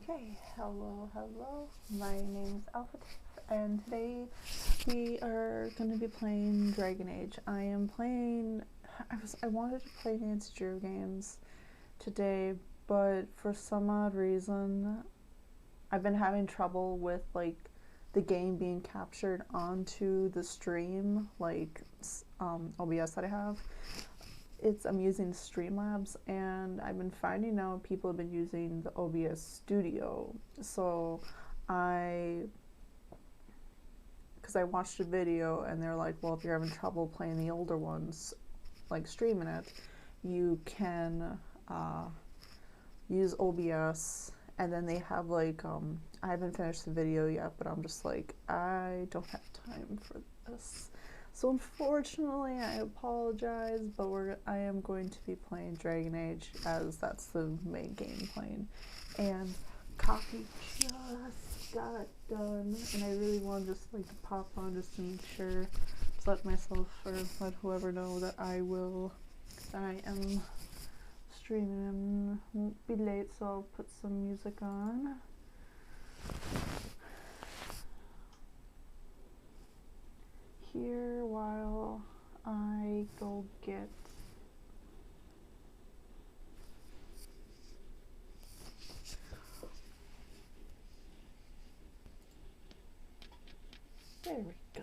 Okay, hello. My name is Alpha and today we are going to be playing Dragon Age. I wanted to play Nancy Drew games today, but for some odd reason, I've been having trouble with the game being captured onto the stream, OBS that I have. I'm using Streamlabs, and I've been finding out people have been using the OBS Studio. So because I watched a video and they're like, well, if you're having trouble playing the older ones, like streaming it, you can use OBS. And then they have I haven't finished the video yet, but I'm just like, I don't have time for this. So unfortunately, I apologize, but I am going to be playing Dragon Age, as that's the main game playing. And coffee just got done, and I really want just to pop on just to make sure, to let myself or let whoever know that I am streaming and won't be late, so I'll put some music on. Here while I go get there we go.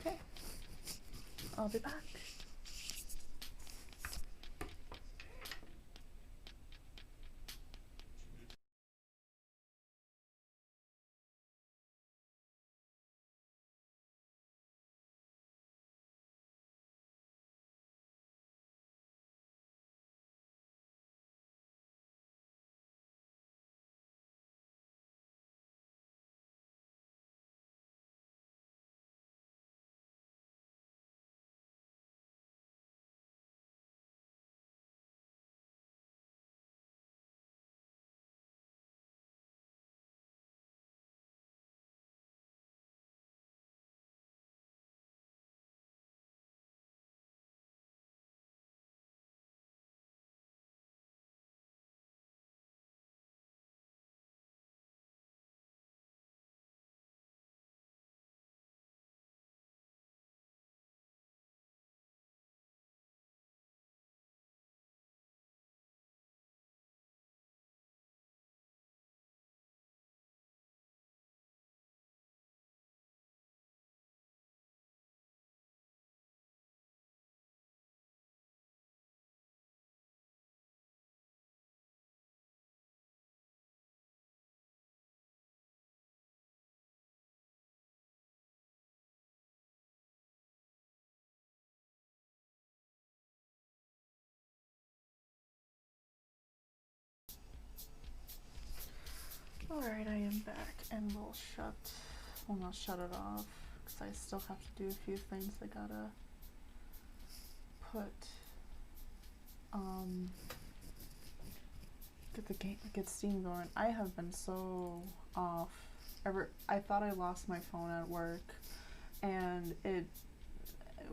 Okay, I'll be back. Alright, I am back, and we'll not shut it off, because I still have to do a few things. I gotta get Steam going. I have been so off. I thought I lost my phone at work, and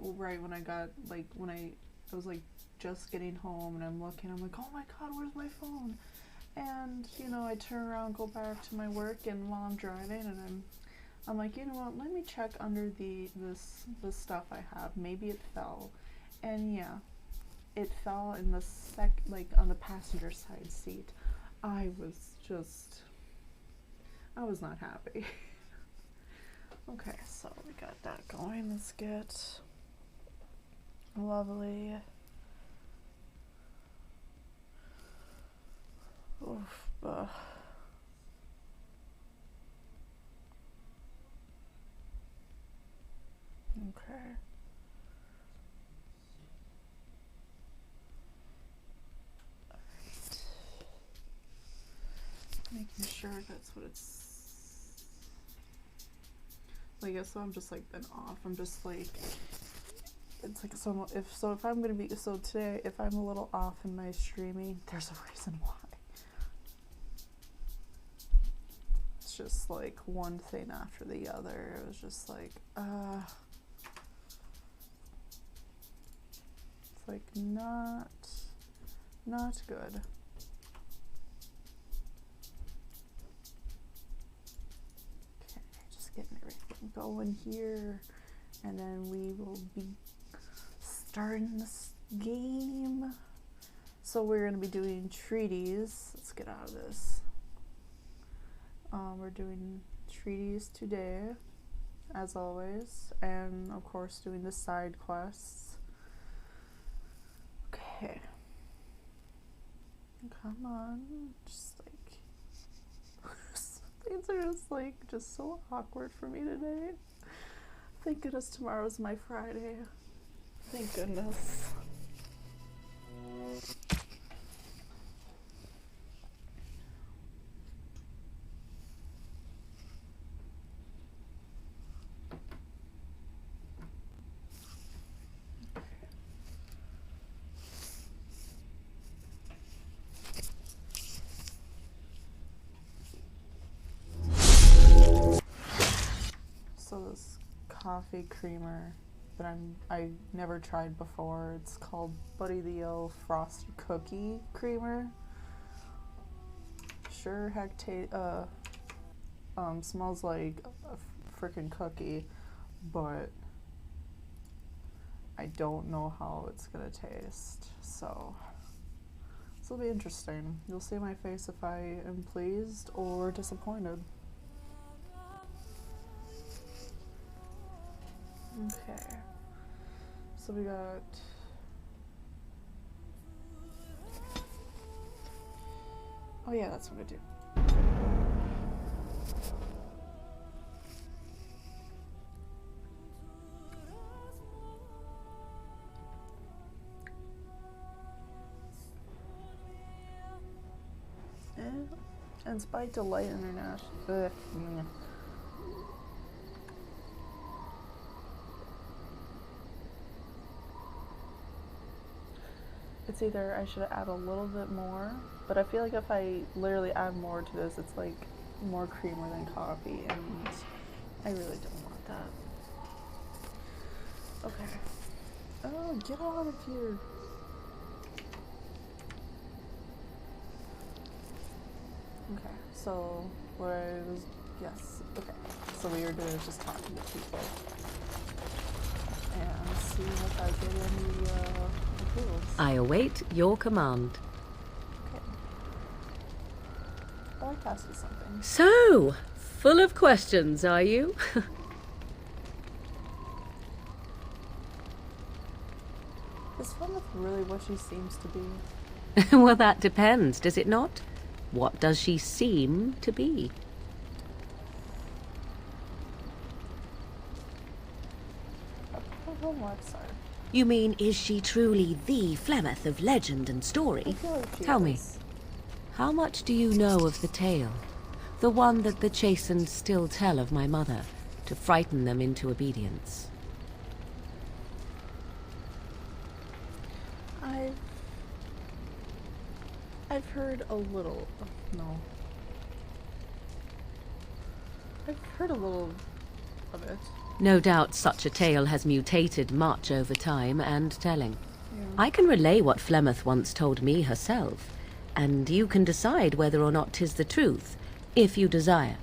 right when I was just getting home, and I'm looking, I'm like, oh my god, where's my phone? And I turn around, go back to my work, and while I'm driving, and I'm like, you know what, let me check under this stuff I have. Maybe it fell. And yeah, it fell in the on the passenger side seat. I was not happy. Okay, so we got that going. Let's get lovely. Oof, okay. Alright. Making sure that's what it's so I'm just been off. I'm just it's if I'm gonna be today, if I'm a little off in my streaming, there's a reason why. It's just one thing after the other. It was just like not good. Okay, just getting everything going here, and then we will be starting this game. So we're going to be doing treaties. Let's get out of this. We're doing treaties today, as always, and of course doing the side quests. Okay. Come on. Just like things are just like just so awkward for me today. Thank goodness tomorrow's my Friday. Thank goodness. So this coffee creamer that I never tried before. It's called Buddy the Elf Frosted Cookie Creamer. Sure heck smells like a freaking cookie, but I don't know how it's gonna taste. So this will be interesting. You'll see my face if I am pleased or disappointed. Okay, so we got oh yeah, that's what I do. And Spike Delight International. It's either I should add a little bit more, but I feel like if I literally add more to this, it's like more creamer than coffee, and I really don't want that. Okay. Oh, get out of here. Okay, so what I was, yes, okay. So what you're doing is just talking to people and seeing if I get any approvals. I await your command. Okay. Oh, I asked you something. So, full of questions, are you? Is Flemeth really what she seems to be? Well, that depends, does it not? What does she seem to be? You mean, is she truly the Flemeth of legend and story? Tell me, how much do you know of the tale? The one that the chastened still tell of my mother, to frighten them into obedience. I've heard a little, no. I've heard a little of it. No doubt such a tale has mutated much over time and telling. Yeah. I can relay what Flemeth once told me herself, and you can decide whether or not 'tis the truth, if you desire.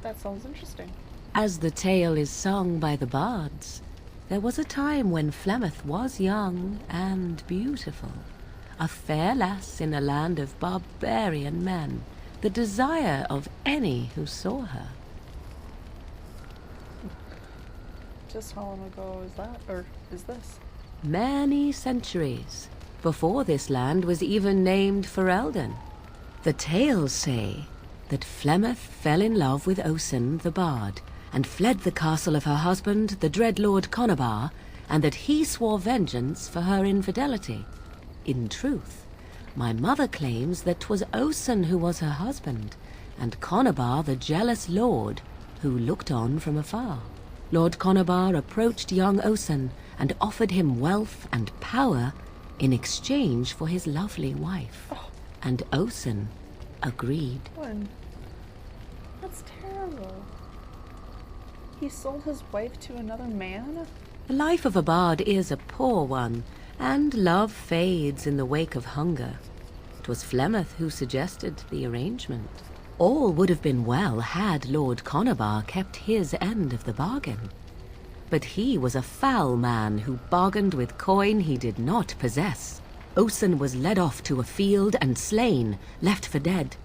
That sounds interesting. As the tale is sung by the bards, there was a time when Flemeth was young and beautiful, a fair lass in a land of barbarian men, the desire of any who saw her. Just how long ago is that, or is this? Many centuries, before this land was even named Ferelden. The tales say that Flemeth fell in love with Osen the bard, and fled the castle of her husband, the dread Lord Conabar, and that he swore vengeance for her infidelity. In truth, my mother claims that 'twas Osen who was her husband, and Conabar the jealous lord who looked on from afar. Lord Conabar approached young Osen and offered him wealth and power in exchange for his lovely wife. And Osen agreed. When? That's terrible. terrible. He sold his wife to another man? The life of a bard is a poor one, and love fades in the wake of hunger. It was Flemeth who suggested the arrangement. All would have been well had Lord Conobar kept his end of the bargain. But he was a foul man who bargained with coin he did not possess. Osen was led off to a field and slain, left for dead.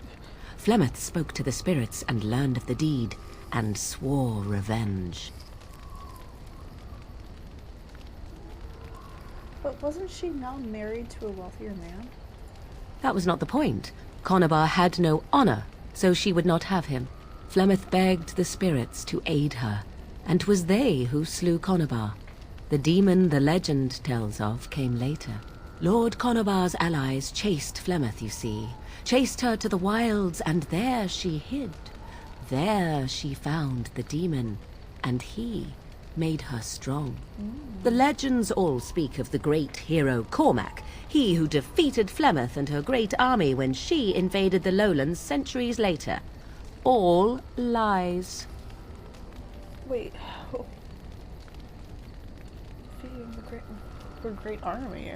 Flemeth spoke to the spirits and learned of the deed, and swore revenge. But wasn't she now married to a wealthier man? That was not the point. Conobar had no honor, so she would not have him. Flemeth begged the spirits to aid her, and 'twas they who slew Conobar. The demon the legend tells of came later. Lord Conobar's allies chased Flemeth, you see. Chased her to the wilds, and there she hid. There she found the demon, and he made her strong. The legends all speak of the great hero Cormac, he who defeated Flemeth and her great army when she invaded the lowlands centuries later. All lies. Wait. Defeating her great army.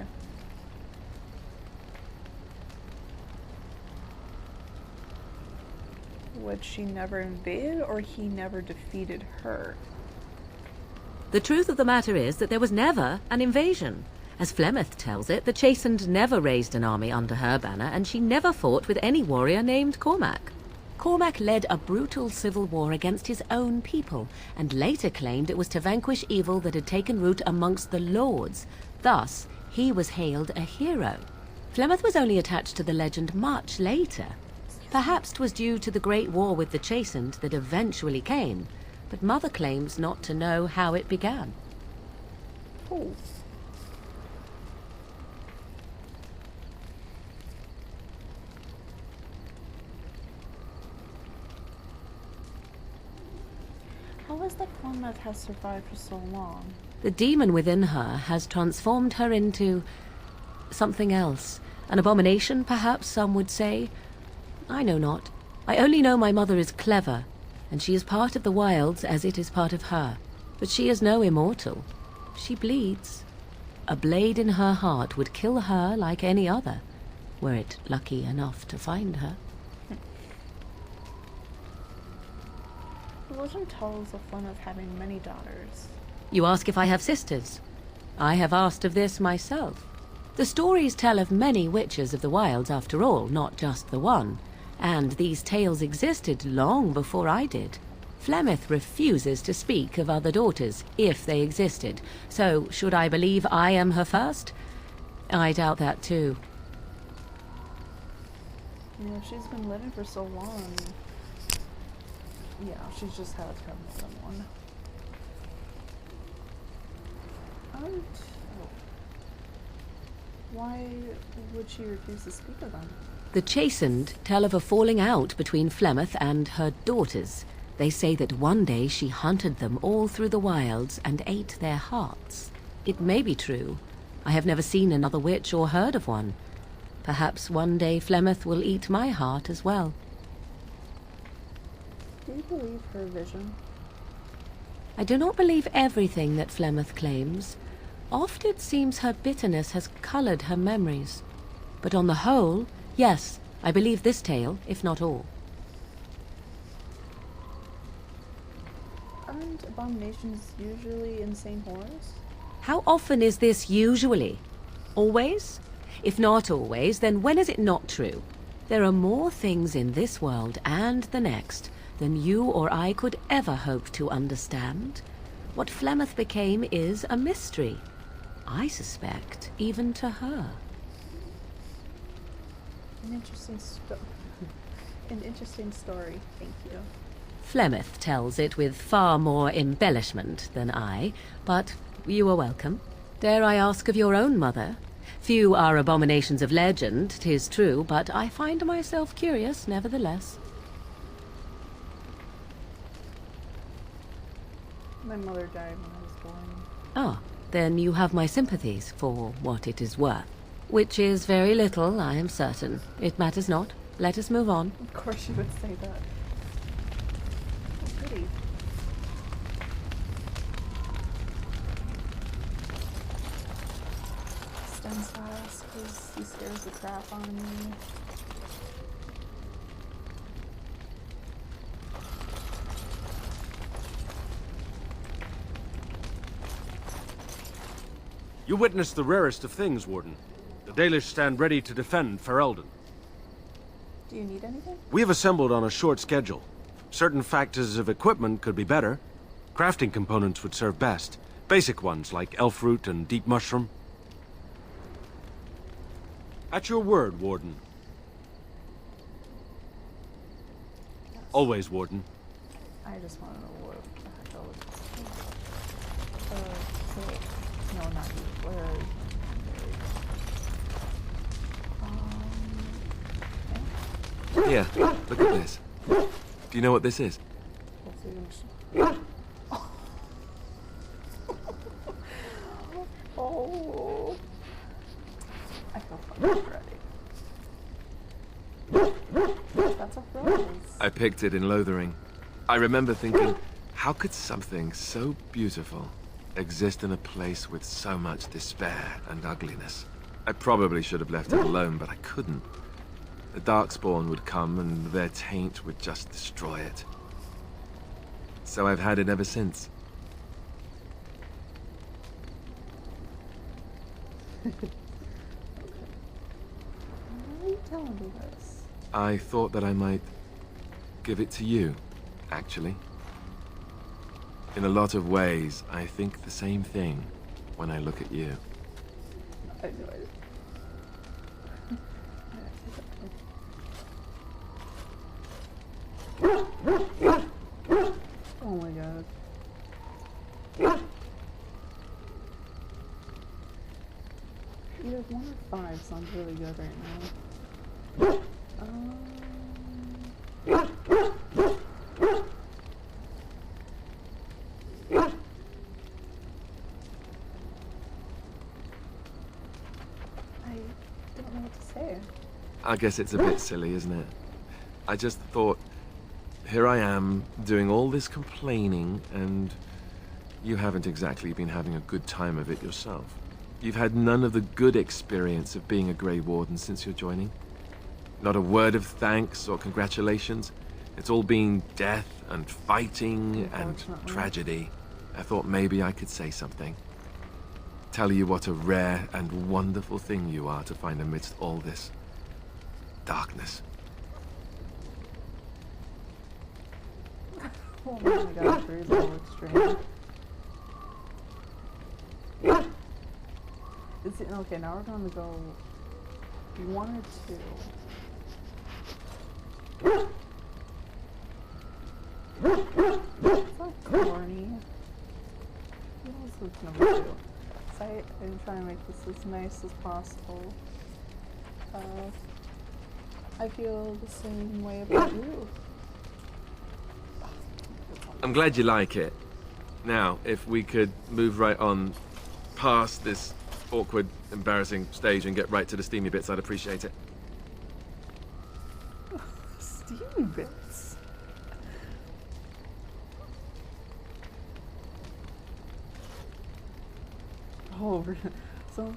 Would she never invade, or he never defeated her? The truth of the matter is that there was never an invasion. As Flemeth tells it, the Chastened never raised an army under her banner, and she never fought with any warrior named Cormac. Cormac led a brutal civil war against his own people, and later claimed it was to vanquish evil that had taken root amongst the lords. Thus, he was hailed a hero. Flemeth was only attached to the legend much later. Perhaps 'twas due to the great war with the Chastened that eventually came, but Mother claims not to know how it began. Oh. How is that Flemeth has survived for so long? The demon within her has transformed her into something else. An abomination, perhaps some would say. I know not. I only know my mother is clever, and she is part of the wilds as it is part of her. But she is no immortal. She bleeds. A blade in her heart would kill her like any other, were it lucky enough to find her. The legend tells of Flemeth having many daughters. You ask if I have sisters. I have asked of this myself. The stories tell of many witches of the wilds after all, not just the one. And these tales existed long before I did. Flemeth refuses to speak of other daughters, if they existed. So, should I believe I am her first? I doubt that too. You know, she's been living for so long. Yeah, she's just had to have more than one. Why would she refuse to speak of them? The Chastened tell of a falling out between Flemeth and her daughters. They say that one day she hunted them all through the wilds and ate their hearts. It may be true. I have never seen another witch or heard of one. Perhaps one day Flemeth will eat my heart as well. Do you believe her vision? I do not believe everything that Flemeth claims. Oft it seems her bitterness has colored her memories. But on the whole, yes, I believe this tale, if not all. Aren't abominations usually insane horrors? How often is this usually? Always? If not always, then when is it not true? There are more things in this world and the next than you or I could ever hope to understand. What Flemeth became is a mystery. I suspect, even to her. An interesting story, thank you. Flemeth tells it with far more embellishment than I, but you are welcome. Dare I ask of your own mother? Few are abominations of legend, 'tis true, but I find myself curious nevertheless. My mother died when I was born. Ah, then you have my sympathies for what it is worth. Which is very little, I am certain. It matters not. Let us move on. Of course you would say that. fast because he scares the crap out of me. You witnessed the rarest of things, Warden. The Dalish stand ready to defend Ferelden. Do you need anything? We have assembled on a short schedule. Certain factors of equipment could be better. Crafting components would serve best. Basic ones like elf root and deep mushroom. At your word, Warden. Yes. Always, Warden. I just want to know what the heck I was. Okay. No, not you. Where are you? There we go. Here, look at this. Do you know what this is? Let's see. Oh. I feel fucking ready. That's a rose. I picked it in Lothering. I remember thinking, how could something so beautiful exist in a place with so much despair and ugliness? I probably should have left it alone, but I couldn't. The Darkspawn would come and their taint would just destroy it. So I've had it ever since. Okay. Why are you telling me this? I thought that I might give it to you, actually. In a lot of ways, I think the same thing when I look at you. I know it. Oh my god. Either 1 or 5 sounds really good right now. I don't know what to say. I guess it's a bit silly, isn't it? I just thought, here I am, doing all this complaining, and you haven't exactly been having a good time of it yourself. You've had none of the good experience of being a Grey Warden since your joining. Not a word of thanks or congratulations. It's all been death and fighting and Unfortunately. tragedy. I thought maybe I could say something. Tell you what a rare and wonderful thing you are to find amidst all this darkness. Oh my god, Drew's a little extreme. Is it, okay, now we're gonna go 1 or 2. It's not corny. What else is number 2? So I'm trying to make this as nice as possible. I feel the same way about you. I'm glad you like it. Now, if we could move right on past this awkward, embarrassing stage and get right to the steamy bits, I'd appreciate it. Steamy bits. Oh, we're gonna, so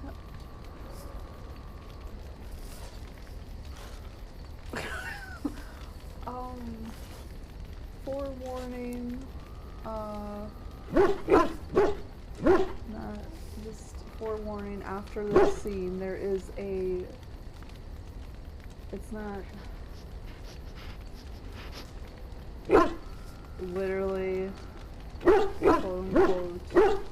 forewarning, not just forewarning, after this scene there is a, it's not literally, quote unquote,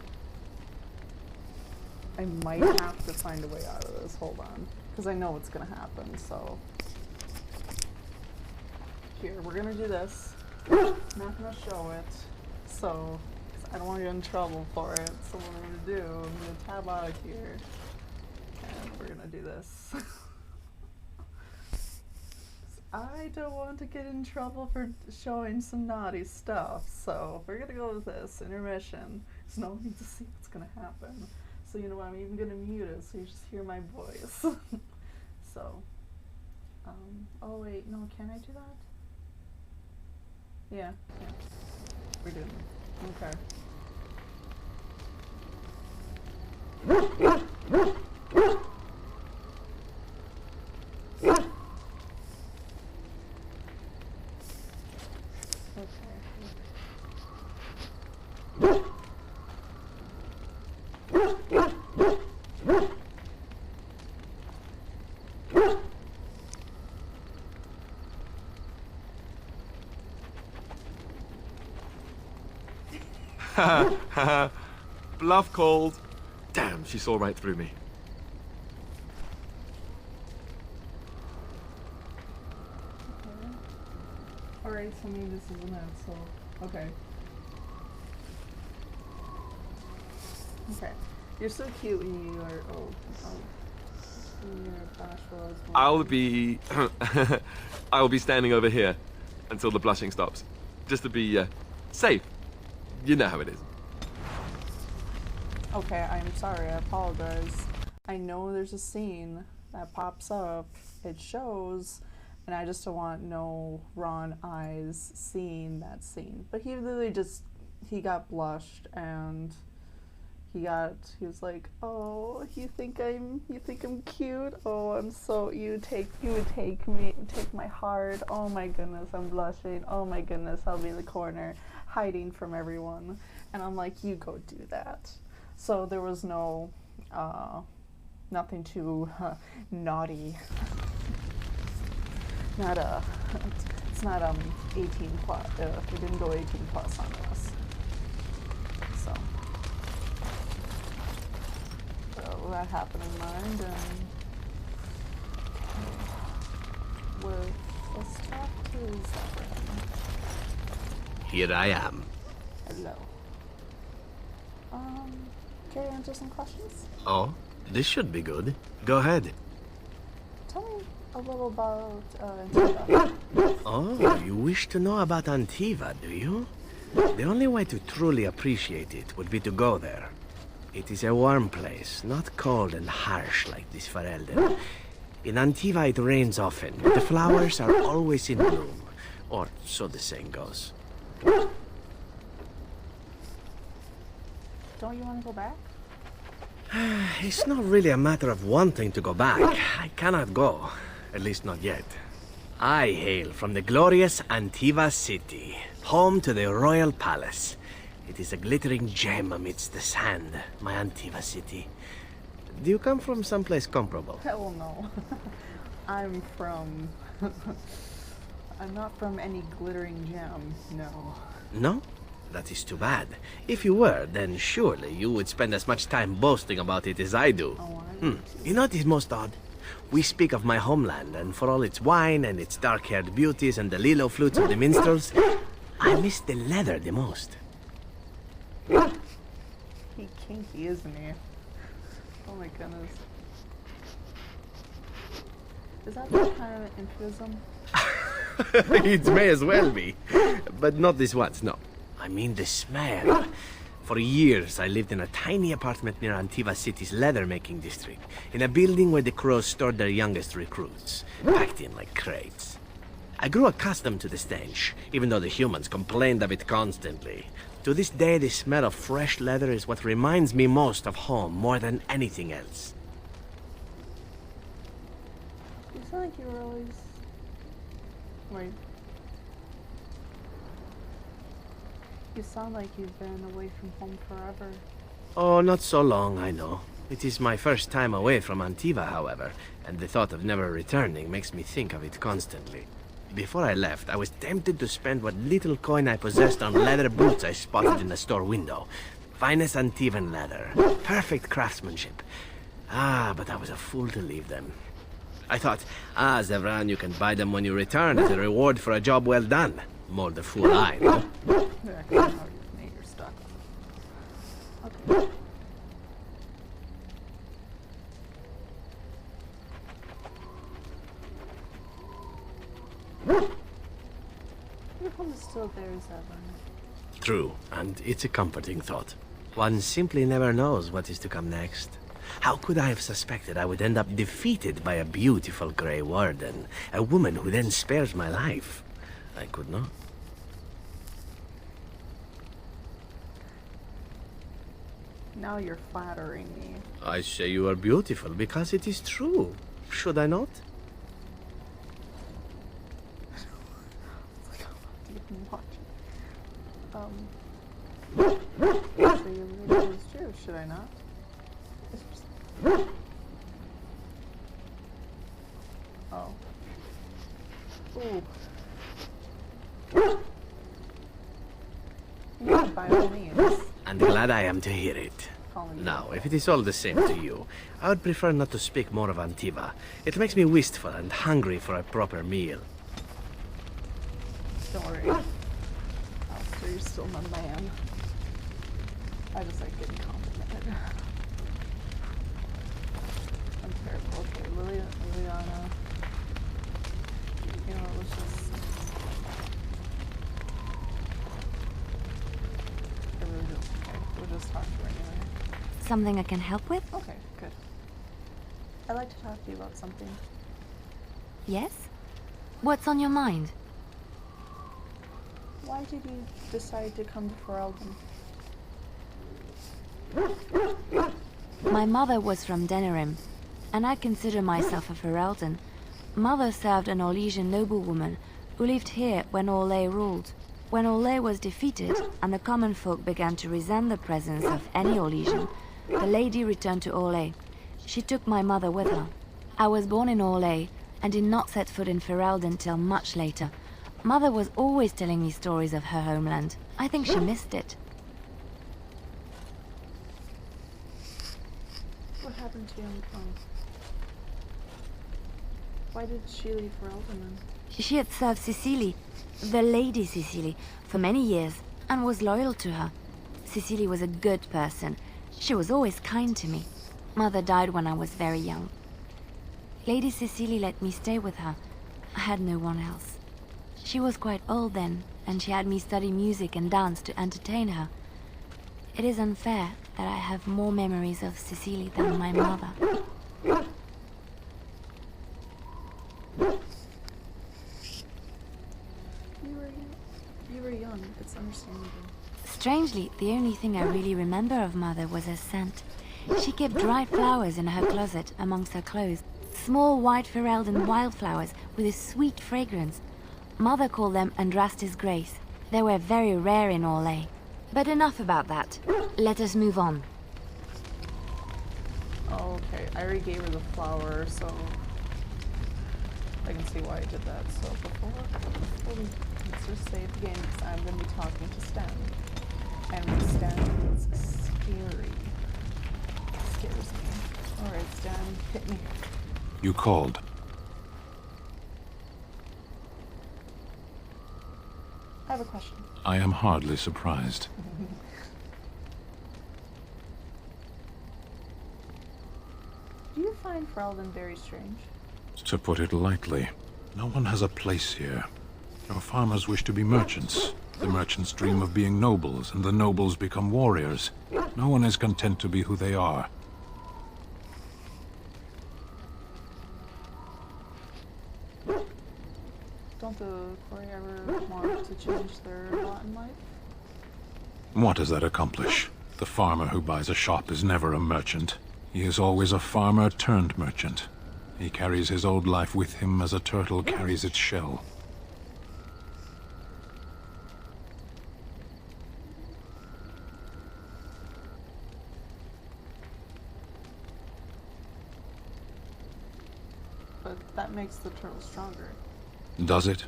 I might have to find a way out of this, hold on, because I know what's gonna happen, so. Here, we're gonna do this. I'm not gonna show it, so, 'cause I don't want to get in trouble for it, so what I'm gonna do, I'm gonna tab out of here, and we're gonna do this. I don't want to get in trouble for showing some naughty stuff, so we're gonna go with this, intermission, so no one needs to see what's gonna happen. So you know what, I'm even gonna mute it so you just hear my voice. So, oh wait, no, can I do that? Yeah, yeah, we're doing it. Okay. Bluff called. Damn, she saw right through me. Alright, so maybe this isn't it, so okay. Okay. You're so cute when you are when you're bashful as well. I'll be standing over here until the blushing stops. Just to be safe. You know how it is. Okay, I'm sorry, I apologize. I know there's a scene that pops up, it shows, and I just don't want no Ron eyes seeing that scene. But he literally he got blushed and he was like, oh, you think I'm cute? Oh, I'm so, you would take my heart. Oh my goodness, I'm blushing. Oh my goodness, I'll be in the corner hiding from everyone. And I'm like, you go do that. So there was no, nothing too naughty. It's not 18 plus. We didn't go 18 plus on this. So that happened in mind, and let's talk to Zephyrin. Here I am. Hello. Can I answer some questions? Oh, this should be good. Go ahead. Tell me a little about Antiva. Oh, you wish to know about Antiva, do you? The only way to truly appreciate it would be to go there. It is a warm place, not cold and harsh like this Ferelden. In Antiva it rains often, but the flowers are always in bloom. Or so the saying goes. Don't you want to go back? It's not really a matter of wanting to go back. I cannot go. At least not yet. I hail from the glorious Antiva city, home to the royal palace. It is a glittering gem amidst the sand, my Antiva city. Do you come from someplace comparable? Hell no. I'm not from any glittering gem, no. No? That is too bad. If you were, then surely you would spend as much time boasting about it as I do. Oh, I do. You know what is most odd? We speak of my homeland, and for all its wine and its dark-haired beauties and the lilo flutes of the minstrels, I miss the leather the most. He kinky, isn't he? Oh my goodness. Is that some kind of infism? It may as well be. But not this once, no. I mean the smell. For years, I lived in a tiny apartment near Antiva City's leather-making district, in a building where the crows stored their youngest recruits, packed in like crates. I grew accustomed to the stench, even though the humans complained of it constantly. To this day, the smell of fresh leather is what reminds me most of home more than anything else. You sound like you were always... Wait. You sound like you've been away from home forever. Oh, not so long, I know. It is my first time away from Antiva, however, and the thought of never returning makes me think of it constantly. Before I left, I was tempted to spend what little coin I possessed on leather boots I spotted in the store window. Finest Antivan leather. Perfect craftsmanship. But I was a fool to leave them. I thought, Zevran, you can buy them when you return as a reward for a job well done. More the fool I, no? Yeah, I know you're stuck. Okay. Your home is still there, Zevran. True, and it's a comforting thought. One simply never knows what is to come next. How could I have suspected I would end up defeated by a beautiful Grey Warden, a woman who then spares my life? I could not. Now you're flattering me. I say you are beautiful because it is true. Should I not? It's like I'm not even watching. Actually, maybe it's true. Should I not? Oh. Ooh. Yeah, by all means. And glad I am to hear it. Calling you. Now, if it is all the same to you, I would prefer not to speak more of Antiva. It makes me wistful and hungry for a proper meal. Don't worry. Alistair, you're still my man. I just like getting complimented. I'm terrible. Okay, Liliana. You know, let's just... We'll just talk to her anyway. Something I can help with? Okay, good. I'd like to talk to you about something. Yes? What's on your mind? Why did you decide to come to Ferelden? My mother was from Denerim, and I consider myself a Ferelden. Mother served an Orlesian noblewoman who lived here when Orlais ruled. When Orlais was defeated and the common folk began to resent the presence of any Orlesian, the lady returned to Orlais. She took my mother with her. I was born in Orlais and did not set foot in Ferelden till much later. Mother was always telling me stories of her homeland. I think she missed it. What happened to you on the phone? Why did she leave Ferelden then? She had served Cecily, the Lady Cecily, for many years and was loyal to her. Cecily was a good person. She was always kind to me. Mother died when I was very young. Lady Cecily let me stay with her. I had no one else. She was quite old then, and she had me study music and dance to entertain her. It is unfair that I have more memories of Cecily than my mother. You were young. It's understandable. Strangely, the only thing I really remember of Mother was her scent. She kept dried flowers in her closet amongst her clothes. Small white Ferelden wildflowers with a sweet fragrance. Mother called them Andrastis Grace. They were very rare in Orlais. But enough about that. Let us move on. Oh, okay. I already gave her the flower, so I can see why I did that. So before let's just save the game because I'm going to be talking to Sten. And Sten is scary. It scares me. Alright, Sten, hit me. You called. I have a question. I am hardly surprised. Do you find Ferelden very strange? To put it lightly, no one has a place here. Our farmers wish to be merchants. The merchants dream of being nobles, and the nobles become warriors. No one is content to be who they are. Don't the Quarry ever want to change their lot in life? What does that accomplish? The farmer who buys a shop is never a merchant. He is always a farmer turned merchant. He carries his old life with him as a turtle carries its shell. But that makes the turtle stronger. Does it?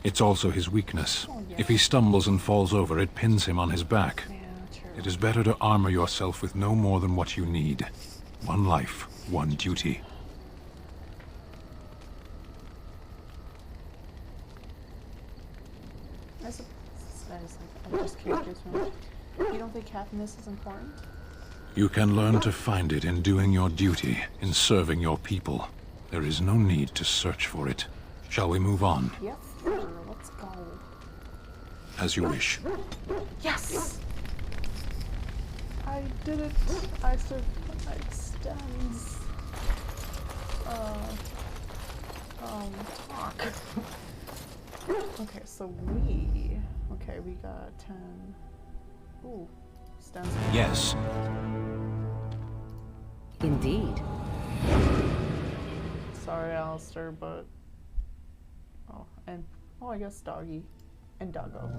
It's also his weakness. Oh, yeah. If he stumbles and falls over, it pins him on his back. Yeah, true. It is better to armor yourself with no more than what you need. One life, one duty. I just can't get to him. You don't think happiness is important? You can learn to find it in doing your duty, in serving your people. There is no need to search for it. Shall we move on? Yes, sir. Let's go. As you wish. Yes! I did it. I survived Sten's talk. Okay, so we got 10. Ooh, Sten's. Yes. Indeed. Sorry, Alistair, but I guess Doggy and Doggo.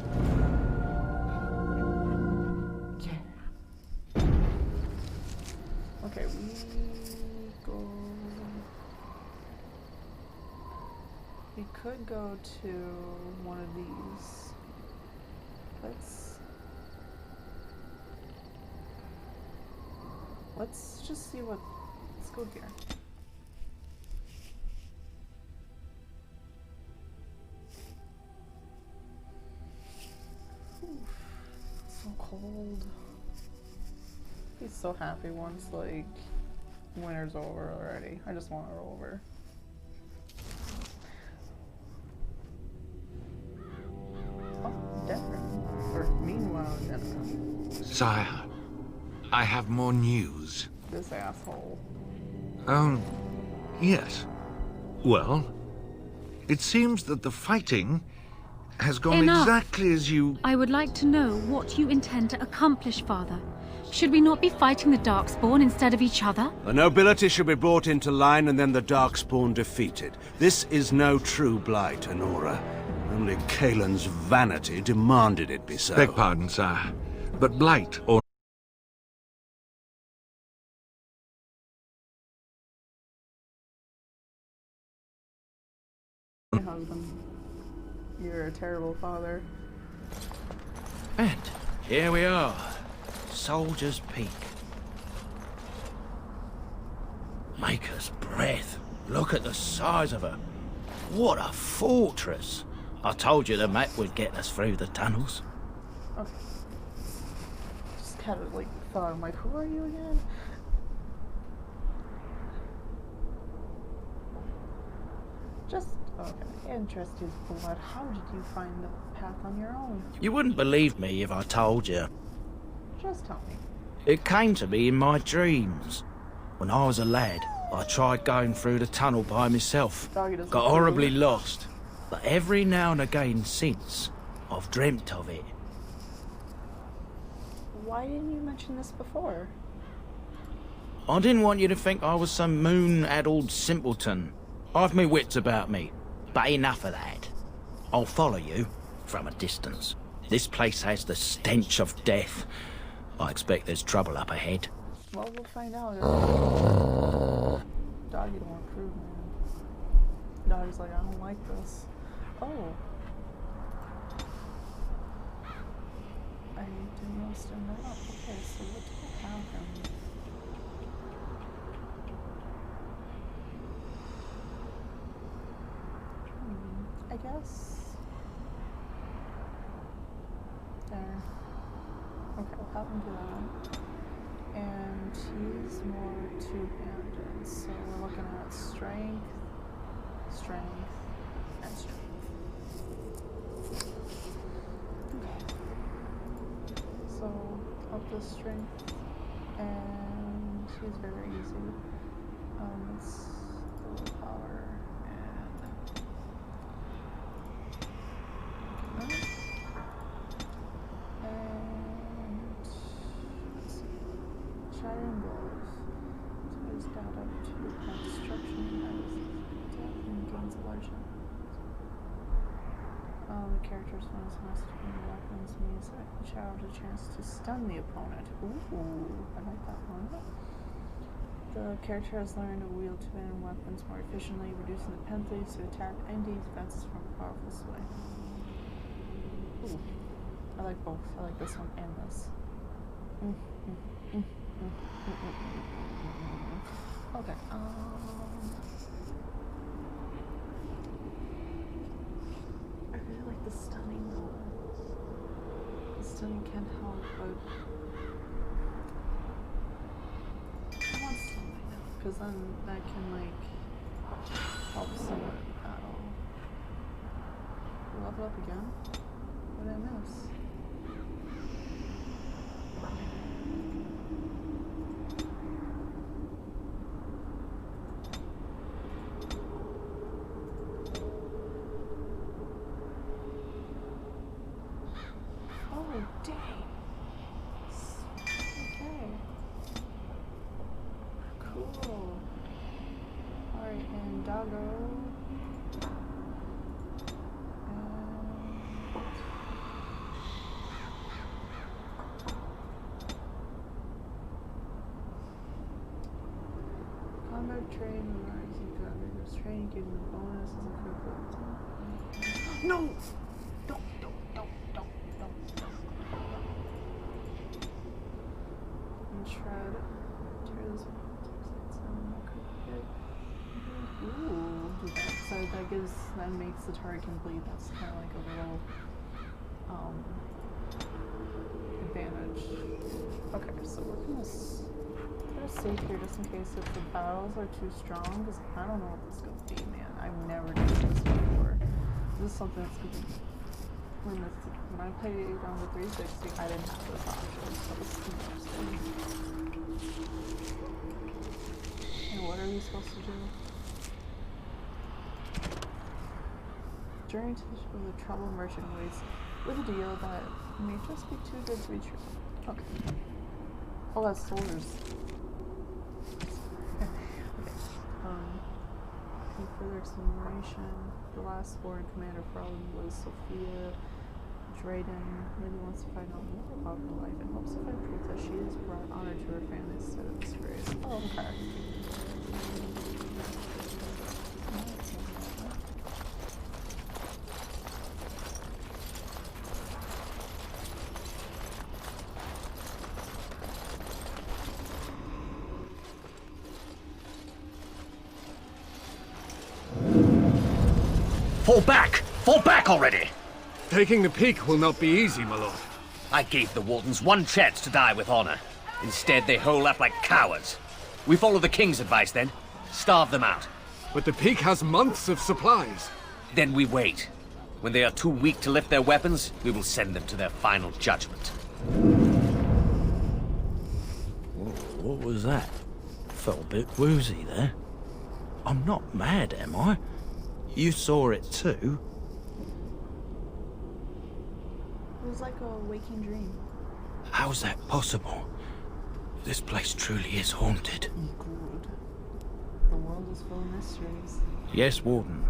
could go to one of these. Let's just see what. Let's go here. So cold. He's so happy once like winter's over already. I just want it over. Oh, Denrin. Or meanwhile, Denrin. Sire, I have more news. This asshole. Yes. Well, it seems that the fighting has gone Enough. exactly as you... I would like to know what you intend to accomplish, Father. Should we not be fighting the Darkspawn instead of each other? The nobility should be brought into line and then the Darkspawn defeated. This is no true blight, Honora. Only Kaelin's vanity demanded it be so. Beg pardon, sire, but blight or... My husband. You're a terrible father. And here we are. Soldier's Peak. Maker's breath. Look at the size of her. What a fortress. I told you the map would get us through the tunnels. Okay. Just kind of like thought, I'm like, who are you again? Just, okay. Interesting blood. How did you find the path on your own? You wouldn't believe me if I told you. Just tell me. It came to me in my dreams. When I was a lad, I tried going through the tunnel by myself. Doggy doesn't Got approve. horribly lost. But every now and again since, I've dreamt of it. Why didn't you mention this before? I didn't want you to think I was some moon-addled simpleton. I've me wits about me. But enough of that. I'll follow you, from a distance. This place has the stench of death. I expect there's trouble up ahead. Well, we'll find out. Doggy don't approve, man. Doggy's like, I don't like this. Oh. I didn't notice that up. Okay, so what do I have him? I guess. There. Okay, we'll have him do that. And he's more two-handed, so we're looking at strength, strength, and strength. Okay. So, up the strength, and he's very easy. Let's go power, and... Okay. And... let's see. Shattering blows. So he's got up to destruction as death and gains a large number. The character's bonus mastering weapons means that each hour has a chance to stun the opponent. Ooh, I like that one. The character has learned to wield two-handed weapons more efficiently, reducing the penalties to attack and defenses from a powerful swing. Ooh, I like both. I like this one and this. Okay, I really like the stunning one. The stunning can't help, but I want stunning now, because then that can, like, help someone in battle. Level up again? What did I miss? Oh, dang. Okay. Cool. Alright, and doggo. Combat trade and rising coverage. Training gives you bonuses and critical. No! Don't. And shred. Tear this. Ooh, do that. So that makes the target complete. That's kind of like a little advantage. Okay, so we're gonna save here just in case if the battles are too strong, because I don't know what this is gonna be, man. I've never done this before. This is something that's gonna be when I played on the 360, I didn't have this option, so it's interesting. And what are we supposed to do? Journey to the troubled merchant waits with a deal that may just be too good to be true. Okay. Oh, that's swords. Okay. Further exploration. The last foreign commander probably was Sophia Drayden. Maybe wants to find out more about her life and hopes to find proof that she has brought honor to her family instead of disgrace. Oh, okay. Fall back! Fall back already! Taking the peak will not be easy, my lord. I gave the Wardens one chance to die with honor. Instead, they hole up like cowards. We follow the King's advice then. Starve them out. But the peak has months of supplies. Then we wait. When they are too weak to lift their weapons, we will send them to their final judgment. What was that? Felt a bit woozy there. I'm not mad, am I? You saw it too? It was like a waking dream. How's that possible? This place truly is haunted. Good. The world is full of mysteries. Yes, Warden.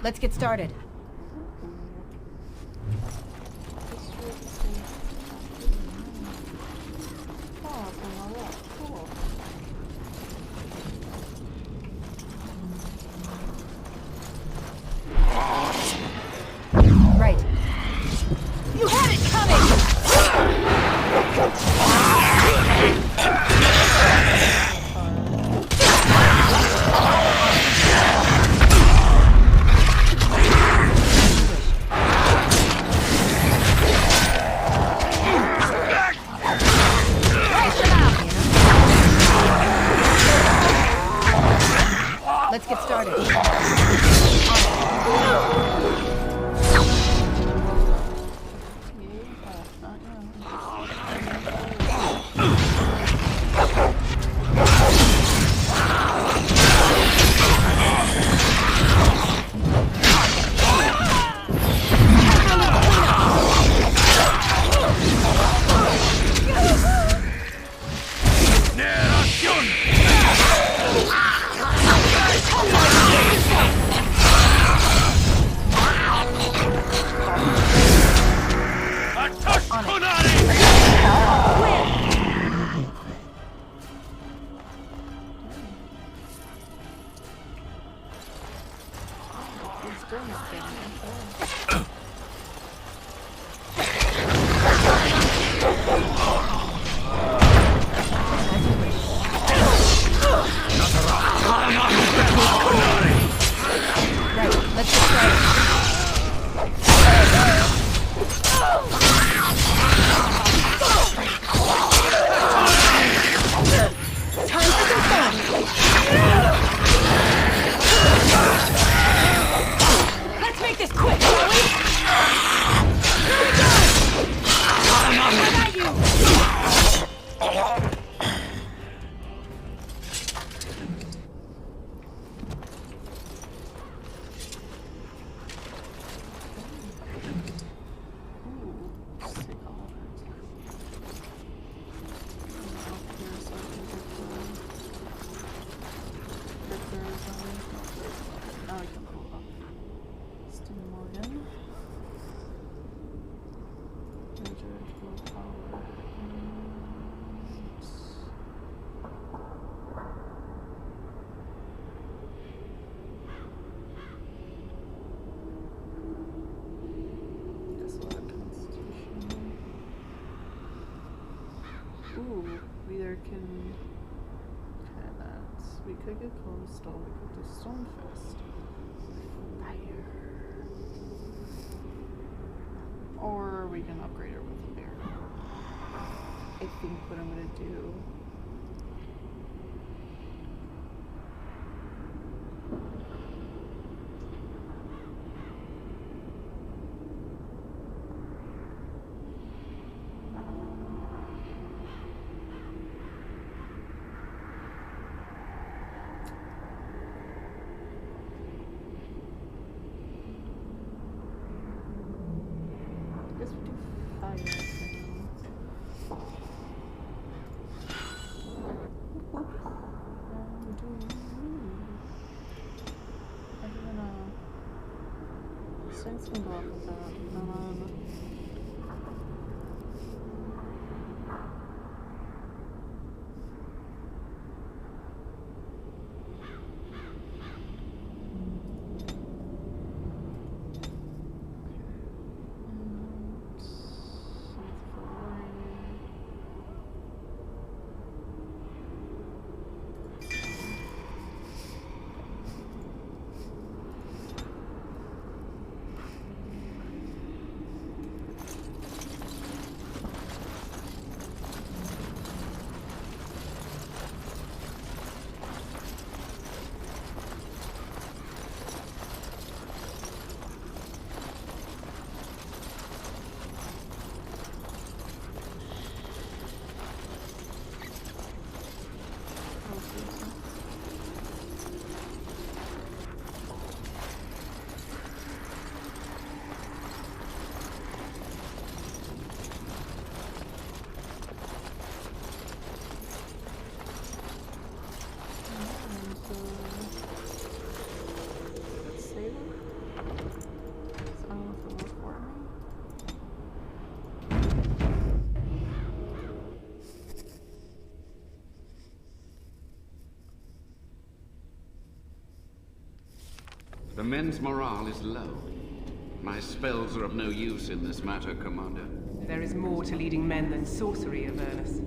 Let's get started. Right. You had it coming! Let's get started. Let's make this quick, shall we? we could get close, or we could do Stone Fist. Fire. Or we can upgrade her with a bear. I think what I'm gonna do. Since we go off with that, The men's morale is low. My spells are of no use in this matter, Commander. There is more to leading men than sorcery, Avernus.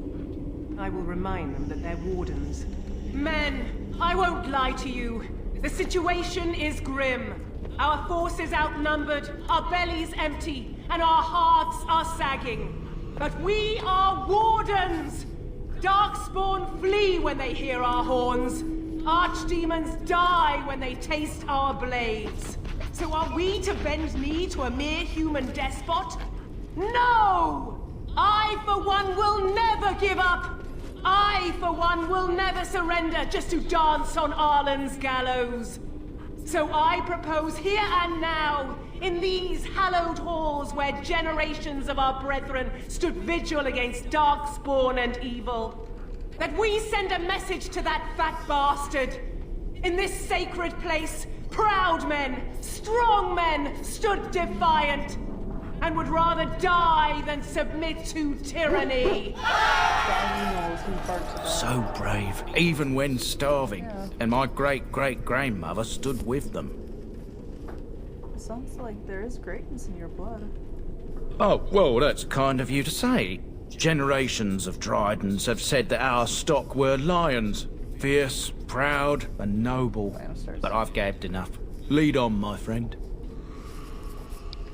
I will remind them that they're wardens. Men, I won't lie to you. The situation is grim. Our forces outnumbered, our bellies empty, and our hearts are sagging. But we are wardens! Darkspawn flee when they hear our horns. Archdemons die when they taste our blades. So are we to bend knee to a mere human despot? No! I, for one, will never give up! I, for one, will never surrender just to dance on Arlen's gallows. So I propose here and now, in these hallowed halls where generations of our brethren stood vigil against Darkspawn and evil, that we send a message to that fat bastard. In this sacred place, proud men, strong men stood defiant, and would rather die than submit to tyranny. So brave, even when starving. Yeah. And my great-great-grandmother stood with them. It sounds like there is greatness in your blood. Oh, well, that's kind of you to say. Generations of Dryadens have said that our stock were lions. Fierce, proud, and noble. But I've gabbed enough. Lead on, my friend.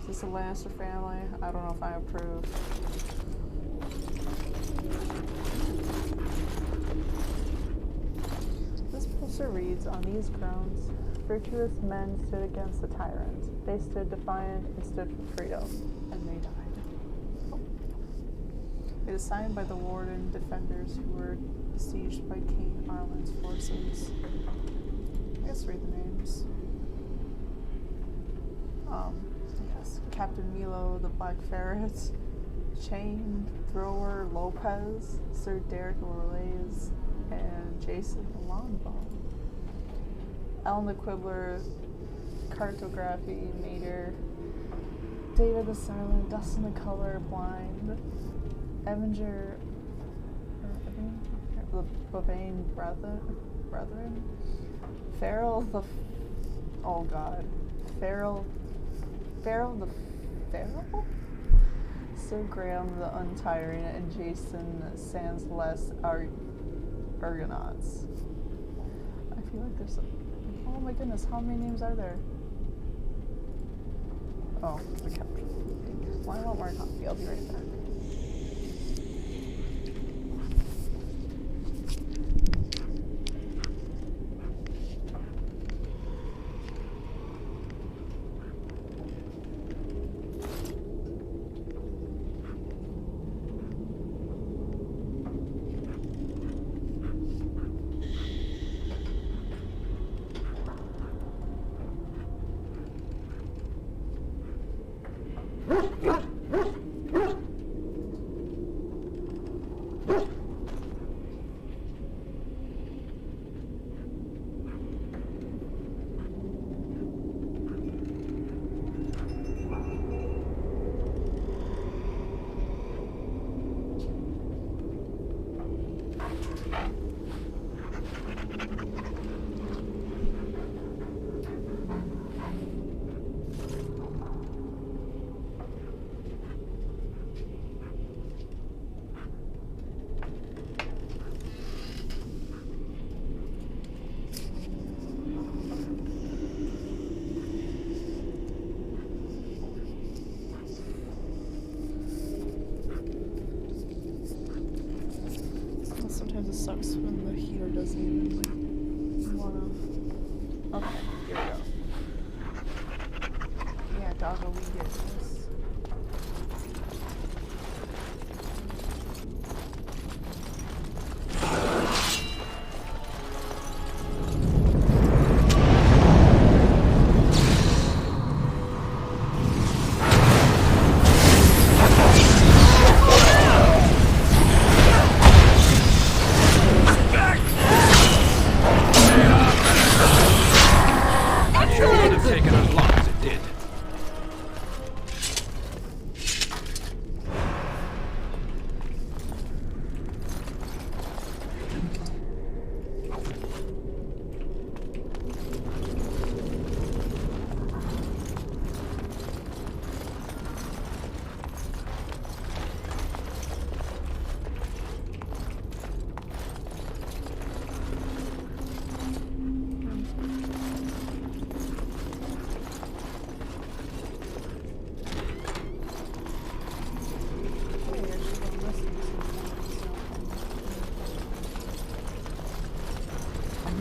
Is this a Lannister family? I don't know if I approve. This poster reads, on these grounds, virtuous men stood against the tyrant. They stood defiant and stood for freedom. And they died. It is signed by the warden defenders who were besieged by King Arlen's forces. I guess read the names. Yes. Captain Milo the Black Ferret, Chain Thrower Lopez, Sir Derek Orlays, and Jason the Longbow. Ellen the Quibbler, Cartography Mater, David the Silent, Dustin the Colorblind, Evanger, the Bavane Brethren, Farrell the, oh god, Farrell the Farrell? Sir Graham the Untiring, and Jason Sans Les Argonauts. feel like there's oh my goodness, how many names are there? Oh, the couch. Well, I want more coffee. I'll be right back. Sometimes it sucks when the heater doesn't even like wanna. Okay, here we go. Yeah, doggo, we get this.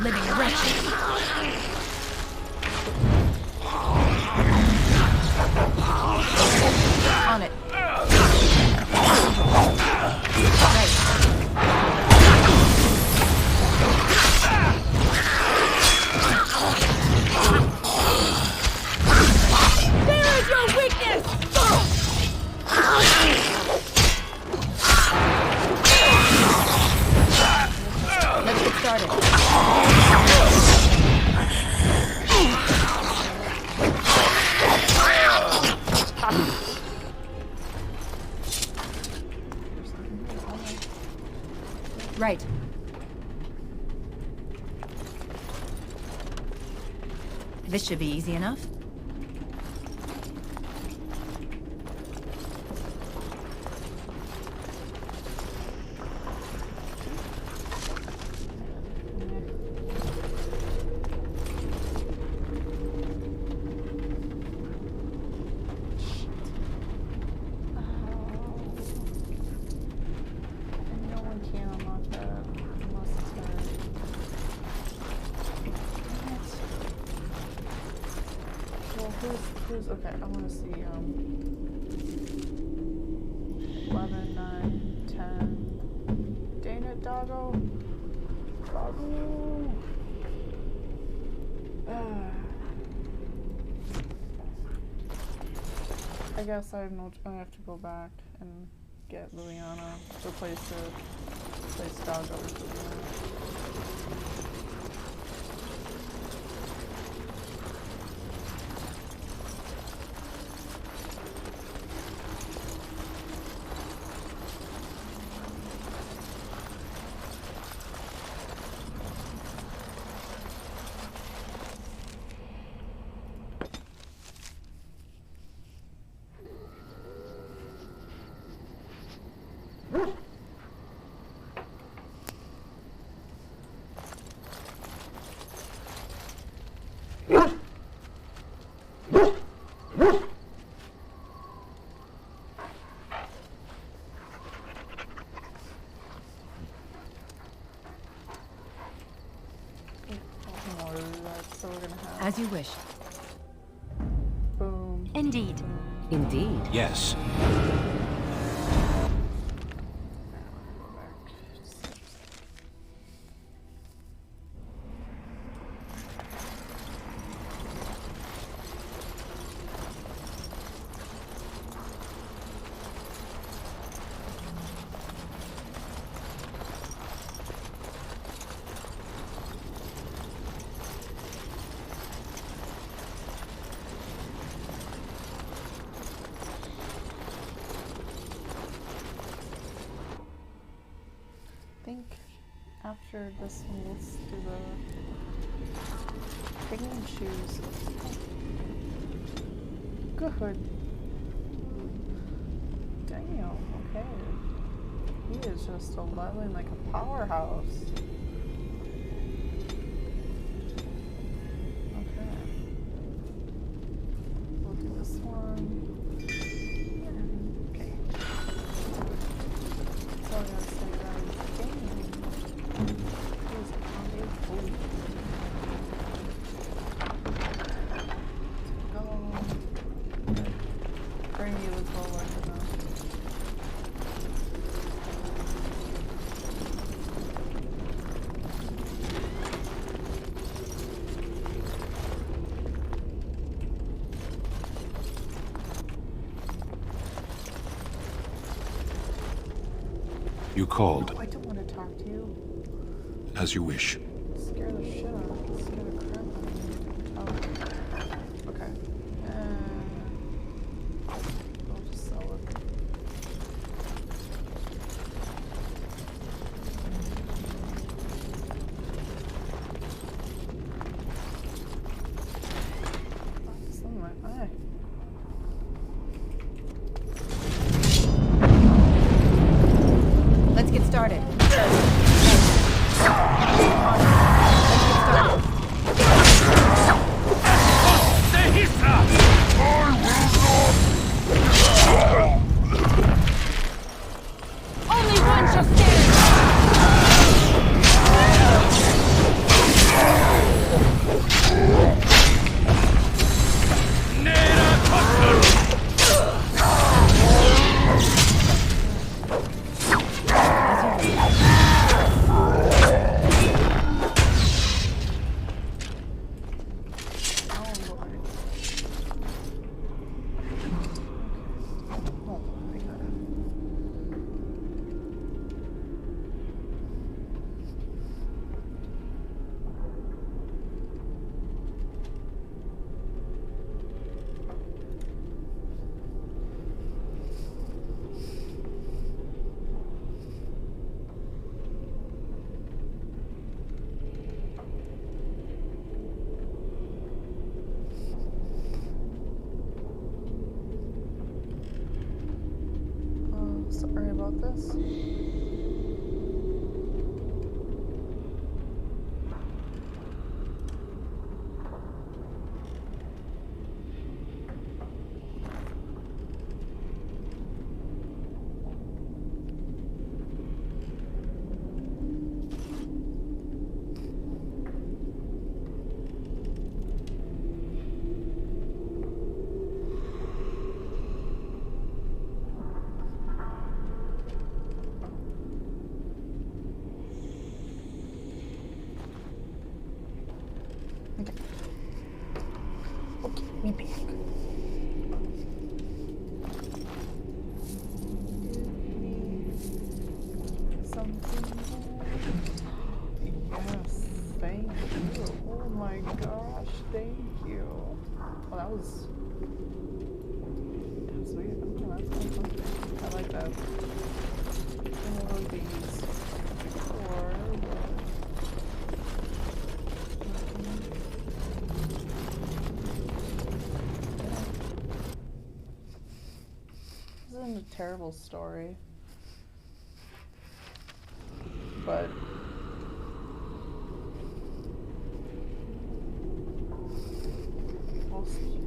Living wretches. On it. Where is your weakness? Let's get started. Right. This should be easy enough. Okay, I want to see 11, 9, 10. Dang it, doggo. Doggo. I guess I have to go back and get Liliana to replace doggo with Liliana. So we're gonna have. As you wish. Boom. Indeed. Indeed. Yes. I think after this one, let's do the king and shoes. Good. Damn, okay. He is just a leveling like a powerhouse. Okay. We'll do this one. Okay. So I gotta say that is the game. He's unbelievable. Go. Bring you as well like that. You called. I don't want to talk to you. As you wish. Scare the shit out of me. Scare the crap out of me. Oh. Okay. I'll just sell it. It's in my eye. Let's get started. Only one shall stand! Sorry about this. Okay, we back. Something. Yes, thank you. Oh my gosh, thank you. Well, that was sweet. Okay, that's fun. I like that. More of these. This isn't a terrible story, but we'll see.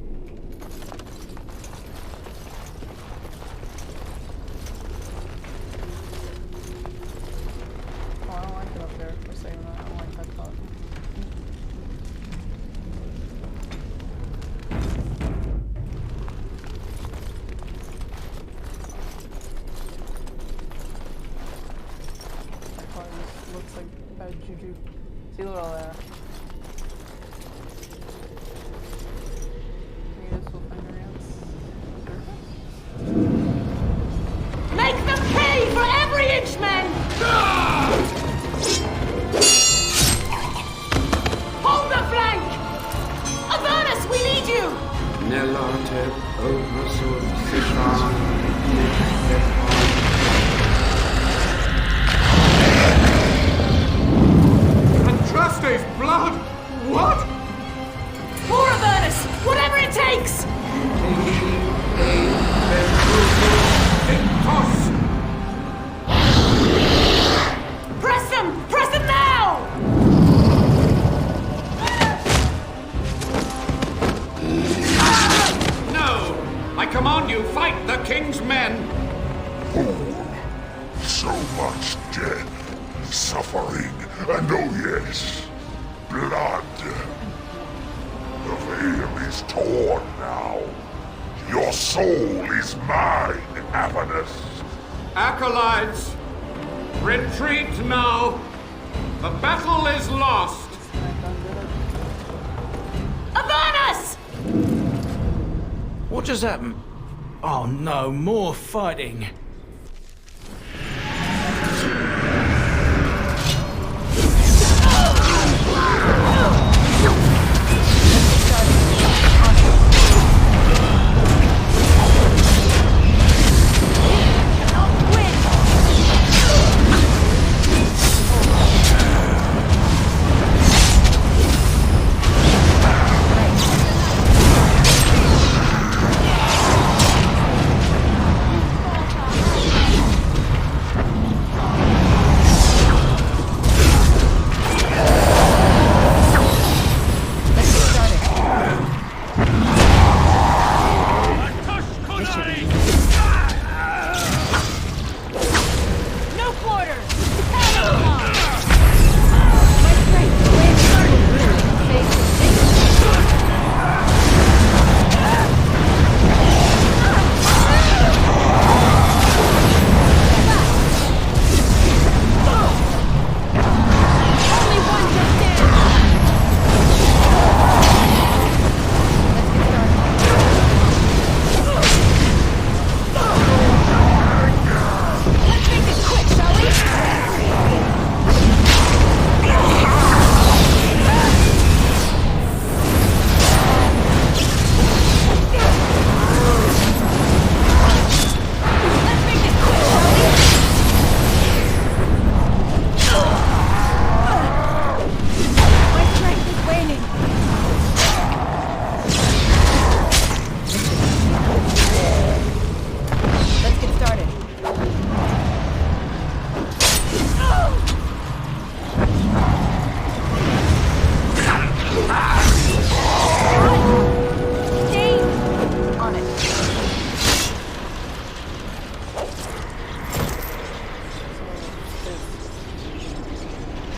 Oh, I don't like it up there for saying that. I don't like that thought. you see a little there. Maybe this will find your ants. Make them pay for every inch, men! Hold the flank! Avernus, we need you! Nelate Andraste's blood? What? For Avernus, whatever it takes! Press them! Press them now! No! I command you, fight the king's men! So much death, suffering, and oh yes, blood. The veil is torn now. Your soul is mine, Avernus. Acolytes, retreat now! The battle is lost! Avernus! What just happened? Oh no, more fighting.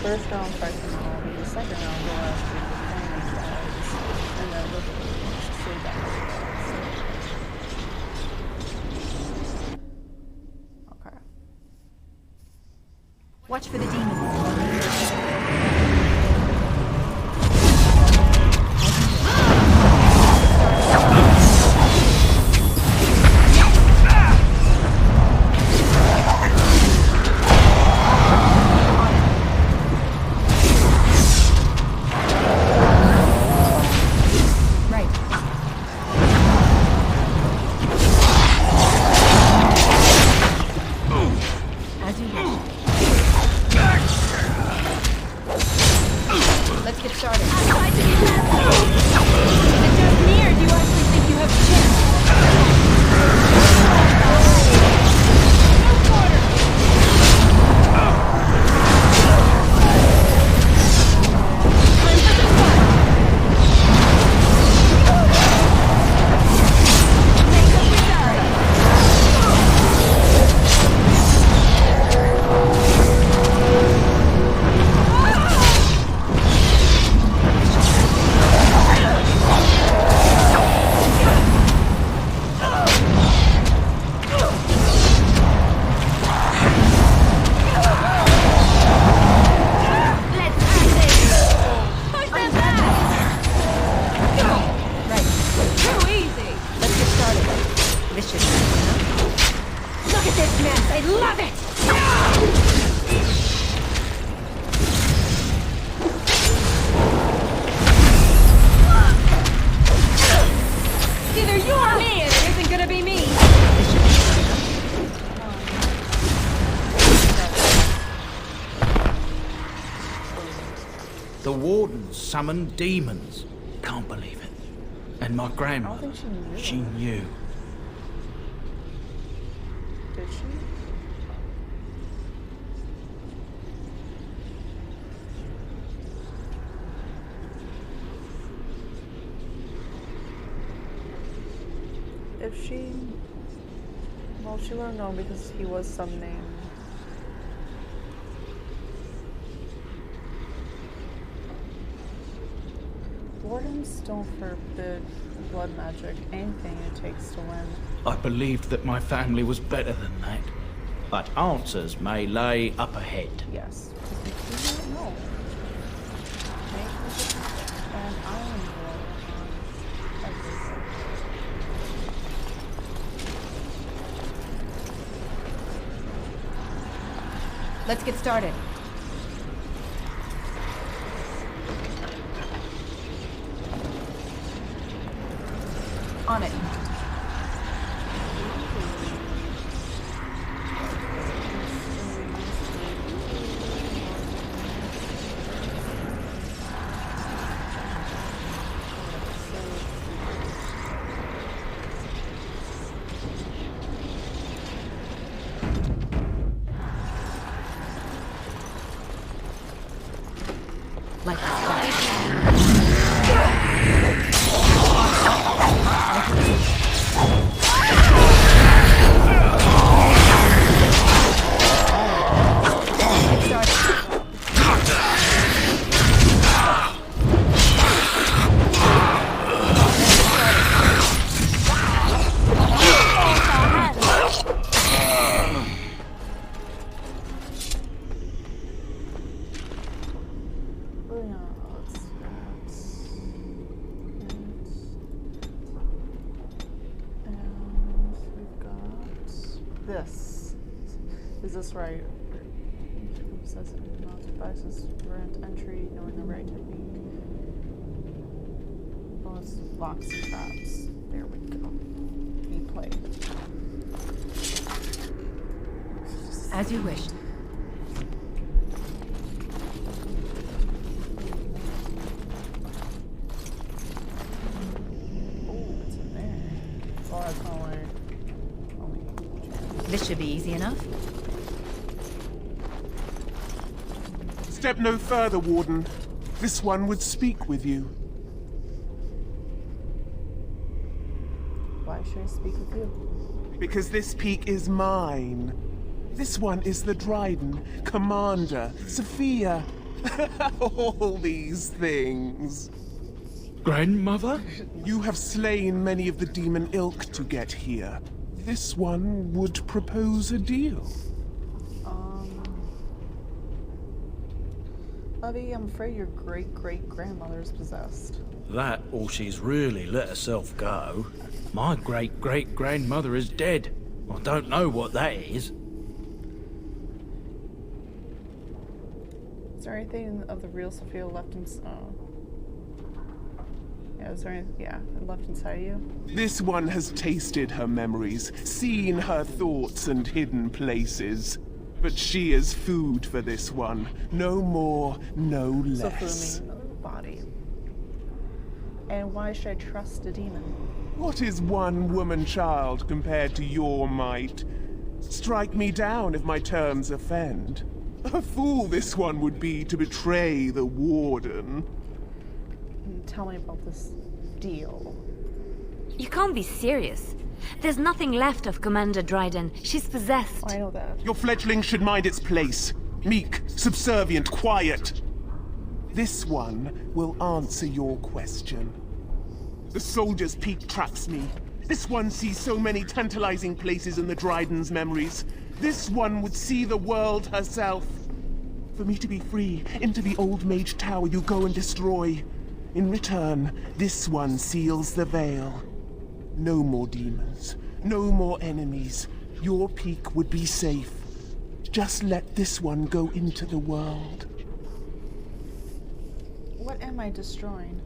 First round fights in the army, the second round will ask you to defend themselves, and then look at okay. Watch for the demons. The wardens summoned demons. Can't believe it. And my grandma, I don't think she knew. Did she? If she... Well, she would have known because he was some name. Wardens don't forbid blood magic, anything it takes to win. I believed that my family was better than that. But answers may lay up ahead. Yes. We do not know. Make an island roll on everything. Let's get started. On it. Like this. Is this right? Says not devices grant entry, knowing the right technique. Bonus locks and traps. There we go. We play. as you wish. Oh, it's in there. Oh, that's not like... This should be easy enough. Step no further, Warden. This one would speak with you. Why should I speak with you? Because this peak is mine. This one is the Dryden, Commander, Sophia. All these things. Grandmother? You have slain many of the demon ilk to get here. This one would propose a deal. Lovey, I'm afraid your great-great-grandmother is possessed. That, or she's really let herself go. My great-great-grandmother is dead. I don't know what that is. Is there anything of the real Sophia left in... Yeah, is there anything... Yeah, left inside you? This one has tasted her memories, seen her thoughts and hidden places. But she is food for this one. No more, no less. So for me, another body. And why should I trust a demon? What is one woman child compared to your might? Strike me down if my terms offend. A fool this one would be to betray the Warden. Tell me about this deal. You can't be serious. There's nothing left of Commander Dryden. She's possessed. I know that. Your fledgling should mind its place. Meek, subservient, quiet. This one will answer your question. The soldier's peak traps me. This one sees so many tantalizing places in the Dryden's memories. This one would see the world herself. For me to be free, into the old mage tower you go and destroy. In return, this one seals the veil. No more demons. No more enemies. Your peak would be safe. Just let this one go into the world. What am I destroying?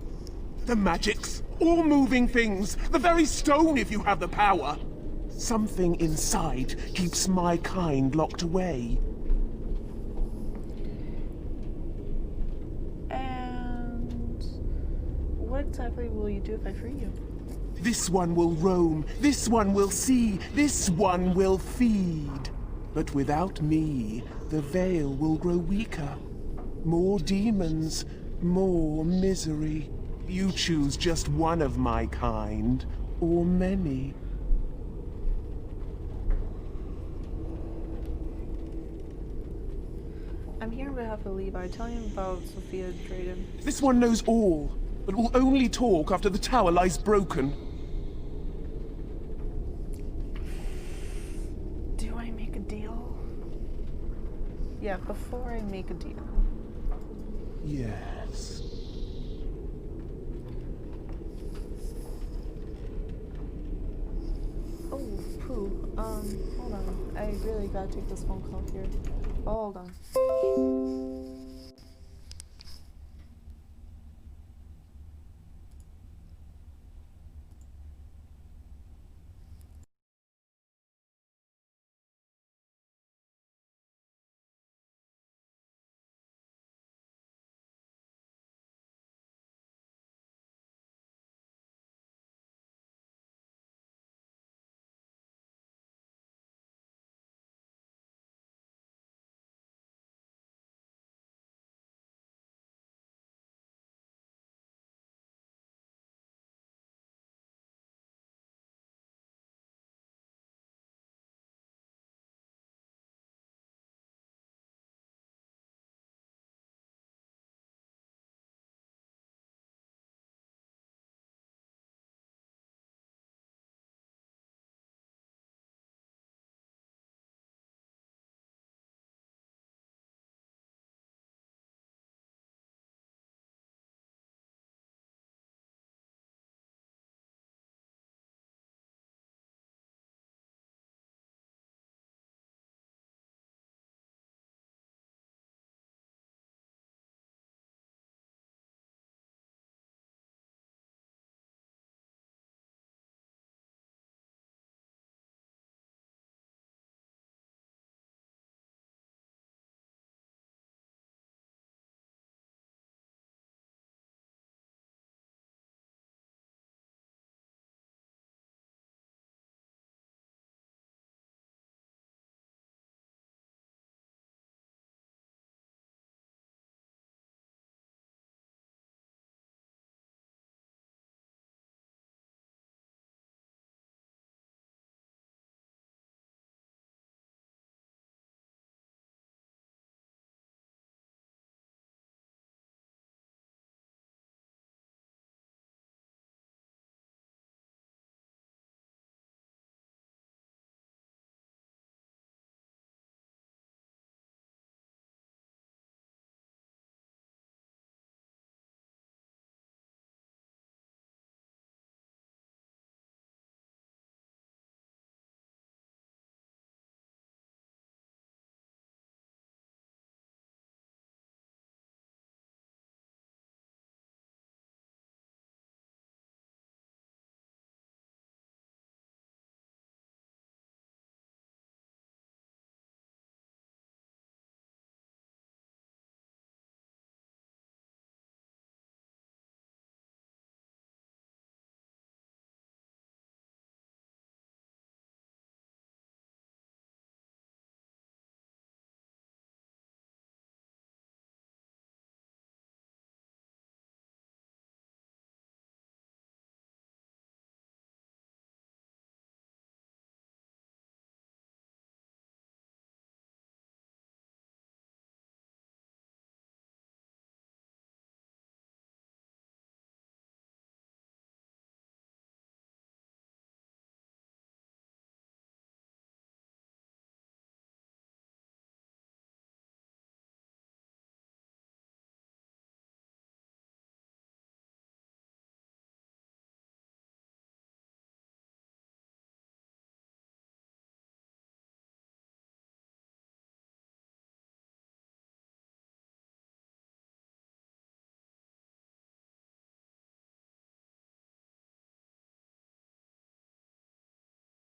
The magics. All moving things. The very stone if you have the power. Something inside keeps my kind locked away. And... what exactly will you do if I free you? This one will roam, this one will see, this one will feed. But without me, the veil will grow weaker. More demons, more misery. You choose just one of my kind, or many. I'm here on behalf of Levi. Tell him about Sophia Drayden. This one knows all, but will only talk after the tower lies broken. Do I make a deal? Yeah, before I make a deal. Yes. Oh, poo. Hold on. I really gotta take this phone call here. Hold on.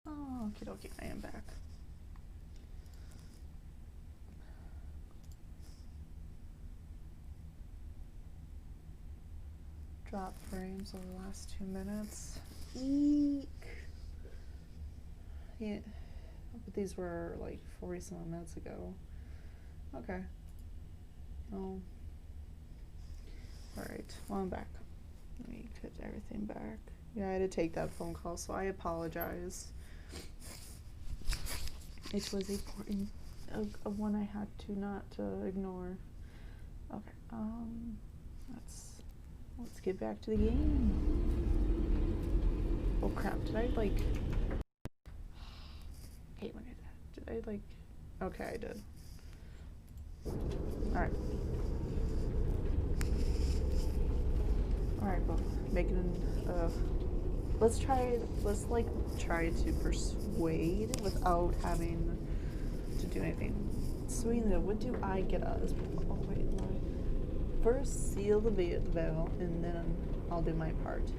Oh, okie dokie, I am back. Drop frames over the last 2 minutes. Eek. Yeah, but these were like 40-some minutes ago. Okay. Oh. Alright, well, I'm back. Let me put everything back. Yeah, I had to take that phone call, so I apologize. It was a one I had to not ignore. Okay, let's get back to the game. Oh crap, did I like... hate when I did. Did I like... Okay, I did. Alright. Alright, well, making let's try to persuade without having to do anything. Serena, what do I get as... Oh wait, no. First seal the veil and then I'll do my part.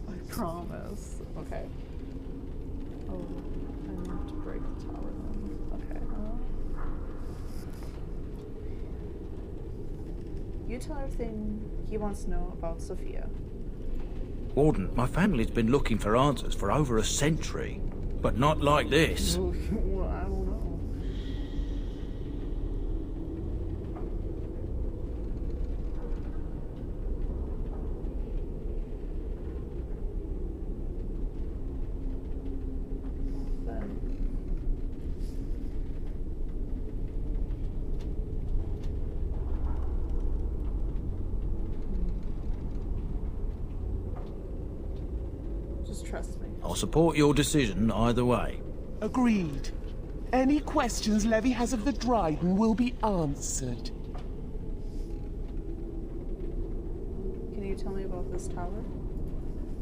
I promise. Okay. Oh, I need to break the tower then. Okay. You tell everything he wants to know about Sophia. Warden, my family's been looking for answers for over a century, but not like this. Well, I don't know. Just trust me. I'll support your decision either way. Agreed. Any questions Levy has of the Dryden will be answered. Can you tell me about this tower?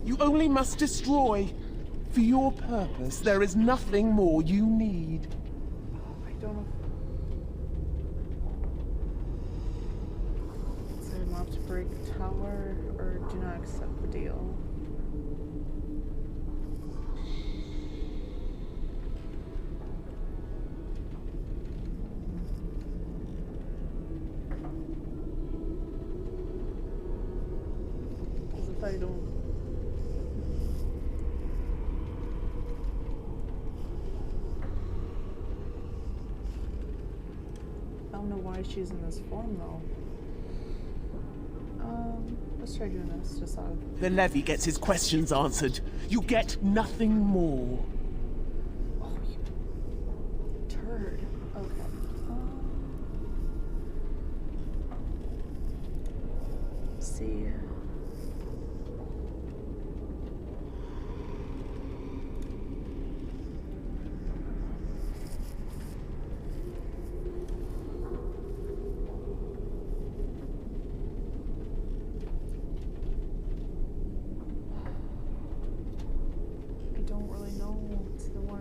You only must destroy. For your purpose, there is nothing more you need. I don't know. So I want to break the tower or do not accept the deal. Because if I don't... I don't know why she's in this form though. Let's try doing this just out of... The Levy gets his questions answered. You get nothing more. Oh, you turd. Okay. See.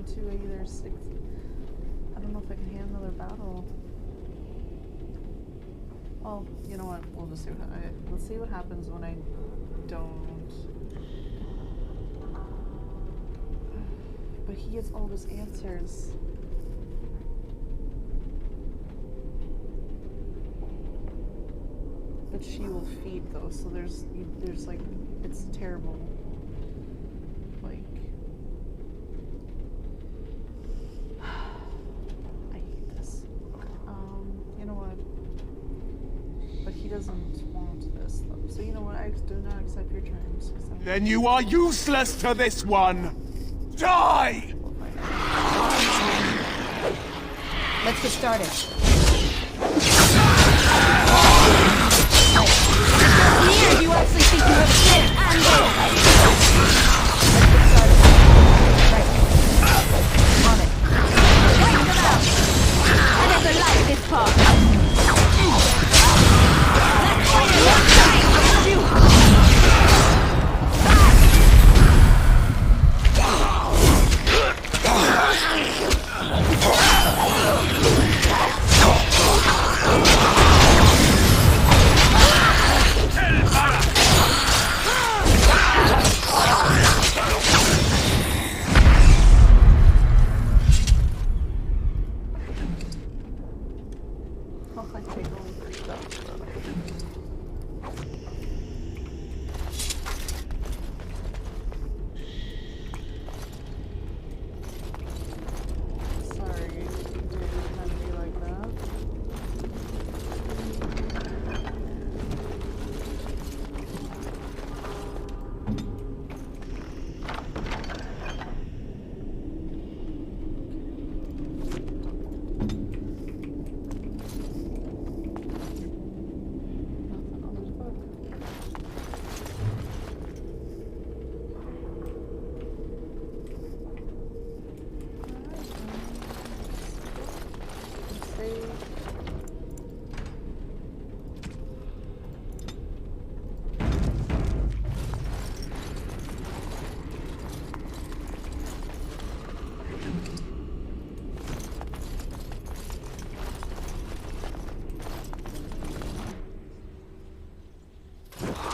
Either 6. I don't know if I can handle another battle. Well, you know what? We'll just see what let's see what happens when I don't. But he gets all his answers. But she will feed though, so there's like, it's terrible. Like. He doesn't want this though. So you know what, I do not accept your terms. Then you are useless to this one! Die! Let's get started. Here, you actually think you have a chance. Let's get started. Right. On it. Wait them out! I never liked this part.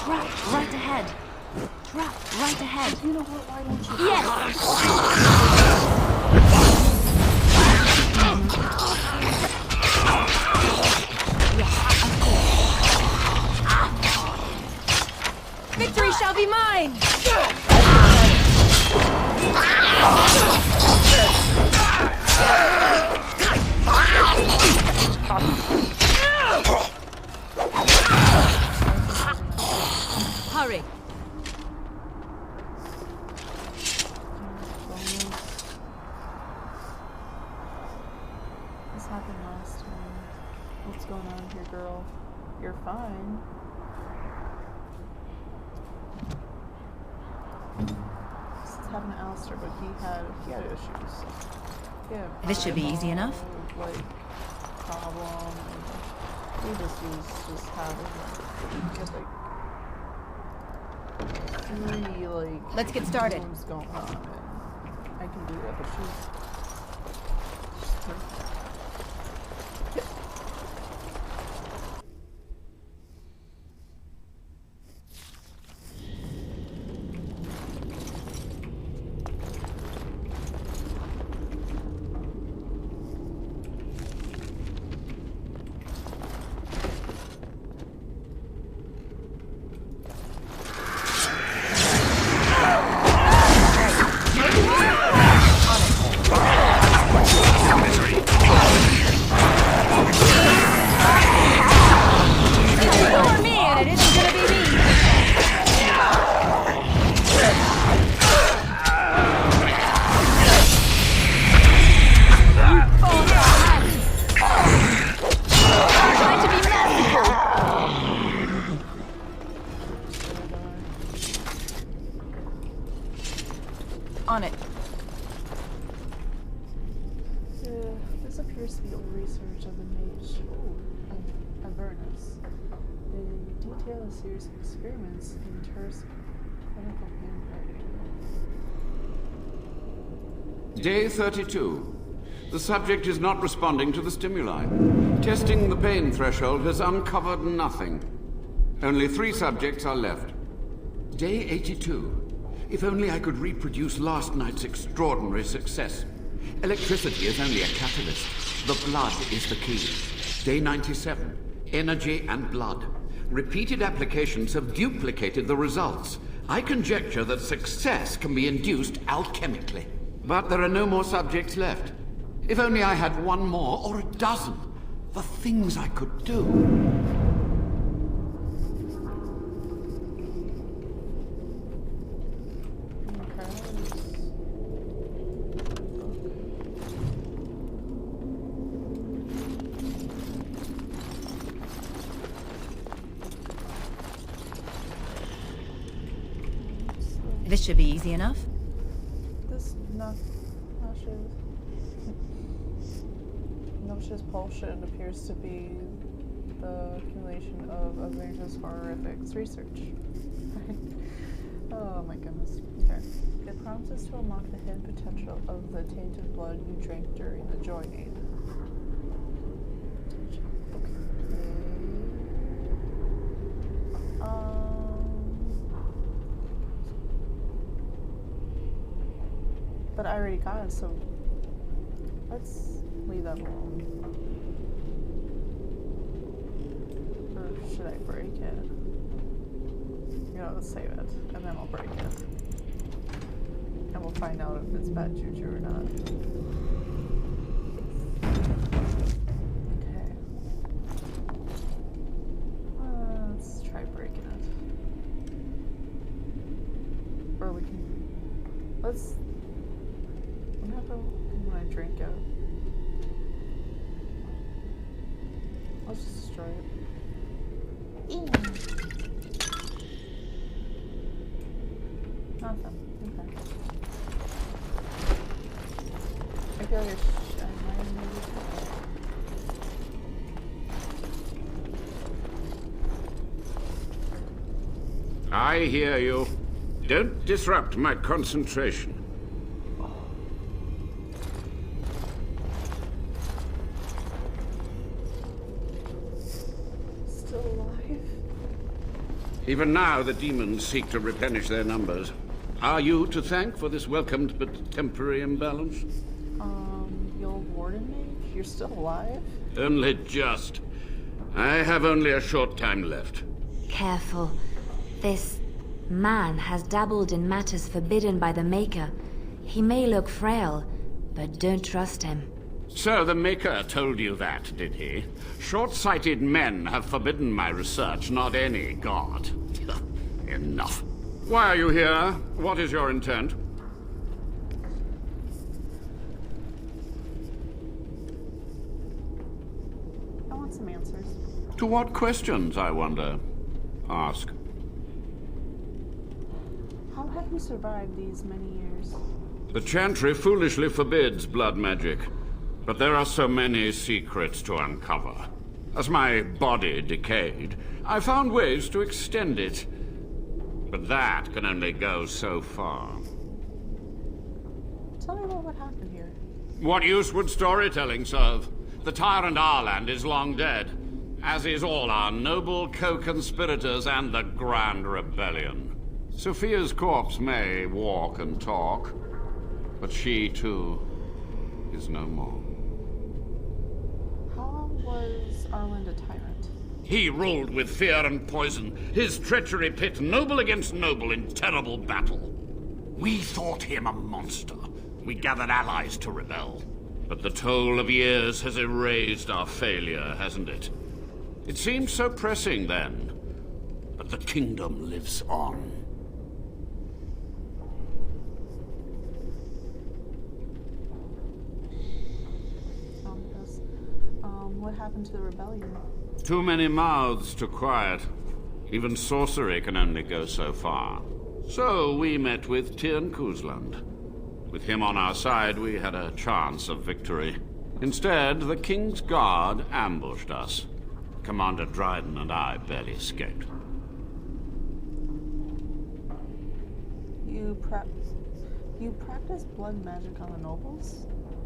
Trap right ahead. Trap right ahead. You know what? Why don't you? Yes! Victory shall be mine! Hurry! This happened last time. What's going on here, girl? You're fine. This is happened to Alistair, but he had issues. Yeah. This should be easy enough. Like problem. And he just was just having like 3 like. Let's get started. Things going on, and I can do that, but she's On it. This appears to be old research of the mage Avernus. They detail a series of experiments in terse clinical handwriting. Day 32. The subject is not responding to the stimuli. Testing the pain threshold has uncovered nothing. Only 3 subjects are left. Day 82. If only I could reproduce last night's extraordinary success. Electricity is only a catalyst. The blood is the key. Day 97. Energy and blood. Repeated applications have duplicated the results. I conjecture that success can be induced alchemically. But there are no more subjects left. If only I had 1 more, or a dozen. The things I could do. This should be easy enough. This noxious pulsion appears to be the accumulation of Avernus horrifics research. Oh my goodness. Okay. It promises to unlock the hidden potential of the tainted blood you drank during the joining. But I already got it, so let's leave that alone. Or should I break it? You know, let's save it, and then I'll break it. And we'll find out if it's bad juju or not. Okay. Let's try breaking it. Or we can... Let's... What happened when I drink it? Let's just destroy it. Nothing. Okay. I feel like I might have made it. I hear you. Don't disrupt my concentration. Still alive? Even now, the demons seek to replenish their numbers. Are you to thank for this welcomed but temporary imbalance? The old warden mage? You're still alive? Only just. I have only a short time left. Careful. This man has dabbled in matters forbidden by the Maker. He may look frail, but don't trust him. So the Maker told you that, did he? Short-sighted men have forbidden my research, not any god. Enough. Why are you here? What is your intent? I want some answers. To what questions, I wonder? Ask. How have you survived these many years? The Chantry foolishly forbids blood magic, but there are so many secrets to uncover. As my body decayed, I found ways to extend it. But that can only go so far. Tell me about what happened here. What use would storytelling serve? The tyrant Arland is long dead, as is all our noble co-conspirators and the Grand Rebellion. Sophia's corpse may walk and talk, but she, too, is no more. How was Arland a tyrant? He ruled with fear and poison, his treachery pit noble against noble in terrible battle. We thought him a monster. We gathered allies to rebel. But the toll of years has erased our failure, hasn't it? It seemed so pressing then, but the kingdom lives on. Yes. What happened to the rebellion? Too many mouths to quiet. Even sorcery can only go so far. So we met with Tirn Kuzland. With him on our side, we had a chance of victory. Instead, the King's Guard ambushed us. Commander Dryden and I barely escaped. You practice blood magic on the nobles?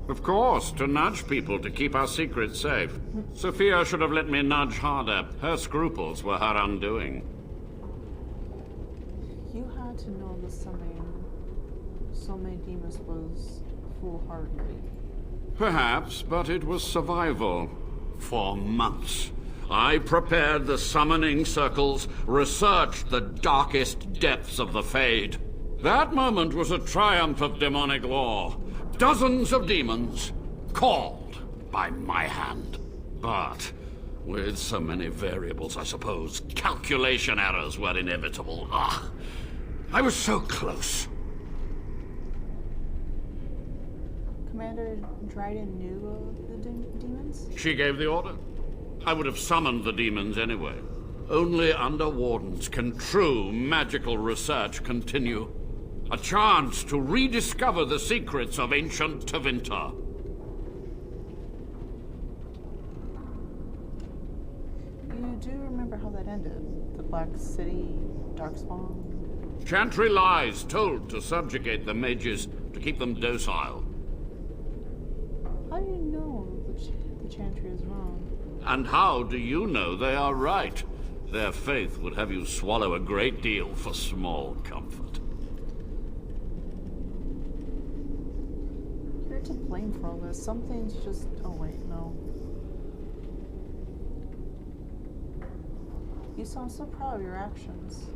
Of course, to nudge people to keep our secrets safe. Sophia should have let me nudge harder. Her scruples were her undoing. You had to know the summoning so many demons was foolhardy. Perhaps, but it was survival. For months. I prepared the summoning circles, researched the darkest depths of the Fade. That moment was a triumph of demonic law. Dozens of demons, called by my hand. But with so many variables, I suppose, calculation errors were inevitable. I was so close. Commander Dryden knew of the demons? She gave the order. I would have summoned the demons anyway. Only under wardens can true magical research continue. A chance to rediscover the secrets of ancient Tevinter. You do remember how that ended? The Black City, Darkspawn? Chantry lies told to subjugate the mages, to keep them docile. How do you know the Chantry is wrong? And how do you know they are right? Their faith would have you swallow a great deal for small comfort. You're to blame for all this. Some things just... Oh, wait, no. You sound so proud of your actions.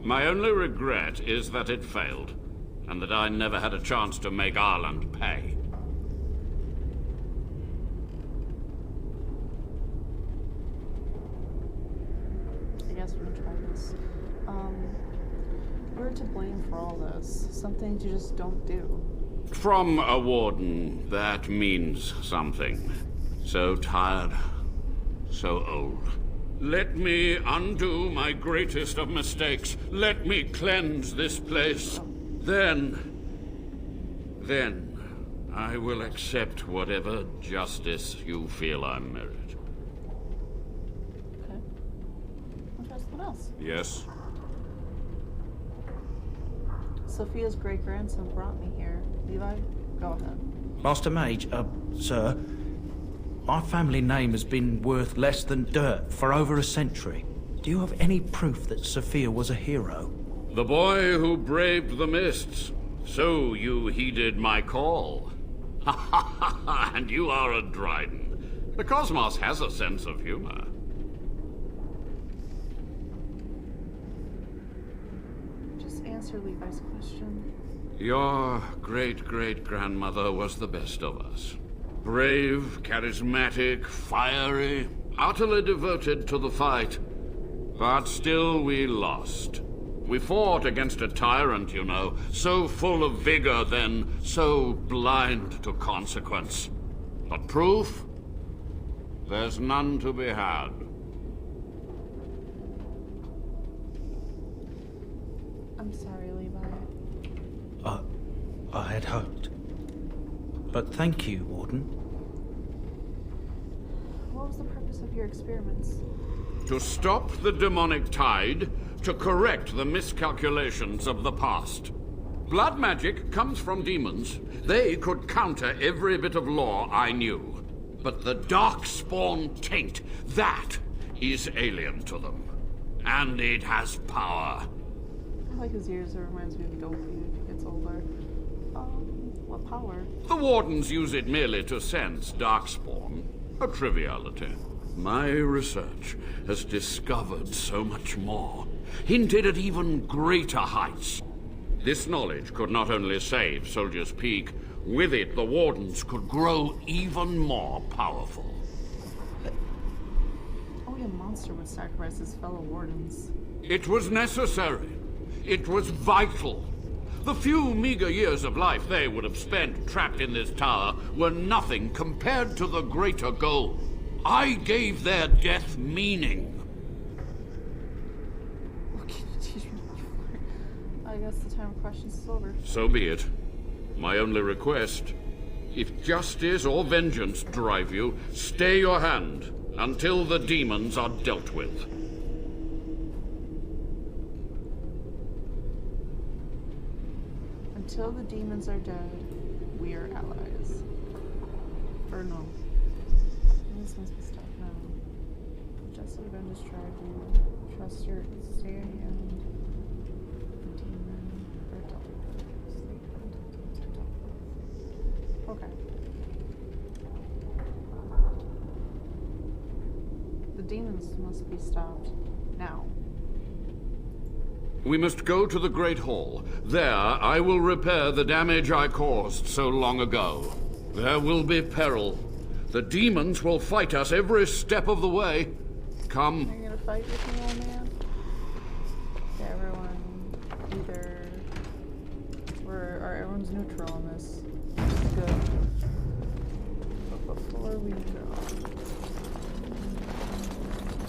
My only regret is that it failed, and that I never had a chance to make Arland pay. I guess we can try this. We're to blame for all this. Some things you just don't do. From a warden, that means something. So tired, so old. Let me undo my greatest of mistakes. Let me cleanse this place. Then I will accept whatever justice you feel I merit. Okay. I'll try something else. Yes? Sophia's great-grandson brought me here. Levi, go ahead. Master Mage, sir, my family name has been worth less than dirt for over a century. Do you have any proof that Sophia was a hero? The boy who braved the mists. So you heeded my call. Ha ha ha ha, and you are a Dryden. The cosmos has a sense of humor. Just answer Levi's question. Your great-great-grandmother was the best of us. Brave, charismatic, fiery, utterly devoted to the fight. But still we lost. We fought against a tyrant, you know, so full of vigor then, so blind to consequence. But proof? There's none to be had. I'm sorry, Levi. I had hoped. But thank you, Warden. What was the purpose of your experiments? To stop the demonic tide, to correct the miscalculations of the past. Blood magic comes from demons. They could counter every bit of law I knew. But the Darkspawn taint, that is alien to them. And it has power. I like his ears. It reminds me of Dopey if he gets older. What power? The Wardens use it merely to sense Darkspawn. A triviality. My research has discovered so much more. Hinted at even greater heights. This knowledge could not only save Soldier's Peak, with it the Wardens could grow even more powerful. Only a monster would sacrifice his fellow Wardens. It was necessary. It was vital. The few meager years of life they would have spent trapped in this tower were nothing compared to the greater goal. I gave their death meaning. What can you teach me before? I guess the time of questions is over. So be it. My only request, if justice or vengeance drive you, stay your hand until the demons are dealt with. Until the demons are dead, we are allies. Or no. This must be stuff now. Just avenge tragedy. Trust your stay and the demon are dealt with. Okay. The demons must be stopped now. We must go to the Great Hall. There, I will repair the damage I caused so long ago. There will be peril. The demons will fight us every step of the way. Come. Are you gonna fight with me, old man? Yeah, everyone either... everyone's neutral on this. Which is good. But before we go...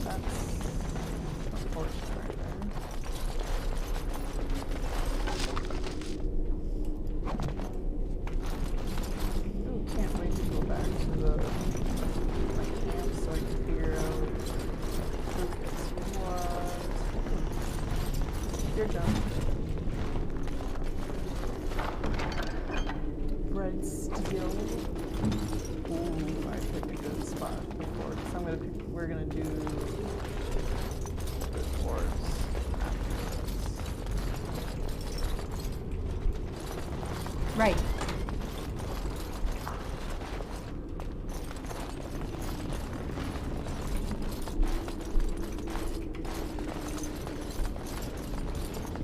That's unfortunate right there. Ooh, can't wait to go back to the camp so I can figure out who gets what. You're done. Bread steel. Ooh, I picked a good spot before. So we're gonna do the dwarves afterwards. Right.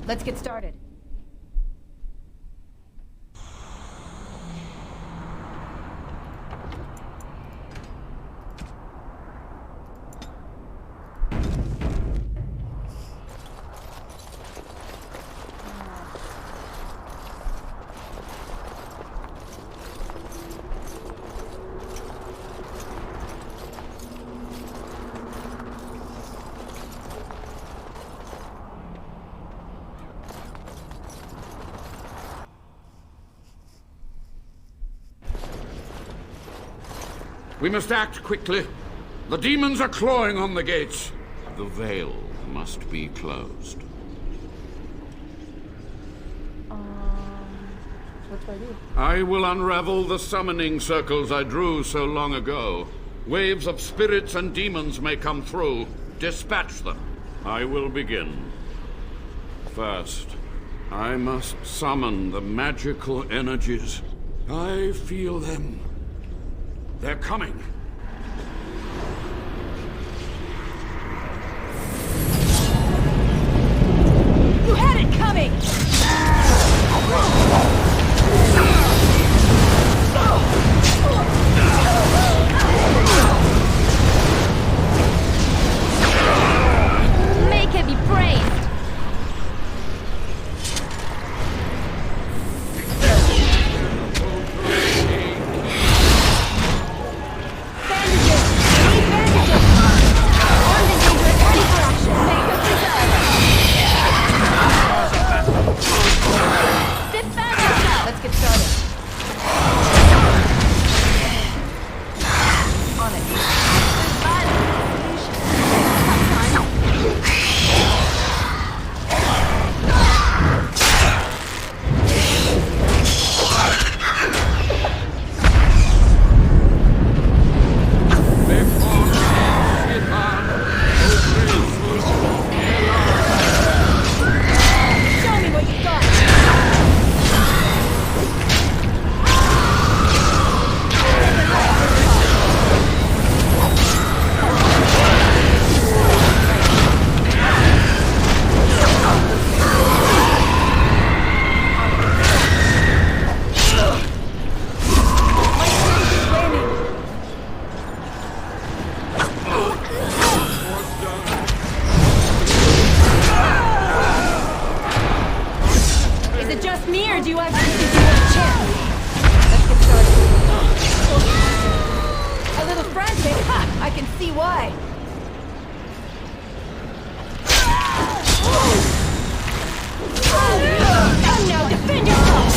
Let's get started. We must act quickly. The demons are clawing on the gates. The veil must be closed. What do I do? I will unravel the summoning circles I drew so long ago. Waves of spirits and demons may come through. Dispatch them. I will begin. First, I must summon the magical energies. I feel them. They're coming. You had it coming! Make it be praised! Let's get started. On it. Show me what you got. Is it just me, or do you actually think you have a chance? Let's get started. A little frantic? Ha! I can see why. Come now, defend yourself!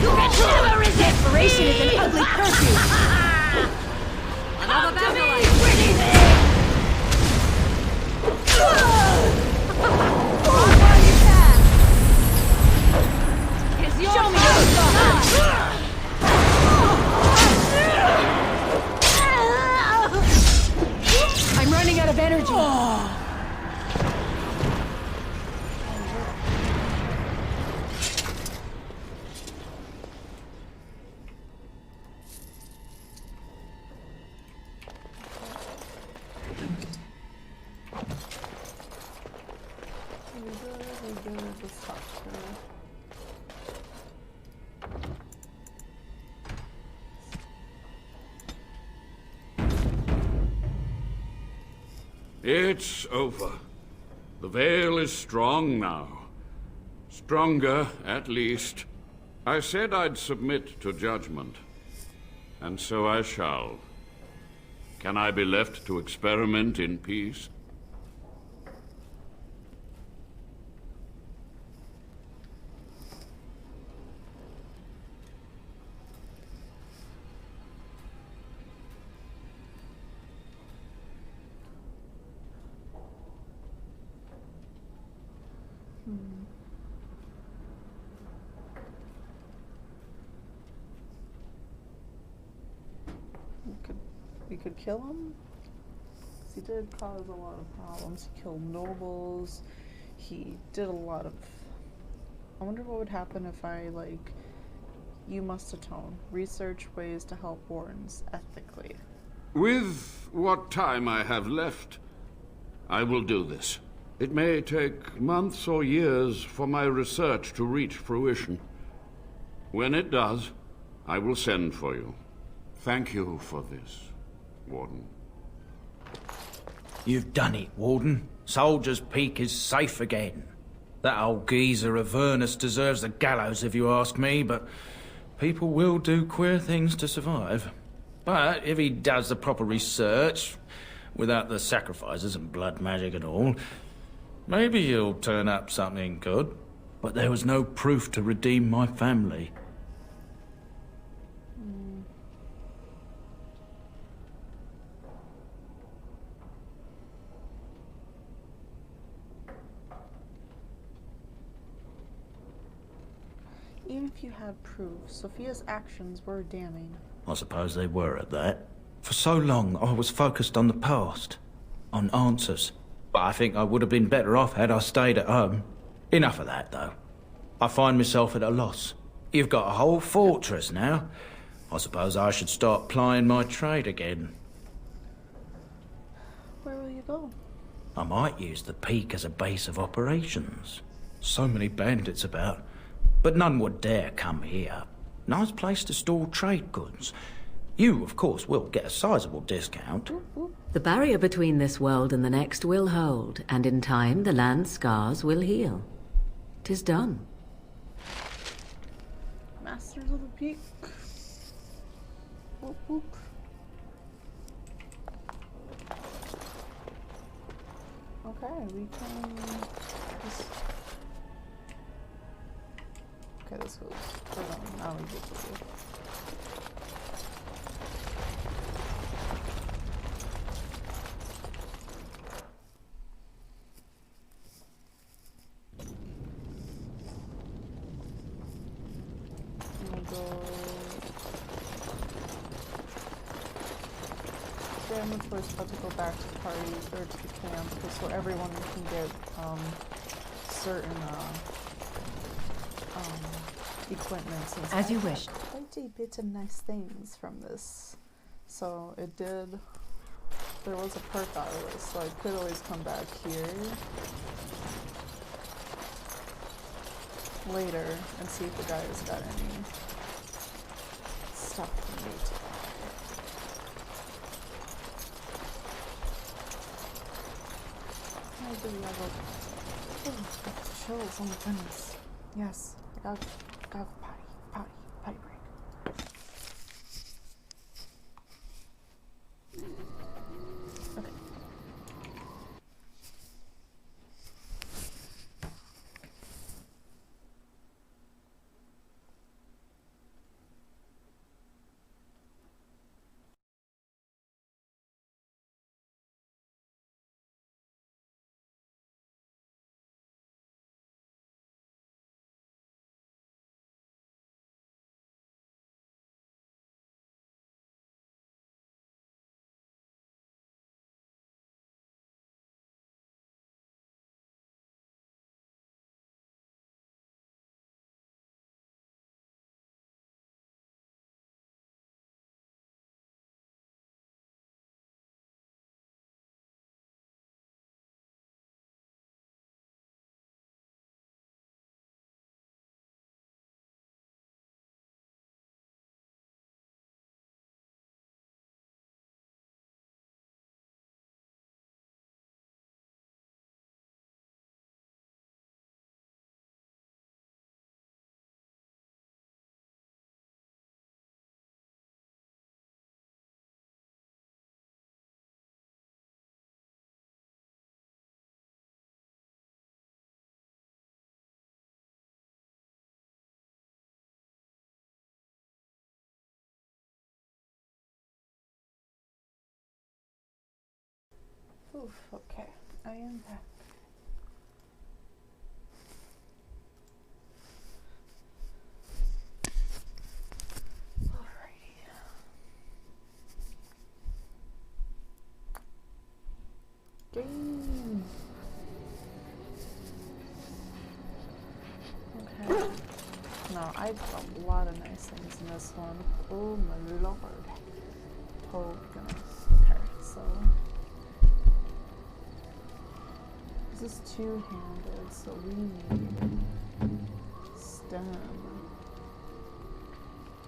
You can never resist! Desperation is an ugly perfume! Another battle! Show me what you got! I'm running out of energy! It's over. The veil is strong now. Stronger, at least. I said I'd submit to judgment. And so I shall. Can I be left to experiment in peace? We could kill him? 'Cause he did cause a lot of problems. He killed nobles. He did a lot of... I wonder what would happen if I, like... You must atone. Research ways to help wardens ethically. With what time I have left, I will do this. It may take months or years for my research to reach fruition. When it does, I will send for you. Thank you for this, Warden. You've done it, Warden. Soldier's Peak is safe again. That old geezer of Avernus deserves the gallows if you ask me, but people will do queer things to survive. But if he does the proper research, without the sacrifices and blood magic and all, maybe he'll turn up something good. But there was no proof to redeem my family. Even if you had proof, Sophia's actions were damning. I suppose they were at that. For so long, I was focused on the past, on answers. But I think I would have been better off had I stayed at home. Enough of that, though. I find myself at a loss. You've got a whole fortress now. I suppose I should start plying my trade again. Where will you go? I might use the peak as a base of operations. So many bandits about, but none would dare come here. Nice place to store trade goods. You, of course, will get a sizable discount. The barrier between this world and the next will hold, and in time the land's scars will heal. 'Tis done. Masters of the Peak. Whoop, whoop. Okay, we can just... Okay, this goes... Hold on, now we get to it. No choice but to go back to the party or to the camp, so everyone can get certain equipments and stuff. As you wish. I did bits of nice things from this. So it did. There was a perk out of this, so I could always come back here later and see if the guy's got any stuff for me to buy. I do love chills on the goodness. Yes, I got potty break. Okay. Oof, okay, I am back. Alrighty. Game. Okay. No, I got a lot of nice things in this one. Oh my lord. Oh goodness. Okay, so this is two-handed, so we need stem.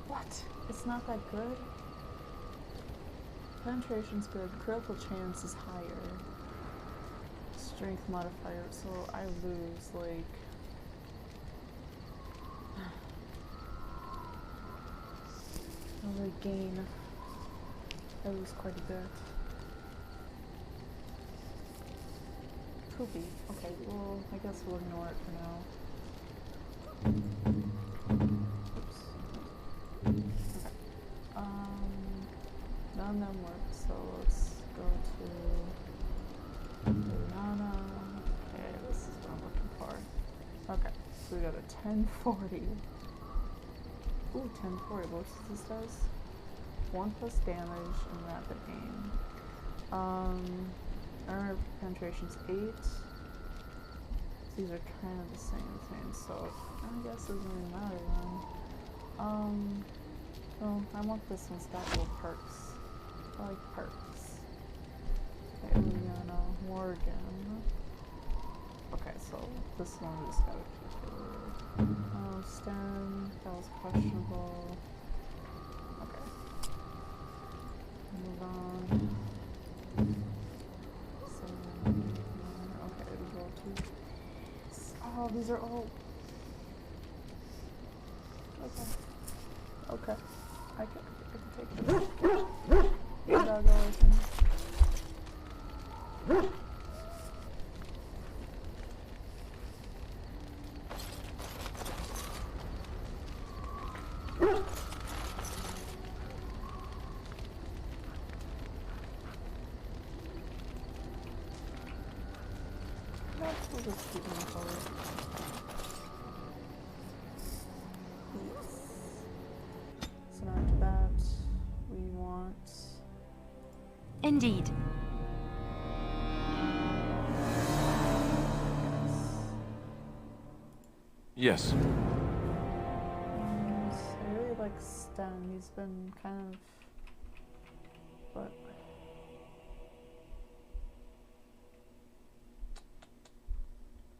What? It's not that good? Penetration's good, critical chance is higher. Strength modifier, so I lose like I really gain. I lose quite a bit. Poopy. Okay, well, I guess we'll ignore it for now. Oops. Okay. None of them work, so let's go to banana. Okay, this is what I'm looking for. Okay, so we got a 1040. Ooh, 1040. What this does? 1+ damage and rapid aim. Armor penetration's 8. These are kind of the same thing, so I guess it doesn't really matter then. Well, I want this one stackable perks. I like perks. Okay, Eliana, Morgan. Okay, so this one we just gotta keep it. Sten, that was questionable. Okay. Move on. So, okay, we go to. Oh, these are all. Okay. Okay. I can take them. Get the dog away from me. We'll just keep them forward. Yes. So now after that, we want... Indeed. Yes. I really like Sten. He's been kind of... But...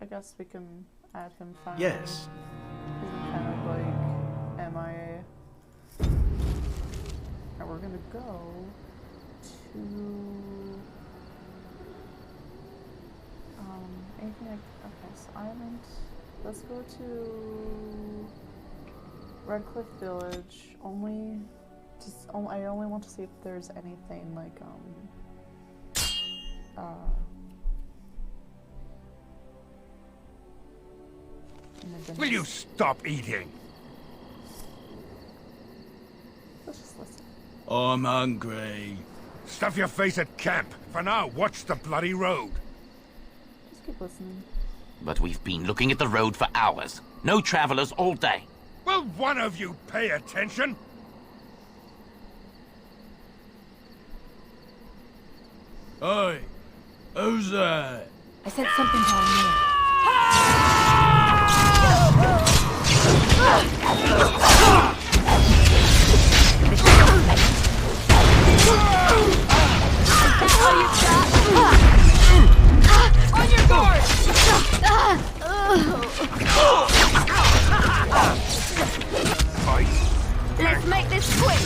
I guess we can add him finally. Yes. He's been kind of like MIA. And we're gonna go to anything like okay, so island. Let's go to Redcliffe Village. I only want to see if there's anything like Will you stop eating? Let's just listen. I'm hungry. Stuff your face at camp. For now, watch the bloody road. Just keep listening. But we've been looking at the road for hours. No travelers all day. Will one of you pay attention? Hey, who's that? I said something down there. On your guard! Let's make this quick!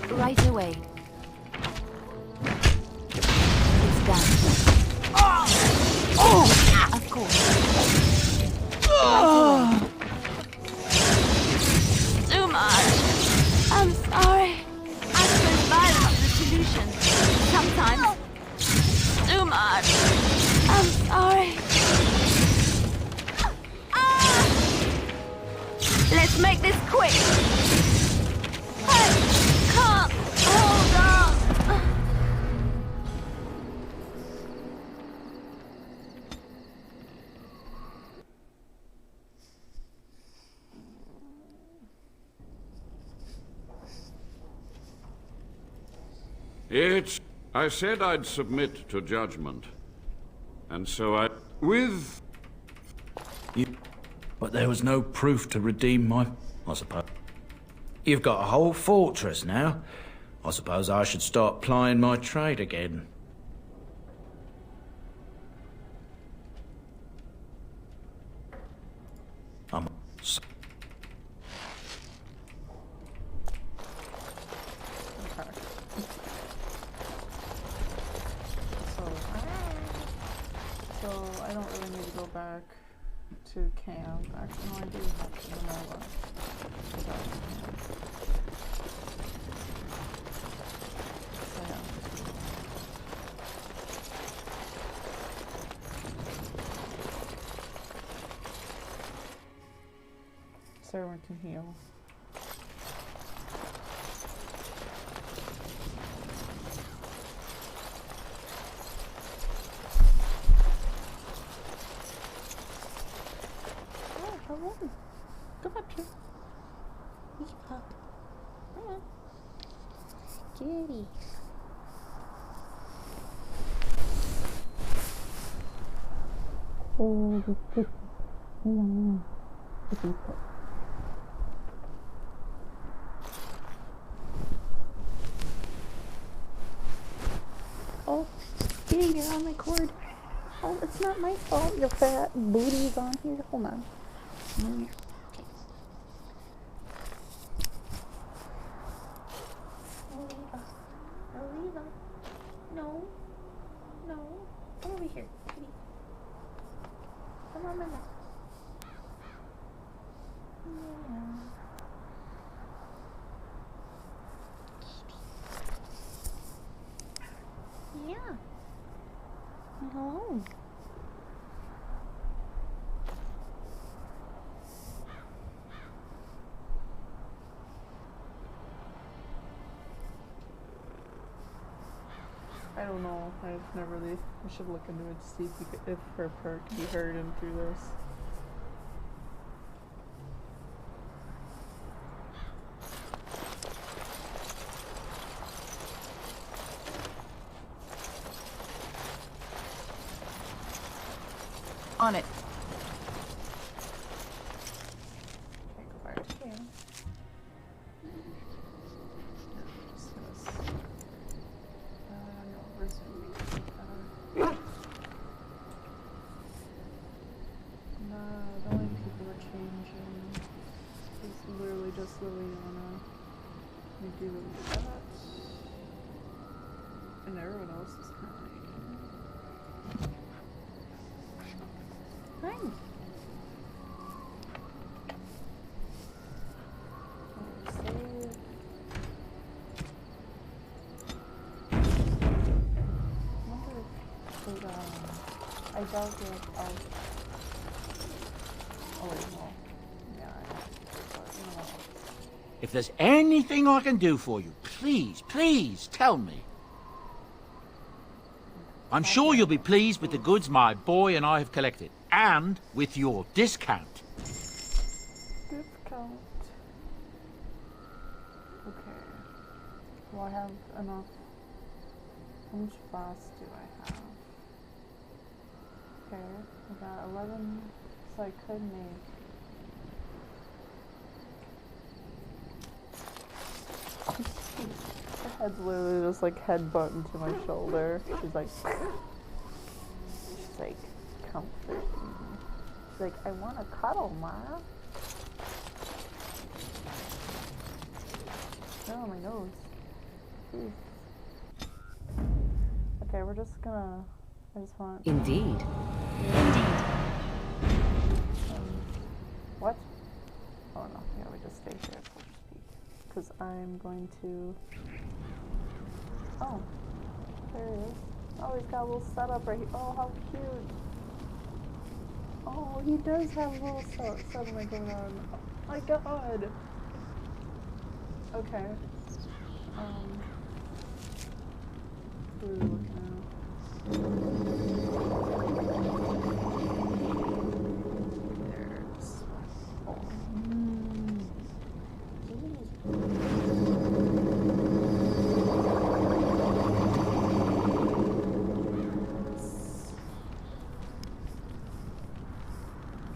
Right away. It's done. Of course. Right away. Too much. I'm sorry. I suppose violence is a solution. Sometimes. Too much. I'm sorry. Let's make this quick. Can't hold on. I said I'd submit to judgment. And so I... But there was no proof to redeem my... I suppose. You've got a whole fortress now. I suppose I should start plying my trade again. I'm... So I don't really need to go back to camp. Actually, no, I do have to Manila. So yeah. So everyone can heal. Hello. Come up here. Wee pup. Come on. Kitty. Oh, good kitty. Yeah. Kitty pup. Oh, kitty, you're on my cord. Oh, it's not my fault. Your fat booty's on here. Hold on. Okay. Oliva. Oliva. No. No. Come over here, kitty. Come on my lap. Yeah. Kitty. Yeah. Hello. I don't know. I've never really. I should look into it to see if her purr can be heard in through this. On it. Okay, go back to camp. The only people are changing. It's literally just Liliana. We do that. And everyone else is kind of Fine. I doubt it. Oh wait, no. Yeah, no. If there's anything I can do for you, please tell me. I'm sure you'll be pleased with the goods my boy and I have collected, and with your discount. Discount. Okay. Do I have enough? How much fast do I have? Okay, I got 11, so I could make. Her head's literally just like headbutt into my shoulder. She's like, comfort me. She's like, I want to cuddle, Ma. Oh, my nose. Jeez. Okay, we're just gonna. I just want. Indeed. What? Oh no, yeah, we just stay here, so to speak. Because I'm going to. Oh, there he is. Oh, he's got a little setup right here. Oh, how cute. Oh, he does have a little settlement going on. Oh my god. Okay. Who are we looking at? There's. Oh.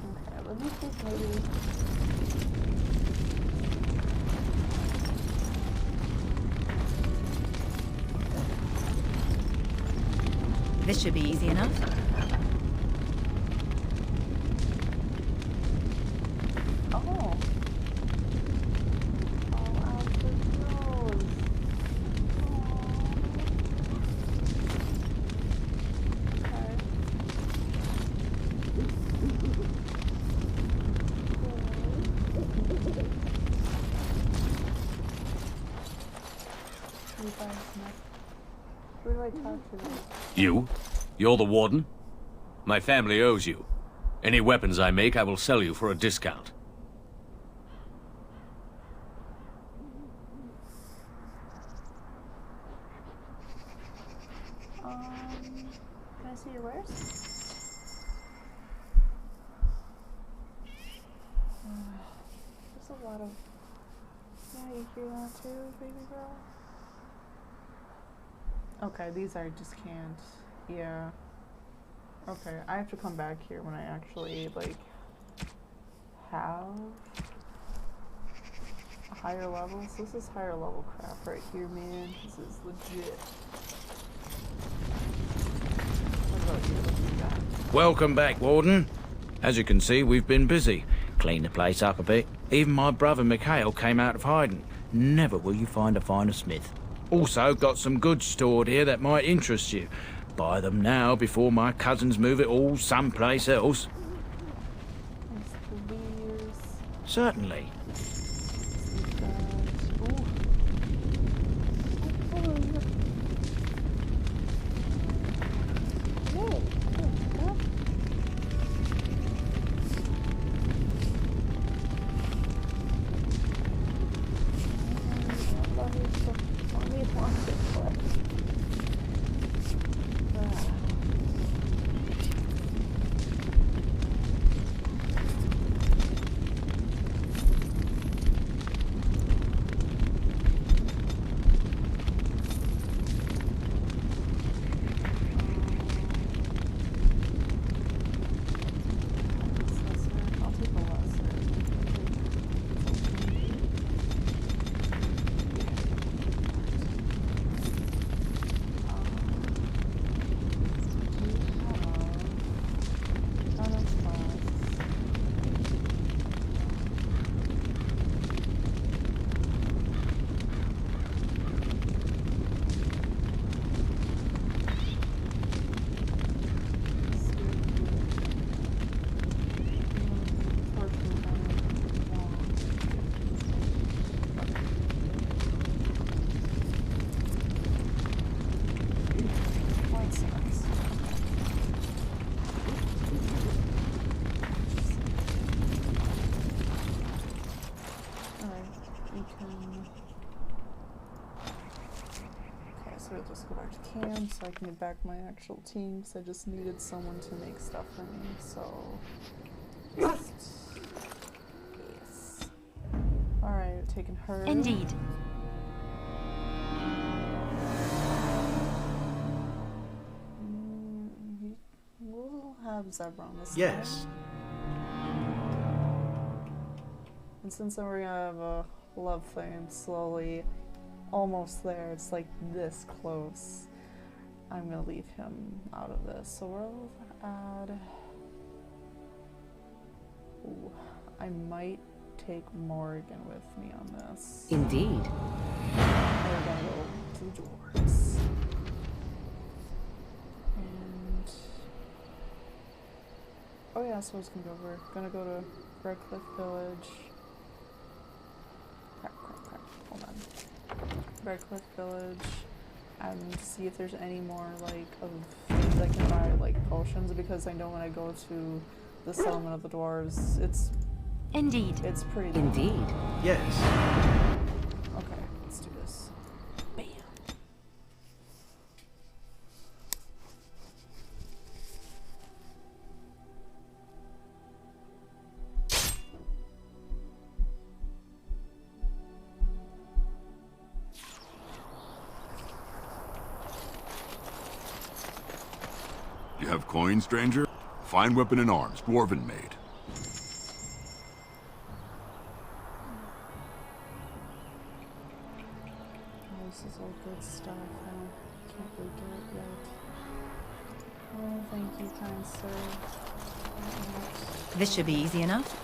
Okay, let me see if maybe. This should be easy enough. Oh. Oh, Alfred's nose. Okay. Who do I talk to? You? You're the warden? My family owes you. Any weapons I make, I will sell you for a discount. Can I see your wares? There's a lot of... Yeah, you hear that too, baby girl? Okay, these I just can't. Yeah. Okay, I have to come back here when I actually, like, have a higher level. So this is higher level crap right here, man. This is legit. What about you? What you got? Welcome back, Warden. As you can see, we've been busy. Cleaned the place up a bit. Even my brother Mikhail came out of hiding. Never will you find a finer smith. Also, got some goods stored here that might interest you. Buy them now before my cousins move it all someplace else. Certainly. So I can get back my actual team, because I just needed someone to make stuff for me, so... Yes. Alright, taking her. Indeed. We'll have Zebra on this Yes. time. And since then we're gonna have a love thing slowly, almost there, it's like this close. I'm gonna leave him out of this, so we'll add... Ooh, I might take Morgan with me on this. Indeed. We're gonna go to the dwarves. And... Oh yeah, so I was gonna go, we're gonna go to Redcliffe Village. Crap, hold on. Redcliffe Village. And see if there's any more, like, of things I can buy, like, potions, because I know when I go to the settlement of the dwarves, it's... Indeed. It's pretty... Indeed. Yes. Okay, let's do this. Bam. You have coin, stranger? Fine weapon and arms, dwarven made. Oh, this is all good stuff. I can't really do it yet. Oh, thank you, kind sir. This should be easy enough.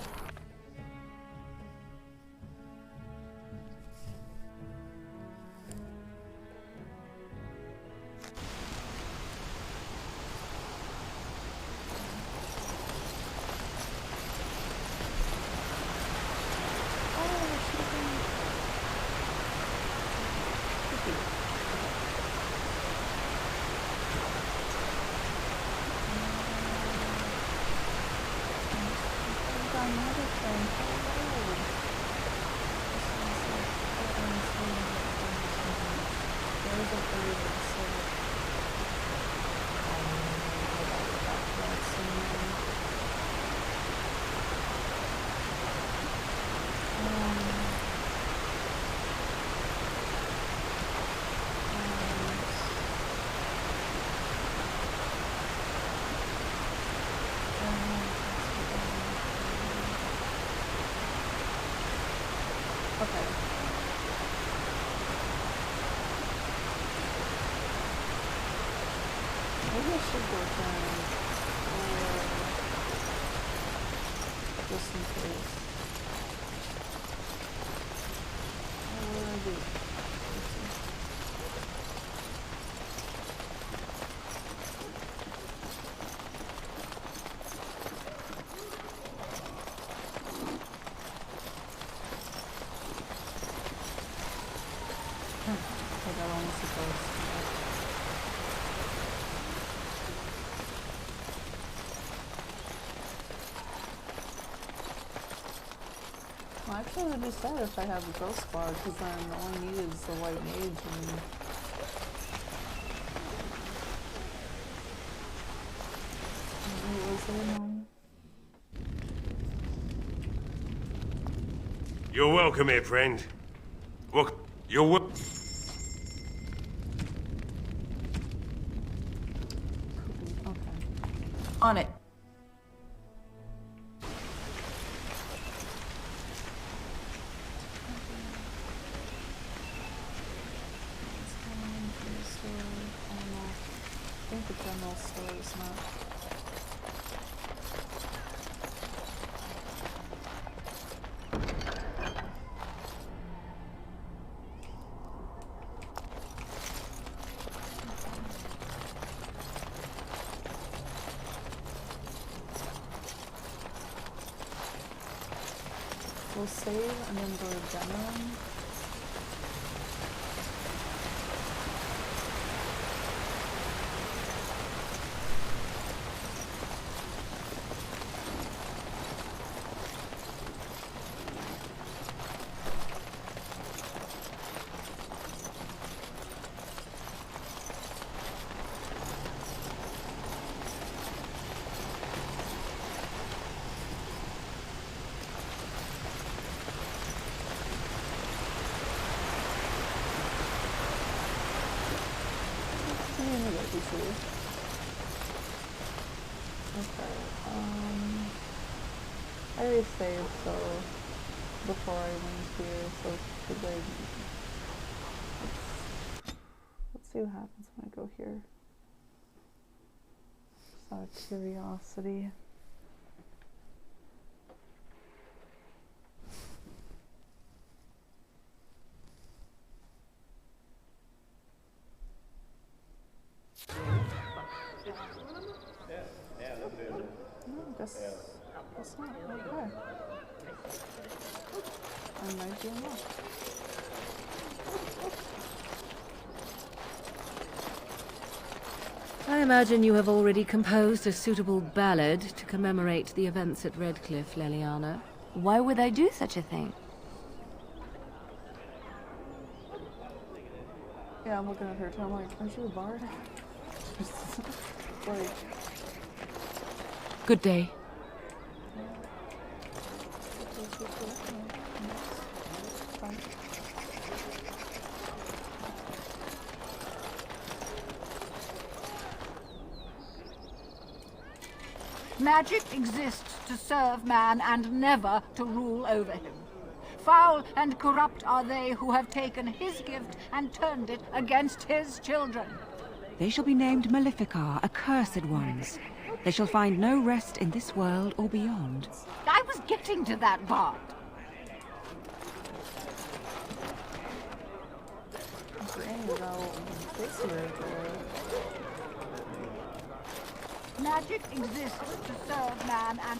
Maybe I should go down, just in case. What do I do? Let's see. Okay, that almost supposed. Well, actually, it would be sad if I have a ghost squad, because then all I need is the white mage and... What was it? You're welcome here, friend. You're welcome. On it. I think the general store is not. We'll save and then go to demo. Okay, I already saved, so before I went here, so should I, let's see what happens when I go here. Just out of curiosity. No, that's not okay. I might do enough. I imagine you have already composed a suitable ballad to commemorate the events at Redcliffe, Leliana. Why would I do such a thing? Yeah, I'm looking at her too. I'm like, aren't you a bard? Like, good day. Magic exists to serve man and never to rule over him. Foul and corrupt are they who have taken his gift and turned it against his children. They shall be named Maleficar, accursed ones. They shall find no rest in this world or beyond. I was getting to that part. Magic exists to serve man and...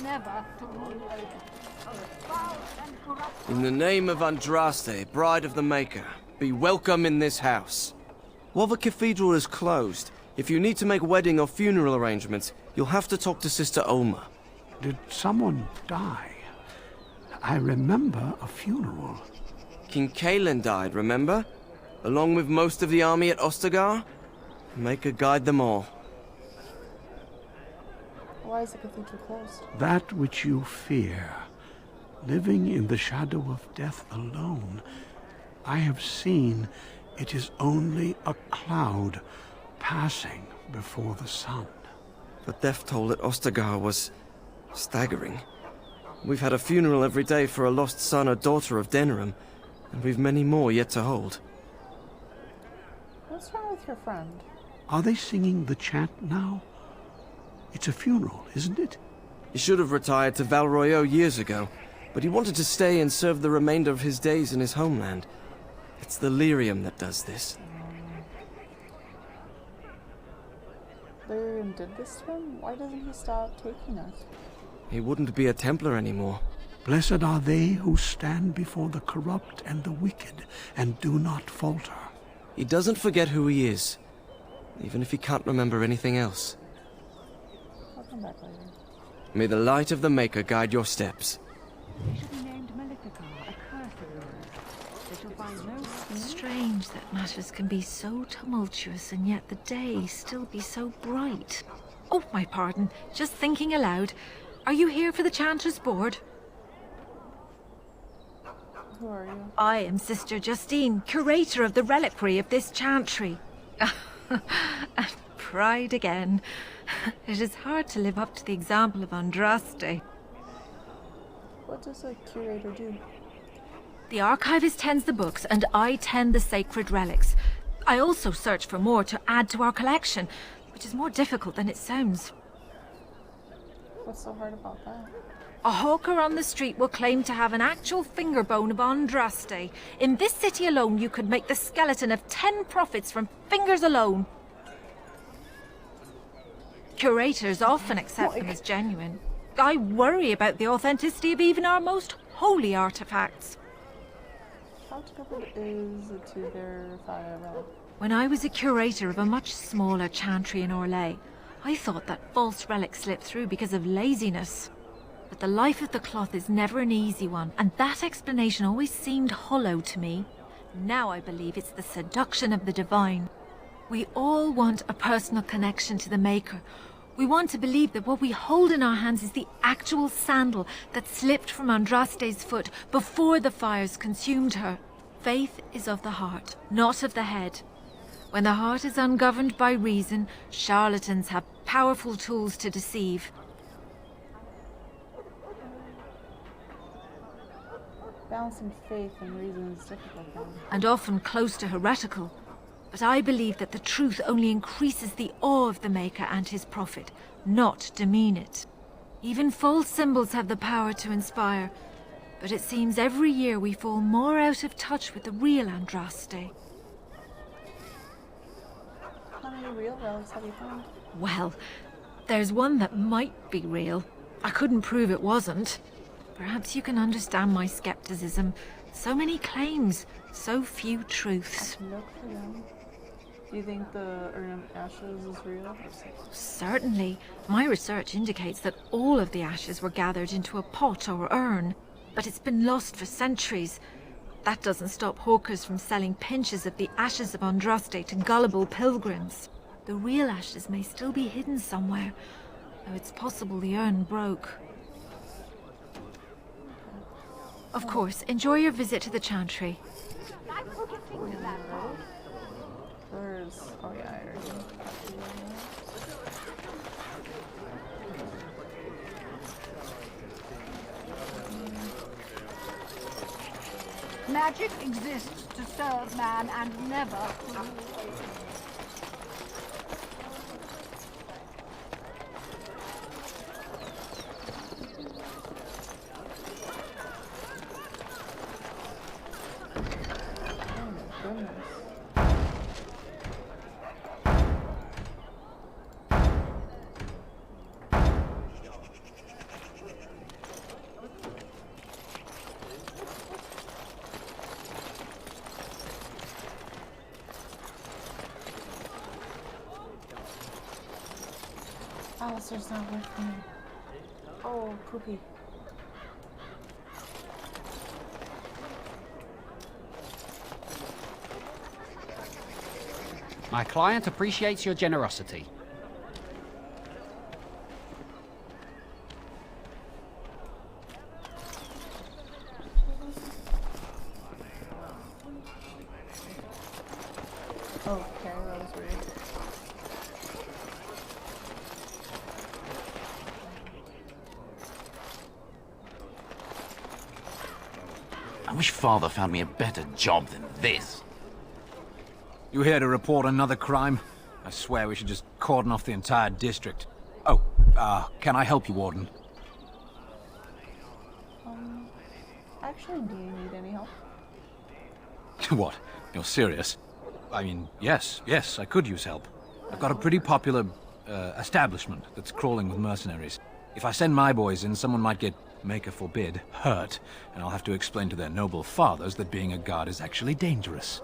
never to rule over. Foul and corrupt. In the name of Andraste, Bride of the Maker, be welcome in this house. While the cathedral is closed, if you need to make wedding or funeral arrangements, you'll have to talk to Sister Olma. Did someone die? I remember a funeral. King Kalen died, remember? Along with most of the army at Ostagar? Maker guide them all. Why is the cathedral closed? That which you fear, living in the shadow of death alone, I have seen it is only a cloud passing before the sun. The death toll at Ostagar was staggering. We've had a funeral every day for a lost son or daughter of Denerim, and we've many more yet to hold. What's wrong with your friend? Are they singing the chant now? It's a funeral, isn't it? He should have retired to Valroyo years ago, but he wanted to stay and serve the remainder of his days in his homeland. It's the lyrium that does this. Lyrium did this to him? Why doesn't he stop taking it? He wouldn't be a Templar anymore. Blessed are they who stand before the corrupt and the wicked, and do not falter. He doesn't forget who he is, even if he can't remember anything else. I'll come back later. May the light of the Maker guide your steps. They shall be named Maleficar, a cursed woman. They shall find no... Strange that matters can be so tumultuous and yet the day still be so bright. Oh, my pardon. Just thinking aloud. Are you here for the Chanter's Board? Who are you? I am Sister Justine, curator of the reliquary of this chantry. Pride again. It is hard to live up to the example of Andraste. What does a curator do? The archivist tends the books, and I tend the sacred relics. I also search for more to add to our collection, which is more difficult than it sounds. What's so hard about that? A hawker on the street will claim to have an actual finger bone of Andraste. In this city alone, you could make the skeleton of 10 prophets from fingers alone. Curators often accept them as genuine. I worry about the authenticity of even our most holy artifacts. How difficult is it to verify a relic? When I was a curator of a much smaller chantry in Orlais, I thought that false relics slipped through because of laziness. But the life of the cloth is never an easy one, and that explanation always seemed hollow to me. Now I believe it's the seduction of the divine. We all want a personal connection to the Maker. We want to believe that what we hold in our hands is the actual sandal that slipped from Andraste's foot before the fires consumed her. Faith is of the heart, not of the head. When the heart is ungoverned by reason, charlatans have powerful tools to deceive. Balancing faith and reason is difficult then. And often close to heretical. But I believe that the truth only increases the awe of the Maker and his prophet, not demean it. Even false symbols have the power to inspire, but it seems every year we fall more out of touch with the real Andraste. How many real relics have you found? Well, there's one that might be real. I couldn't prove it wasn't. Perhaps you can understand my skepticism. So many claims, so few truths. I can look for them. Do you think the Urn of Ashes is real? Certainly. My research indicates that all of the ashes were gathered into a pot or urn, but it's been lost for centuries. That doesn't stop hawkers from selling pinches of the ashes of Andraste to gullible pilgrims. The real ashes may still be hidden somewhere, though it's possible the urn broke. Of course, enjoy your visit to the chantry. Where's... Oh yeah, I already... Magic exists to serve man and never to rule over him. Alistair's not with me. Oh, poopy. My client appreciates your generosity. Okay, that was weird. I wish Father found me a better job than this. You here to report another crime? I swear we should just cordon off the entire district. Oh, can I help you, Warden? Actually, do you need any help? What? You're serious? I mean, yes, I could use help. I've got a pretty popular, establishment that's crawling with mercenaries. If I send my boys in, someone might get, maker forbid, hurt, and I'll have to explain to their noble fathers that being a guard is actually dangerous.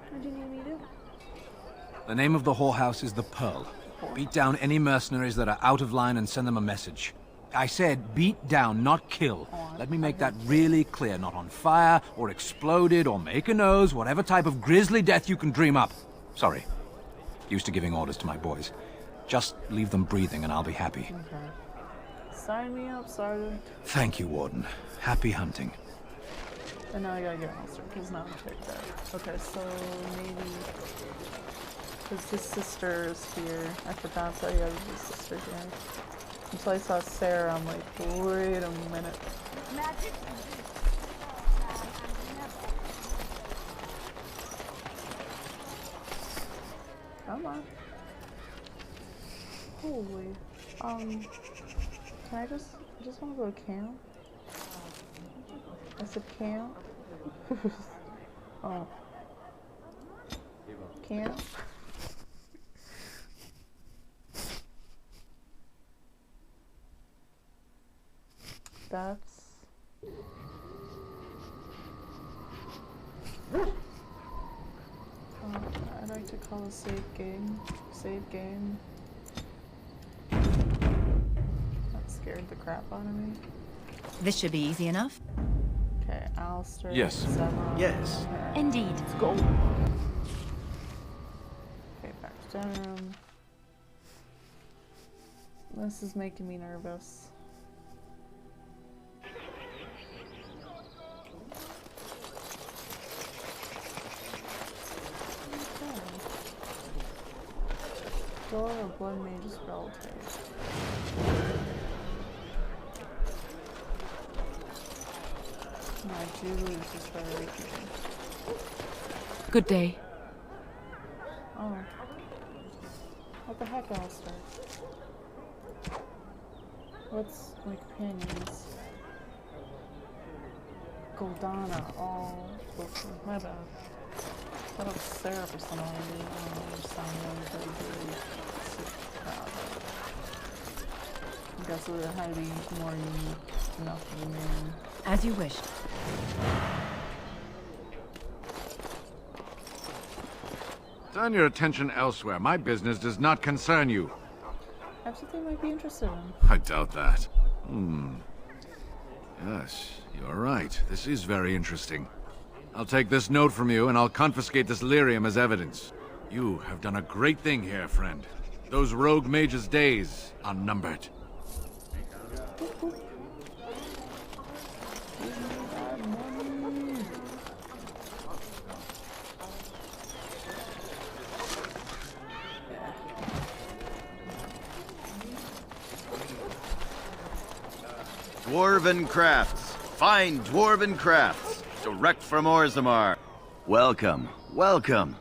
What do you need me to do? The name of the whorehouse is the Pearl. Beat down any mercenaries that are out of line and send them a message. I said beat down, not kill. Let me make that really clear. Not on fire, or exploded, or make a nose, whatever type of grisly death you can dream up. Sorry. Used to giving orders to my boys. Just leave them breathing and I'll be happy. Okay. Sign me up, Sergeant. Thank you, Warden. Happy hunting. And now I gotta get Alistair, because now I'm checked there. Okay, so maybe... Because his sister is here. I forgot that he has his sister here. Until I saw Sarah, I'm like, wait a minute. Come on. Holy. Can I just want to go to camp? I said camp? Oh. Camp? That's... I'd like to call a save game. Save game. That scared the crap out of me. This should be easy enough. Okay, Alistair. Yes. Zema, Yes. Indeed. Let's go. Okay, back to Durham. This is making me nervous. Door of Blood Mage's relatives. My Julie is just very Good day. Oh. What the heck, Alistair? What's my companions? Goldana. Oh, okay. My bad. I thought it was Sarah for some reason. I don't understand really I guess it had to be more unique enough for the name. As you wish. Turn your attention elsewhere. My business does not concern you. Perhaps something you might be interested in. I doubt that. Yes, you're right. This is very interesting. I'll take this note from you, and I'll confiscate this lyrium as evidence. You have done a great thing here, friend. Those rogue mages' days are numbered. Dwarven crafts. Fine dwarven crafts. Direct from Orzammar. Welcome, welcome.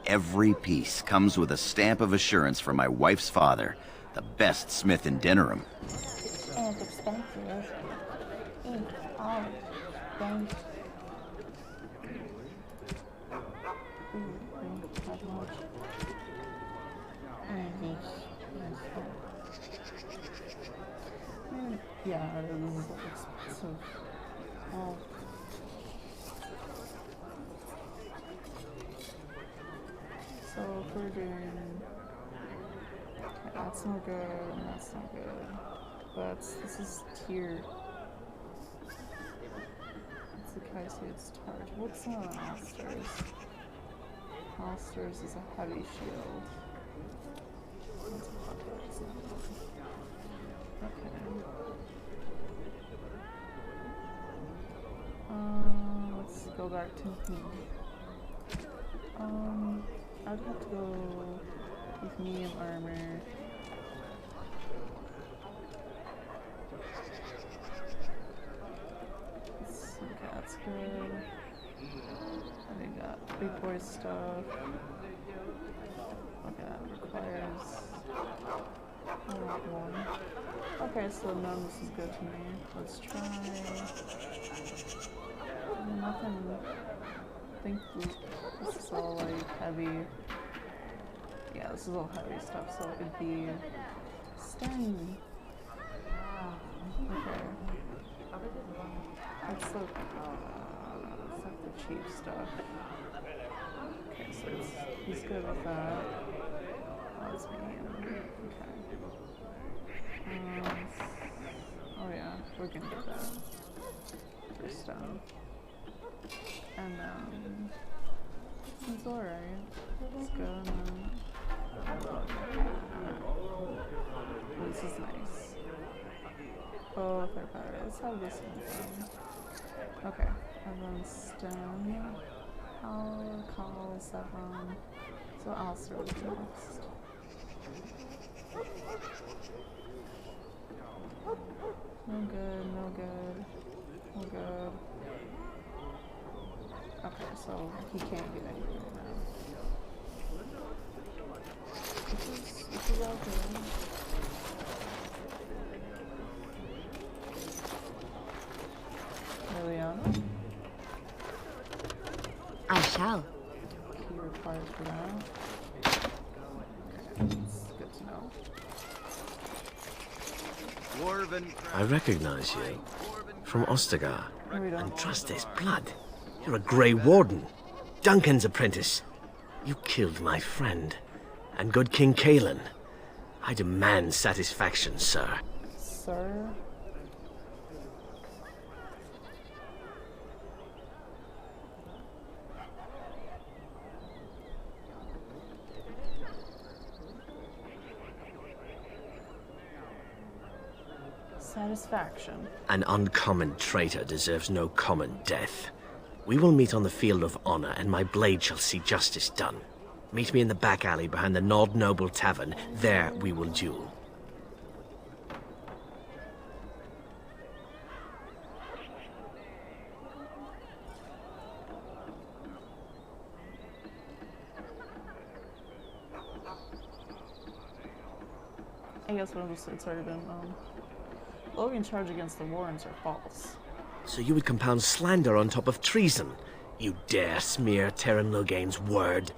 Every piece comes with a stamp of assurance from my wife's father, the best smith in Denerim. And it's expensive. Ink, olive, bank. Not much. And this. Yeah, it is expensive. Oh. So if we're doing... Okay, that's not good, and that's not good. But this is tier. It's the Kaisi's target. What's Alistair's? Alistair's is a heavy shield. That's okay. Let's go back to me. I'd have to go with medium armor. Okay, that's good. And we got big boy stuff. Okay, that requires one. Okay, so none of this is good to me. Let's try. Nothing. I think this is all like heavy. Yeah, this is all heavy stuff, so it'd be sting. Okay. It's like the cheap stuff. Okay, so he's good with that. Oh, it's medium. Okay. Oh yeah, we're gonna do that. For stone. And it's alright. It's good. This is nice. Both are better. Let's have this one. Okay. And then stone. Power, call, 7. So I'll start with next. No good, no good, no good. Okay, so he can't get anything now. Which is okay. Liliana? I shall. Key required for that. Okay, that's good to know. I recognize you from Ostagar. And trust his blood. You're a Grey Warden. Duncan's apprentice. You killed my friend. And good King Kaelin. I demand satisfaction, sir. Sir? Satisfaction. An uncommon traitor deserves no common death. We will meet on the field of honor, and my blade shall see justice done. Meet me in the back alley behind the Nod Noble Tavern. There we will duel. I guess one of the states already been Logan charge against the Warrens are false. So you would compound slander on top of treason? You dare smear Terran Loghain's word?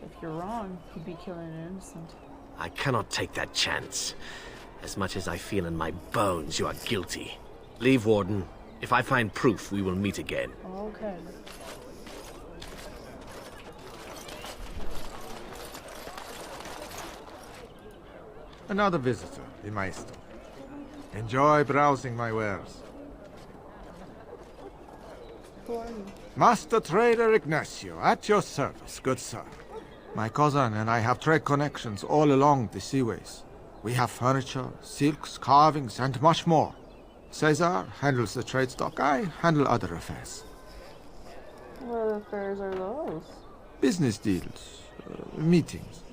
If you're wrong, you'd be killing an innocent. I cannot take that chance. As much as I feel in my bones you are guilty. Leave, Warden. If I find proof, we will meet again. Okay. Another visitor, the Maestro. Enjoy browsing my wares. Who are you? Master Trader Ignacio, at your service, good sir. My cousin and I have trade connections all along the seaways. We have furniture, silks, carvings, and much more. Caesar handles the trade stock, I handle other affairs. What affairs are those? Business deals, meetings.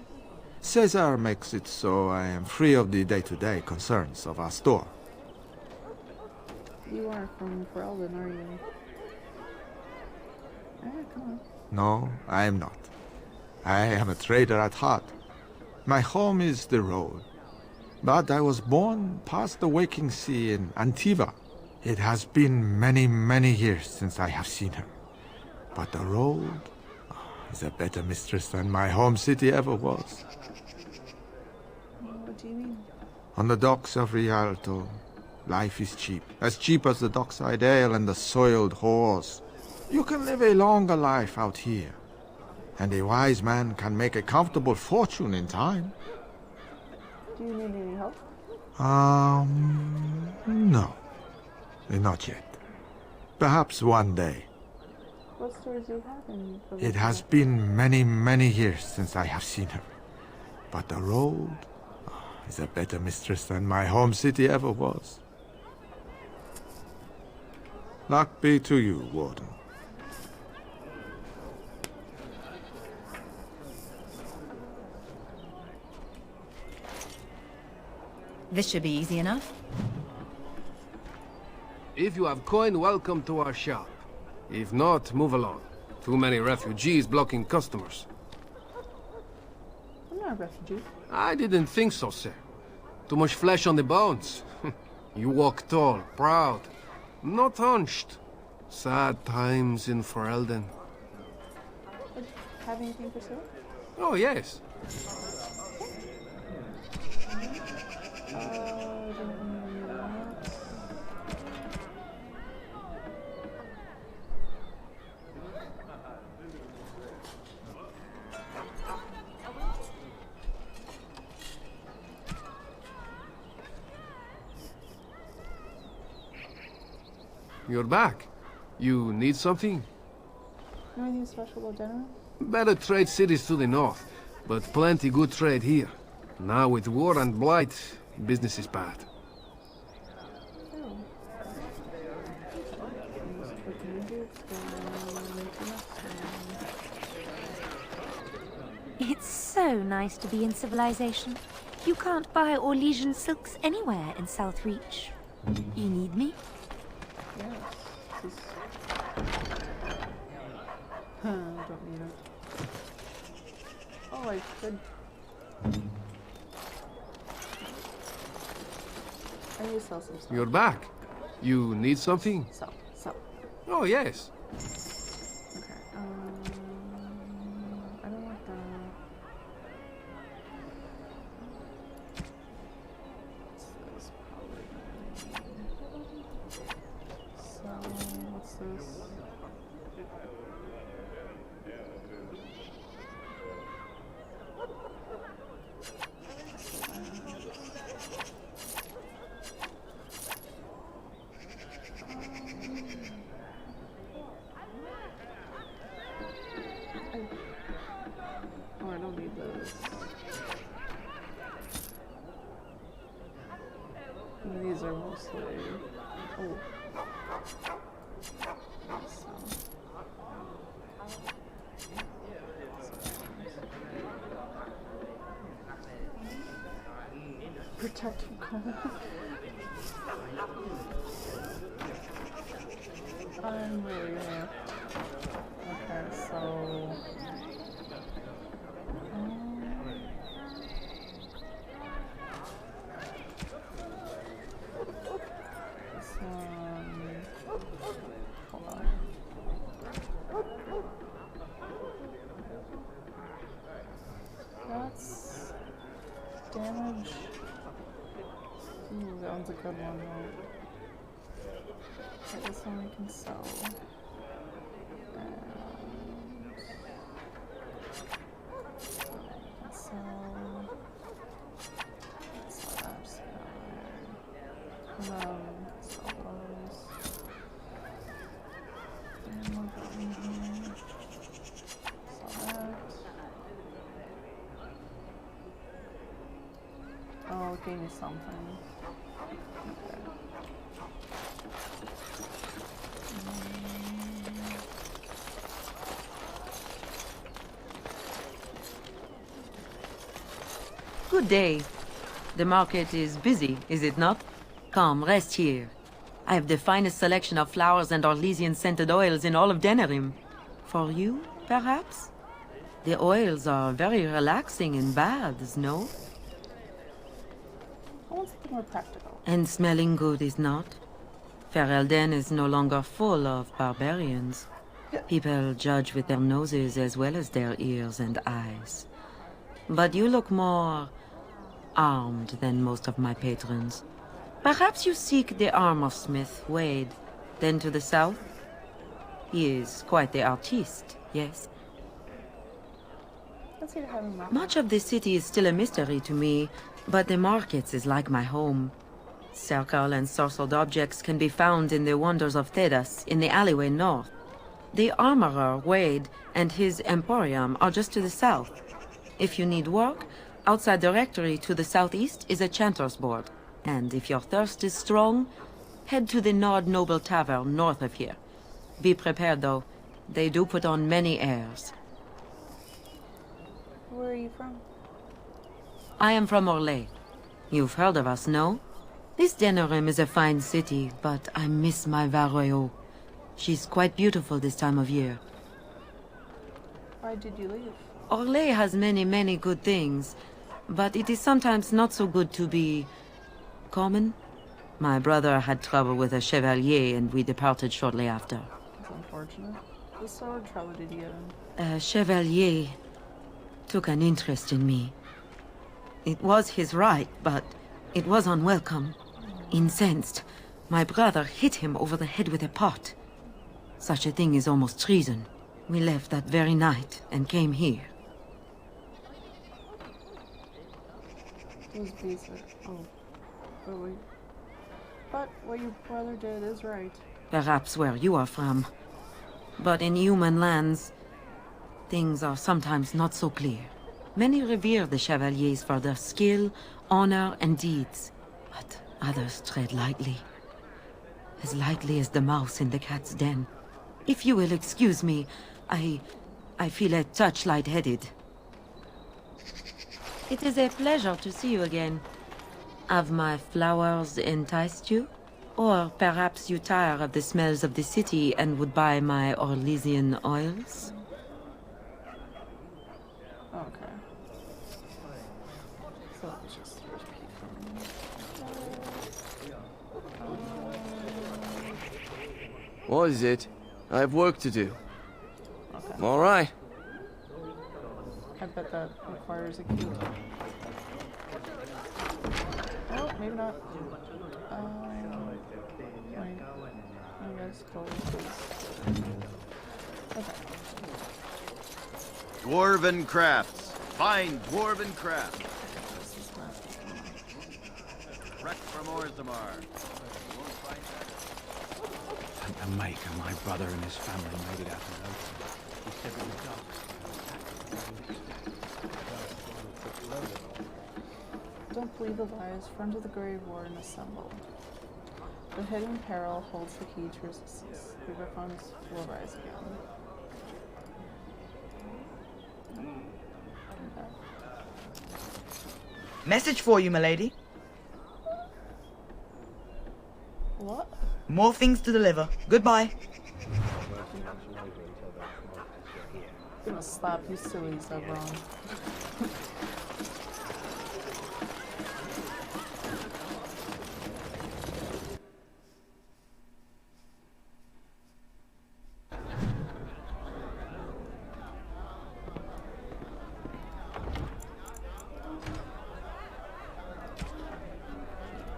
Caesar makes it so I am free of the day-to-day concerns of our store. You aren't from Ferelden, are you? Come on. No, I am not. I am a trader at heart. My home is the road. But I was born past the waking sea in Antiva. It has been many, many years since I have seen her. But the road is a better mistress than my home city ever was. What do you mean? On the docks of Rialto, life is cheap. As cheap as the dockside ale and the soiled whores. You can live a longer life out here. And a wise man can make a comfortable fortune in time. Do you need any help? No. Not yet. Perhaps one day. What stories do you have in the It has been many, many years since I have seen her. But the road is a better mistress than my home city ever was. Luck be to you, Warden. This should be easy enough. If you have coin, welcome to our shop. If not, move along. Too many refugees blocking customers. I'm not a refugee. I didn't think so, sir. Too much flesh on the bones. You walk tall, proud, not hunched. Sad times in Ferelden. Have anything for sale? Oh, yes. You're back. You need something? Anything special about dinner? Better trade cities to the north, but plenty good trade here. Now with war and blight, business is bad. It's so nice to be in civilization. You can't buy Orlesian silks anywhere in Southreach. You need me? Yes. Don't need it. Oh, I could. I need to sell some stuff. You're back. You need something? Sell. Oh, yes. Okay. I don't want that. This probably. So, what's this? Oh, I don't need those. These are mostly. Oh. Protect from I'm really gonna. Okay, so. Hold on. That's damage. Ooh, that one's a good one though. Okay, this one we can sell. Oh, it gave me something. Okay. Good day. The market is busy, is it not? Come, rest here. I have the finest selection of flowers and Orlesian scented oils in all of Denerim. For you, perhaps? The oils are very relaxing in baths, no? I want something more practical. And smelling good is not? Ferelden is no longer full of barbarians. People judge with their noses as well as their ears and eyes. But you look more armed than most of my patrons. Perhaps you seek the arm of Smith Wade. Then to the south? He is quite the artiste, yes? Let's see having that. Much of this city is still a mystery to me, but the markets is like my home. Circle and sorcered objects can be found in the wonders of Thedas, in the alleyway north. The armorer, Wade, and his emporium are just to the south. If you need work, outside the rectory to the southeast is a chanter's board. And if your thirst is strong, head to the Nord Noble Tavern north of here. Be prepared, though. They do put on many airs. Where are you from? I am from Orlais. You've heard of us, no? This Denerim is a fine city, but I miss my Varoyo. She's quite beautiful this time of year. Why did you leave? Orlais has many, many good things, but it is sometimes not so good to be common. My brother had trouble with a chevalier, and we departed shortly after. That's unfortunate. What sort of trouble did you get in? A chevalier took an interest in me. It was his right, but it was unwelcome. Incensed, my brother hit him over the head with a pot. Such a thing is almost treason. We left that very night and came here. It was basic. Oh. But what your brother did is right. Perhaps where you are from. But in human lands, things are sometimes not so clear. Many revere the chevaliers for their skill, honor, and deeds. But others tread lightly. As lightly as the mouse in the cat's den. If you will excuse me, I feel a touch lightheaded. It is a pleasure to see you again. Have my flowers enticed you? Or perhaps you tire of the smells of the city and would buy my Orlesian oils? Okay. So let's just What is it? I have work to do. Okay. All right. I bet that requires a key. Oh, maybe not. Wait. You guys close this. Okay. Dwarven crafts. Fine dwarven crafts. Wreck from Orzammar. And Maker, my brother and his family made it out alive. He said it was dark. Don't believe the lies. Friends of the Grave Warden assemble. The hidden peril holds the key to resistance. Bigger funds will rise again. Okay. Message for you, milady. What? More things to deliver. Goodbye. I'm gonna slap you sillies, everyone.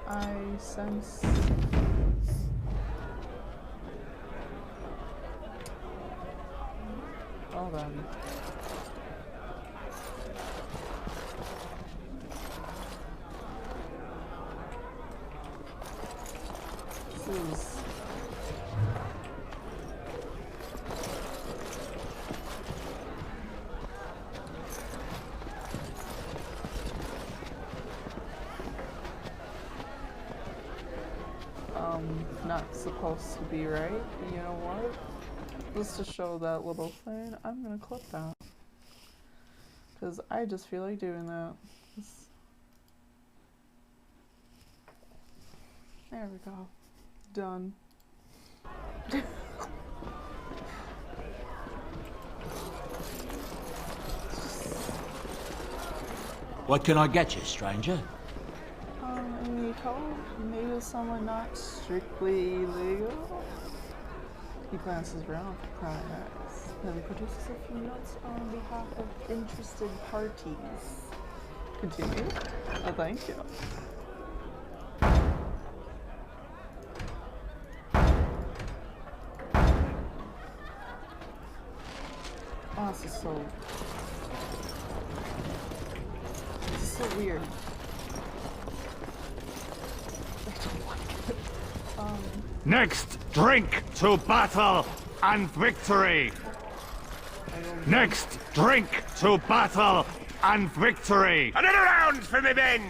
I sense. Well then. This is. Not supposed to be right. You know what? Just to show that little thing, I'm gonna clip that. Because I just feel like doing that. There we go. Done. What can I get you, stranger? Any told? Maybe someone not strictly legal? He glances around for prying, then produces a few notes on behalf of interested parties. Continue. Oh, thank you. Oh, this is so weird. I don't like it. Next, drink to battle and victory. Next, drink to battle and victory. Another round for me men.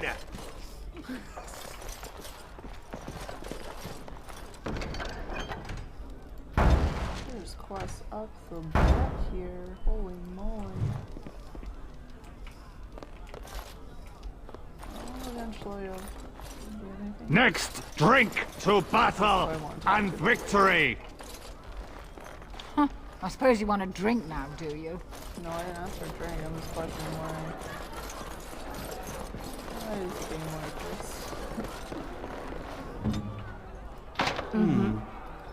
There's quests up the butt here. Holy moly. Oh, eventually I'll do anything. Next, drink to battle and victory. Huh. I suppose you want a drink now, do you? No, I didn't ask for a drink. I'm just questioning why is the game like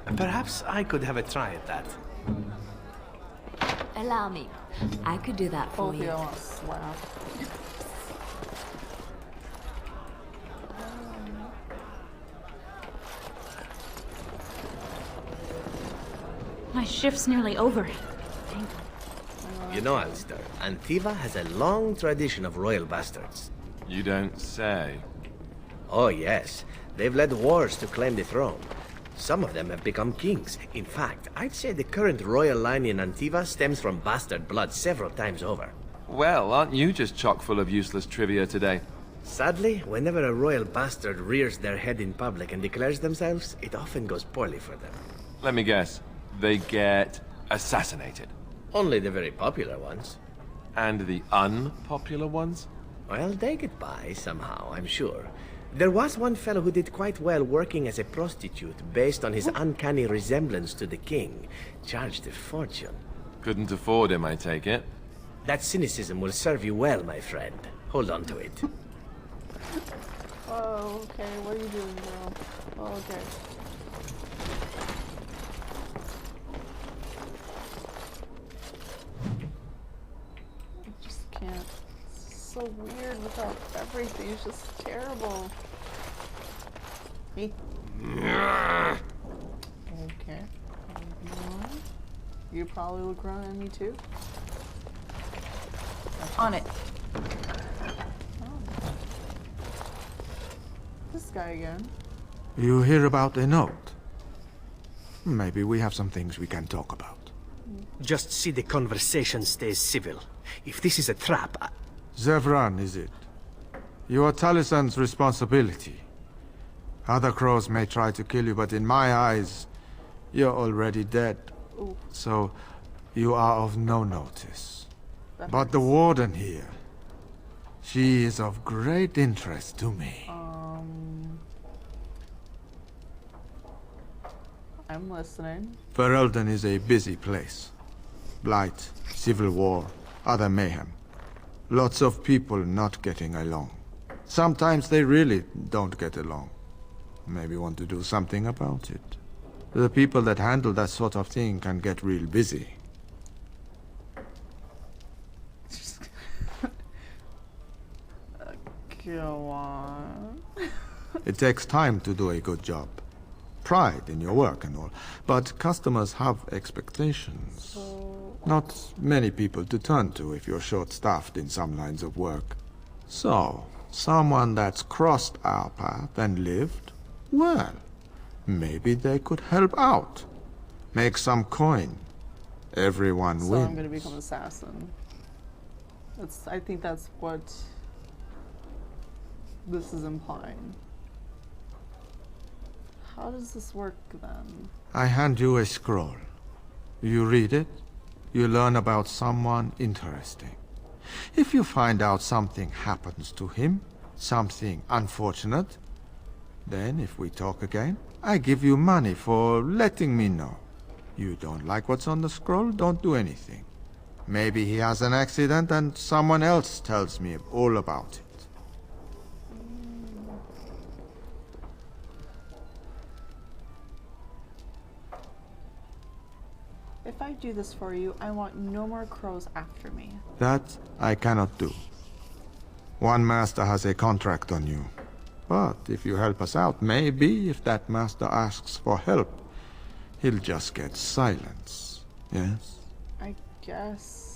this. Perhaps I could have a try at that. Allow me. I could do that for you. I want to slap. My shift's nearly over. You know, Alistair, Antiva has a long tradition of royal bastards. You don't say. Oh, yes. They've led wars to claim the throne. Some of them have become kings. In fact, I'd say the current royal line in Antiva stems from bastard blood several times over. Well, aren't you just chock full of useless trivia today? Sadly, whenever a royal bastard rears their head in public and declares themselves, it often goes poorly for them. Let me guess. They get assassinated. Only the very popular ones. And the unpopular ones? Well, they get by somehow, I'm sure. There was one fellow who did quite well working as a prostitute based on his uncanny resemblance to the king. Charged a fortune. Couldn't afford him, I take it. That cynicism will serve you well, my friend. Hold on to it. Oh, okay. What are you doing, girl? Oh, okay. I just can't. It's so weird without everything. It's just terrible. Me? Okay. You probably look around at me too. On it. This guy again. You hear about a note? Maybe we have some things we can talk about. Just see the conversation stays civil. If this is a trap, Zevran, is it? You are Talisan's responsibility. Other crows may try to kill you, but in my eyes, you're already dead. Ooh. So, you are of no notice. But the warden here, she is of great interest to me. I'm listening. Ferelden is a busy place. Blight, civil war, other mayhem. Lots of people not getting along. Sometimes they really don't get along. Maybe want to do something about it. The people that handle that sort of thing can get real busy. Go on. It takes time to do a good job. Pride in your work and all. But customers have expectations. Not many people to turn to if you're short-staffed in some lines of work. So, someone that's crossed our path and lived, well, maybe they could help out. Make some coin. Everyone So wins. I'm gonna become assassin. I think that's what this is implying. How does this work then? I hand you a scroll. You read it, you learn about someone interesting. If you find out something happens to him, something unfortunate, then if we talk again, I give you money for letting me know. You don't like what's on the scroll, don't do anything. Maybe he has an accident and someone else tells me all about it. I do this for you, I want no more crows after me. That I cannot do. One master has a contract on you. But if you help us out, maybe if that master asks for help, he'll just get silence. Yes? I guess.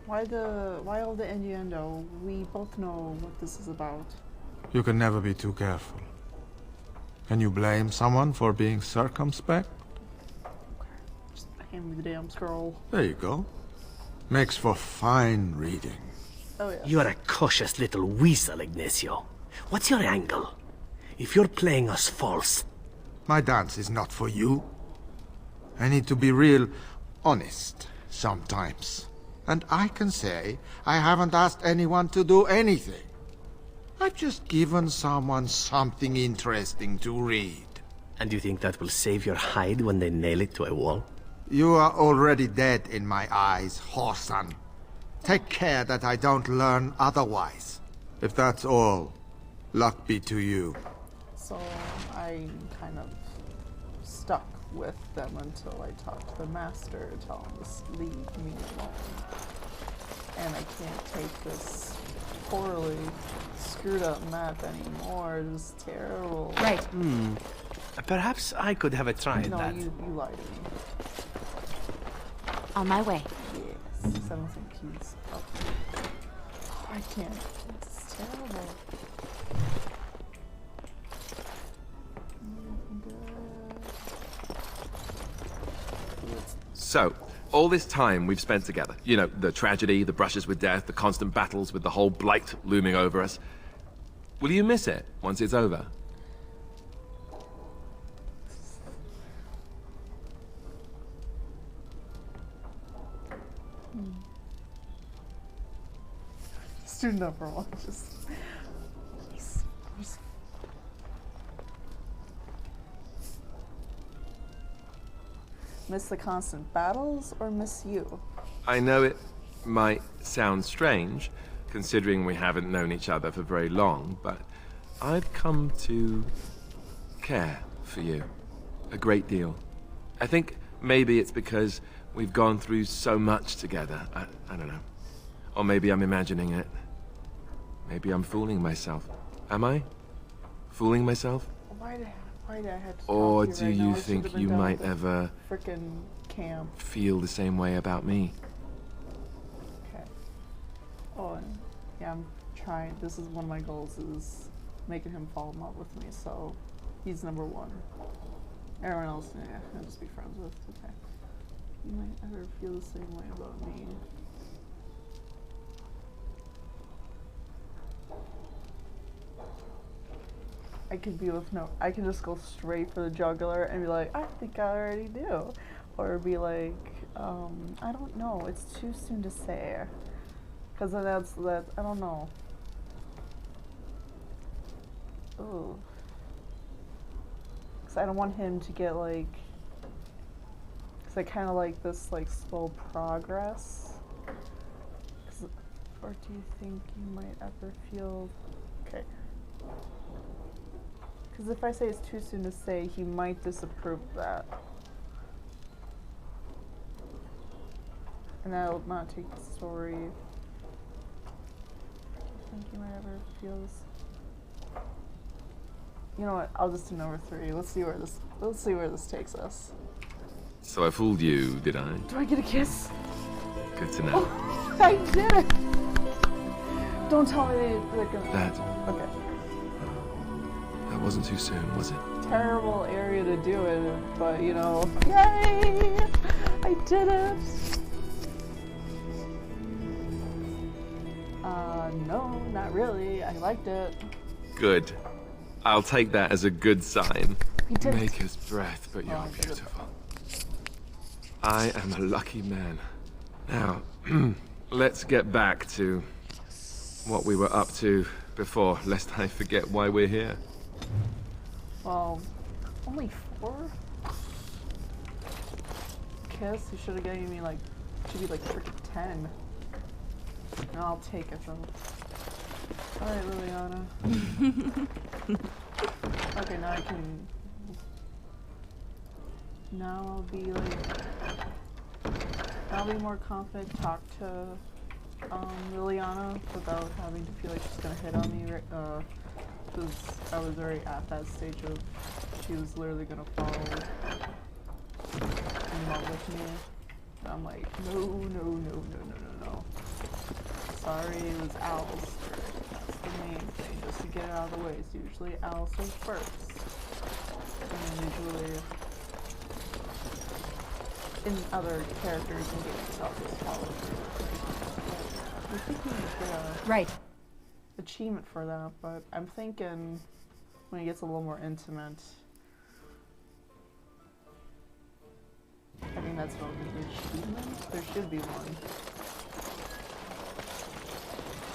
Why all the innuendo? We both know what this is about. You can never be too careful. Can you blame someone for being circumspect? Just hand me the damn scroll. There you go. Makes for fine reading. Oh yeah. You're a cautious little weasel, Ignacio. What's your angle? If you're playing us false... My dance is not for you. I need to be real honest sometimes. And I can say I haven't asked anyone to do anything. I've just given someone something interesting to read. And you think that will save your hide when they nail it to a wall? You are already dead in my eyes, whoreson. Take care that I don't learn otherwise. If that's all, luck be to you. So I'm kind of stuck with them until I talk to the master, tell him to leave me alone. And I can't take this poorly screwed up map anymore. This is terrible. Right. Perhaps I could have a try at that. No, you lied to me. On my way. Yes, I don't think he's up. I can't. It's terrible. So, all this time we've spent together, you know, the tragedy, the brushes with death, the constant battles with the whole blight looming over us. Will you miss it once it's over? Student number one, just miss the constant battles or miss you? I know it might sound strange, considering we haven't known each other for very long, but I've come to care for you a great deal. I think maybe it's because we've gone through so much together. I don't know. Or maybe I'm imagining it. Maybe I'm fooling myself. Am I? Fooling myself? Why did I have to Or talk to do you right now? you I should've think been you done might with ever the frickin' camp? feel the same way about me? Okay. Oh, and yeah, I'm trying. This is one of my goals, is making him fall in love with me. So he's number one. Everyone else, yeah, I'll just be friends with. Okay. You might ever feel the same way about me. I could be with no. I can just go straight for the jugular and be like, I think I already do, or be like, I don't know. It's too soon to say, because that's I don't know. Ooh. Because I don't want him to get like. Because I kind of like this like slow progress. Or do you think you might ever feel? Okay. Because if I say it's too soon to say, he might disapprove of that. And that'll not take the story. Do you think you might ever feel this? You know what? I'll just do number 3. Let's see where this takes us. So I fooled you, did I? Do I get a kiss? Good to know. Oh, I did it! Don't tell me they're gonna. That. Okay. That wasn't too soon, was it? Terrible area to do it, but you know, yay! I did it! No, not really. I liked it. Good. I'll take that as a good sign. You did. Maker's breath, but you're beautiful. I am a lucky man. Now, let's get back to what we were up to before, lest I forget why we're here. Well, only 4? Kiss? You should have given me like, should be like freaking 10. No, I'll take it though. Alright, Liliana. Okay, now I can... Now I'll be like... I'll be more confident to talk to Liliana without having to feel like she's gonna hit on me, because I was already at that stage of she was literally gonna fall in love with me. And I'm like, no, no, no, no, no, no, no. Sorry, it was Alistair. That's the main thing, just to get it out of the way. It's usually Alistair first. And usually in other characters in games, I'll just follow through. I think we get a right achievement for that, but I'm thinking when it gets a little more intimate. I mean, that's not an achievement. There should be one.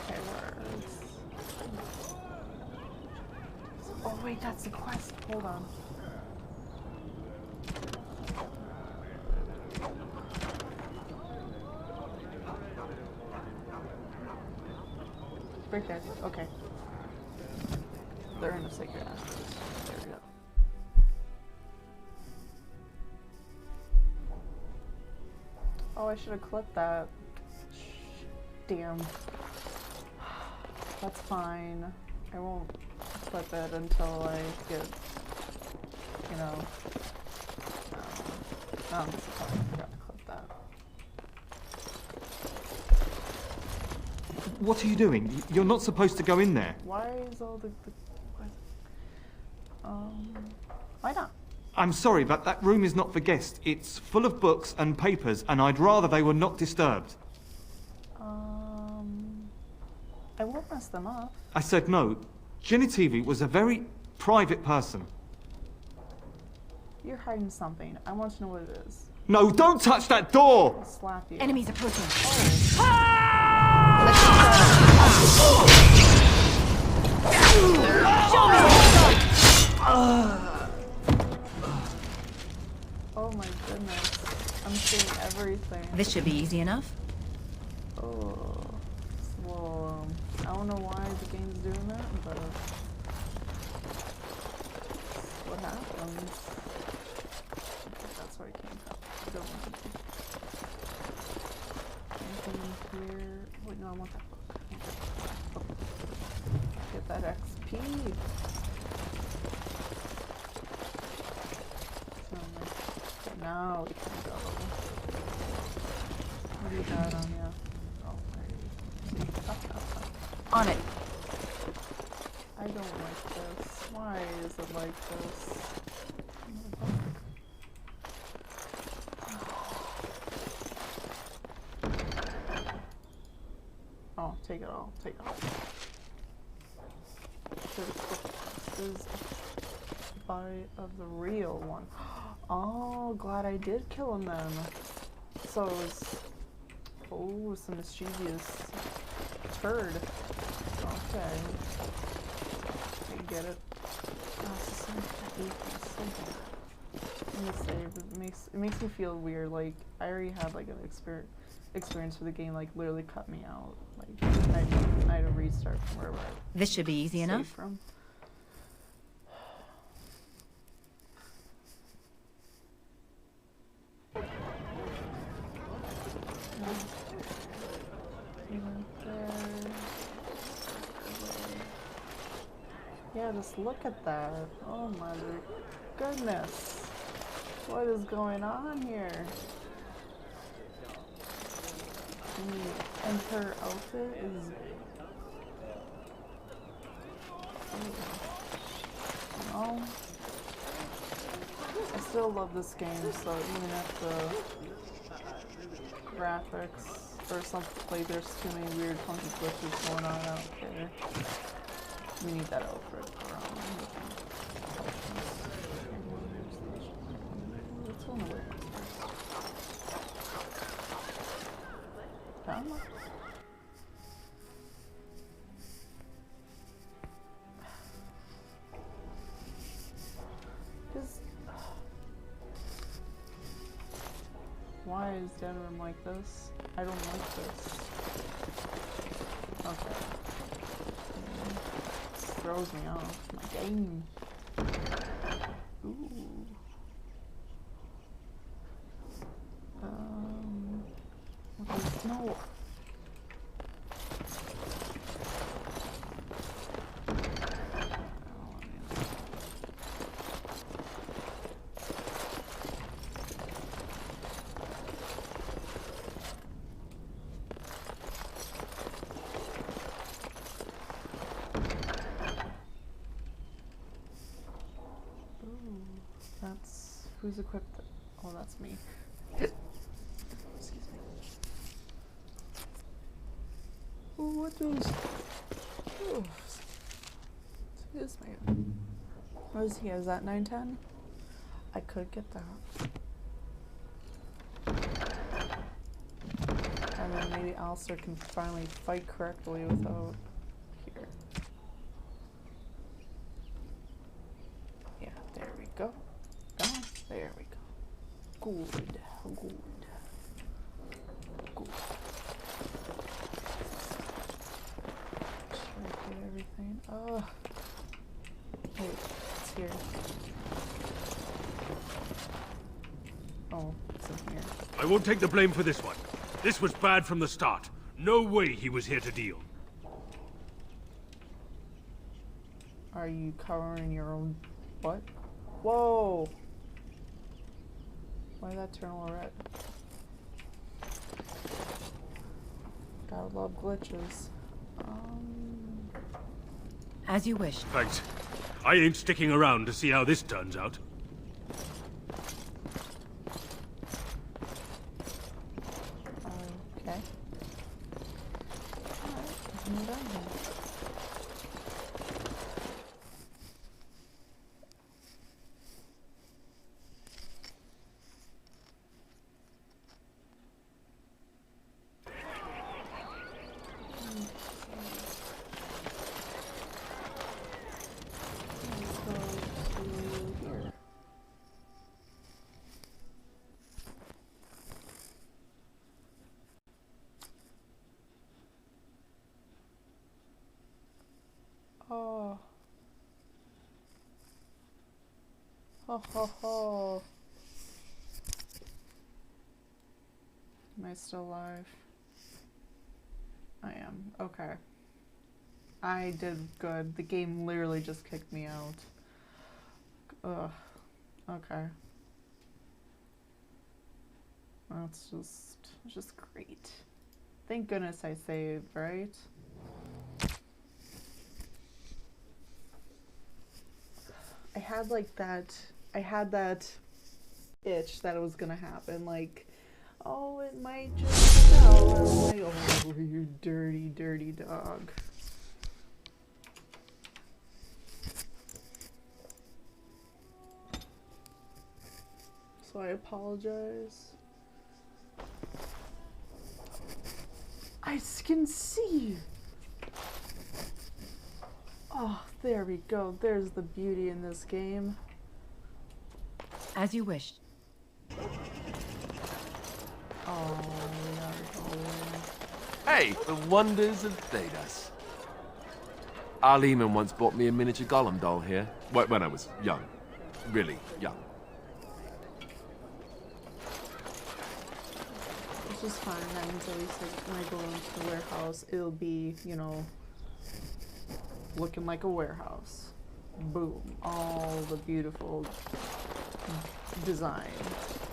Okay, where is... Oh wait, that's the quest. Hold on. Break that. Okay. They're in a sacred act. There we go. Oh, I should have clipped that. Damn. That's fine. I won't clip it until I get, you know. No, I'm disappointed. I forgot to clip that. What are you doing? You're not supposed to go in there. Why is all the why not? I'm sorry, but that room is not for guests. It's full of books and papers, and I'd rather they were not disturbed. I won't mess them up. I said no. Genitivi was a very private person. You're hiding something. I want to know what it is. No, don't touch that door! I'll slap you. Enemies approaching. Oh my goodness. I'm seeing everything. This should be easy enough. Oh. Well, I don't know why the game's doing that, but what happens. That's where it came from. Anything in here? Wait, no, I want that book. Oh. Get that XP. So, now we can go. What do you got on you? On it. I don't like this. Why is it like this? Oh, take it all. Take it all. This is a bite of the real one. Oh, glad I did kill him then. So it was... Oh, some mischievous turd. Okay. I get it. Oh, it's so Let me save. It makes me feel weird. Like I already had like an experience for the game. Like literally cut me out. Like I had to restart from wherever I This should be easy enough. From. Yeah, just look at that. Oh my goodness. What is going on here? And her outfit is... Oh. I still love this game, so even if the graphics or something, like there's too many weird funky glitches going on, I don't care. We need that outfit for Let's go away. Why is Denerim like this? I don't like this. Okay. throws me off my game. Ooh. Okay, no. That's who's equipped. Oh, that's me. Excuse me. Oh, what does? Oh, excuse me. What is he? Is that 910? I could get that. And then maybe Alistair can finally fight correctly without here. Yeah, there we go. There we go. Good. Try to get everything. Oh. Wait, it's here. Oh, it's in here. I won't take the blame for this one. This was bad from the start. No way he was here to deal. Are you covering your own butt? Whoa! Why did that turn all red? Gotta love glitches. As you wish. Thanks. I ain't sticking around to see how this turns out. Okay. Alright, move on then. Oh. Ho ho ho. Am I still alive? I am. Okay. I did good. The game literally just kicked me out. Ugh. Okay. That's just great. Thank goodness I saved, right? I had that itch that it was gonna happen, like, oh, it might just go. And I'm like, oh, you dirty, dirty dog. So I apologize. I can see. Oh, there we go. There's the beauty in this game. As you wish. Oh, Hey, the wonders of Dadas. Our Lehman once bought me a miniature Gollum doll here. When I was young. Really young. It's just fine. That means at least like, when I go into the warehouse, it'll be, you know, looking like a warehouse. Boom. All the beautiful design.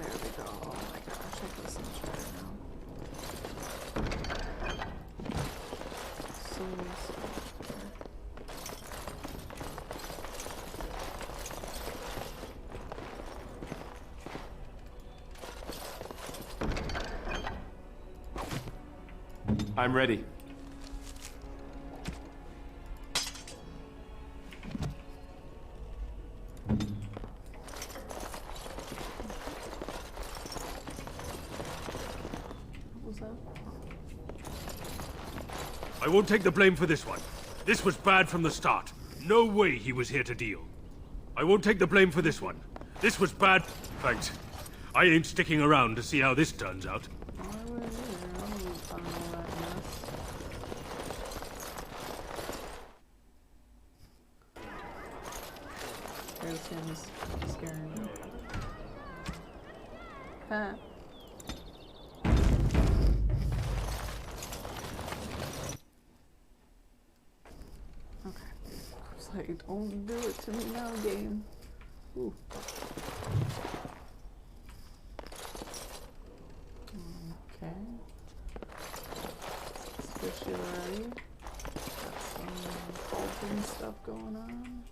There we go. Oh my gosh, I feel so much better now. So I'm ready. I won't take the blame for this one. This was bad from the start. No way he was here to deal. I won't take the blame for this one. This was bad. Thanks. I ain't sticking around to see how this turns out. seems scaring me. Huh. Okay. I was like, don't do it to me now, game. Ooh. Okay. Squishy already. Got some cauldron stuff going on.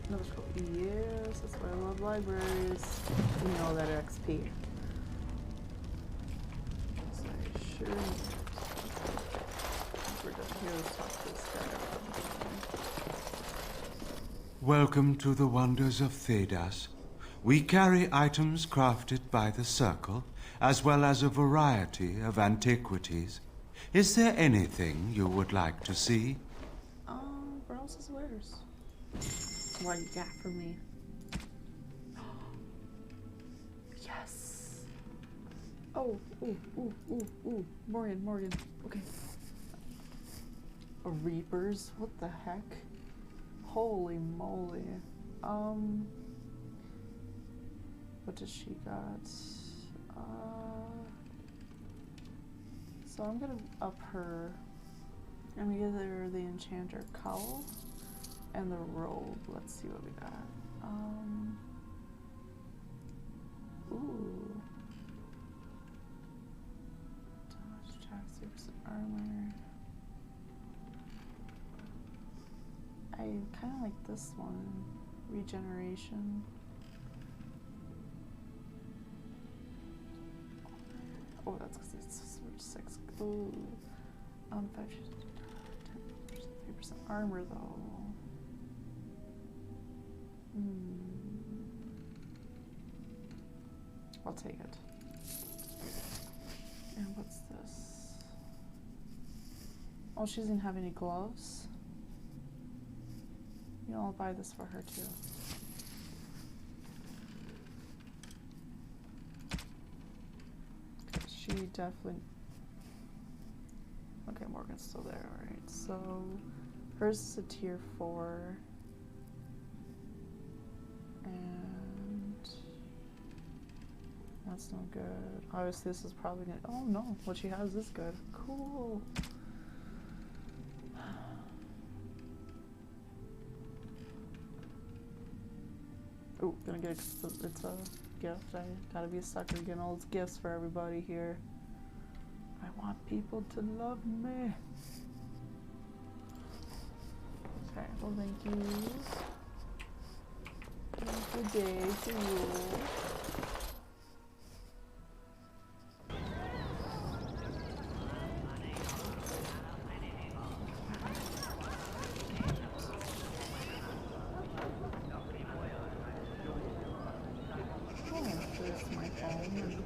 Another trophy. Yes, that's why I love libraries. You know that XP. So I sure need. We're done here. Let's talk to this guy. Welcome to the wonders of Thedas. We carry items crafted by the Circle, as well as a variety of antiquities. Is there anything you would like to see? Browse's wares. What you got for me? Yes. Oh, ooh. Morgan. Okay. A Reapers? What the heck? Holy moly. What does she got? So I'm gonna up her. I'm gonna give her the Enchanter Cowl. And the robe. Let's see what we got. Ooh. Dodge, attack, 6% armor. I kind of like this one. Regeneration. Oh, that's because it's 6. Ooh. 5%, 3% armor though. I'll take it. And what's this? Oh, she doesn't have any gloves. You know, I'll buy this for her too. Okay, she definitely. Okay, Morgan's still there. Alright, so hers is a tier 4. And that's no good. Obviously this is probably gonna, oh no, what she has is good. Cool. Oh, gonna get it's a gift. I gotta be a sucker getting all these gifts for everybody here. I want people to love me. Okay, well thank you. Good day to you. Oh, there's my phone.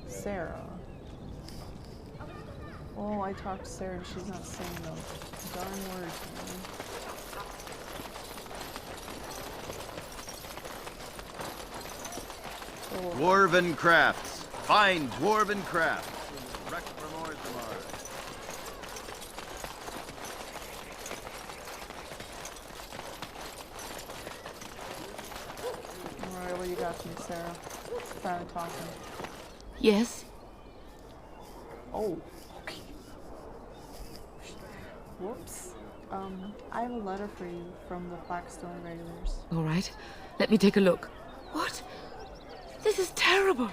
Sarah. Oh, I talked to Sarah and she's not saying those darn words, man. Dwarven crafts. Fine dwarven crafts. Wreck from Orthamar. Alright, what you got for me, Sarah? Finally talking. Yes? Oh, okay. Whoops. I have a letter for you from the Blackstone regulars. All right, let me take a look. What? This is terrible.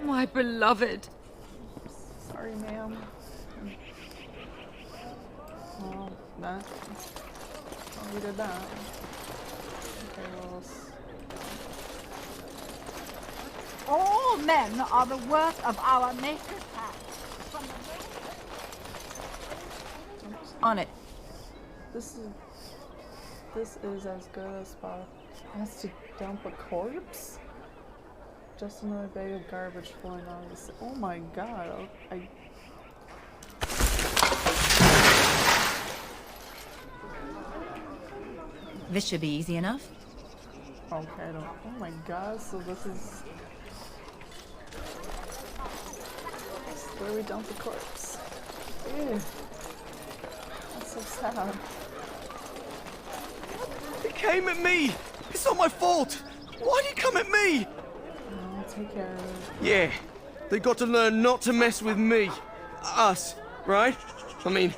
My beloved. Sorry, ma'am. Well, that. Oh, we did that. Okay, well. All men are the work of our Maker's hand. On it. This is as good as spot has to dump a corpse? Just another bag of garbage falling out of the... Oh my god. This should be easy enough. Okay, I don't... Oh my god, so this is... This is where we dump the corpse. Ew. That's so sad. They came at me! It's not my fault! Why'd you come at me? I'll take care of it. Yeah, they got to learn not to mess with me. Us, right? I mean,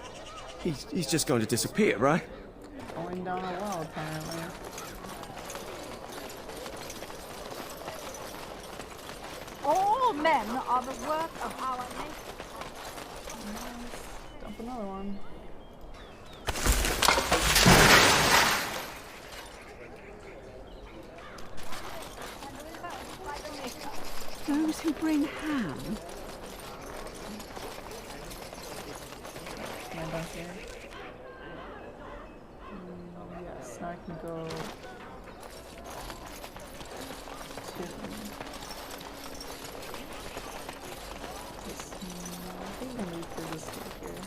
he's just going to disappear, right? Going down a well, apparently. All men are the work of our nature. Dump another one. Those who bring ham. Am I done here? Yes, now I can go to... I think I need to just go here.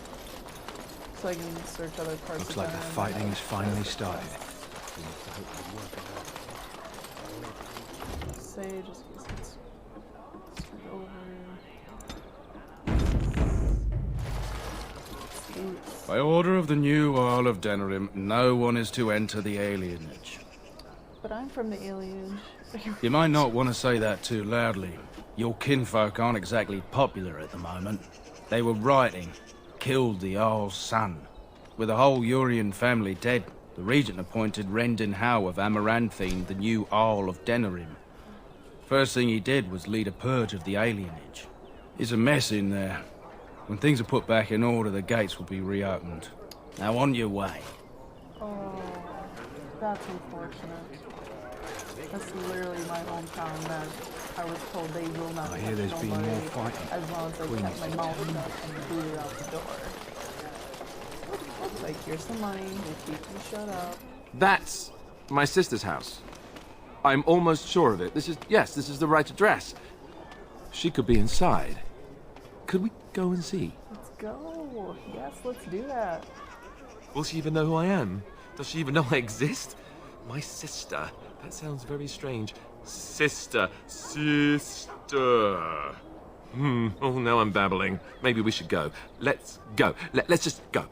So I can search other parts Looks of like the town. fighting has finally started. Say, just in case it's over. By order of the new Earl of Denerim, no one is to enter the alienage. But I'm from the alienage. You might not want to say that too loudly. Your kinfolk aren't exactly popular at the moment. They were rioting, killed the Earl's son. With the whole Urian family dead, the regent appointed Rendon Howe of Amaranthine the new Earl of Denerim. First thing he did was lead a purge of the alienage. It's a mess in there. When things are put back in order, the gates will be reopened. Now on your way. Oh, that's unfortunate. That's literally my hometown that I was told they will not I hear touch there's been nobody more fighting. as long as I Queen's kept my mouth shut and booted out the door. Like, here's some money, we'll keep you shut up. That's my sister's house. I'm almost sure of it. This is the right address. She could be inside. Could we go and see? Let's go. Yes, let's do that. Will she even know who I am? Does she even know I exist? My sister. That sounds very strange. Sister. Oh, now I'm babbling. Maybe we should go. Let's go. Let's just go.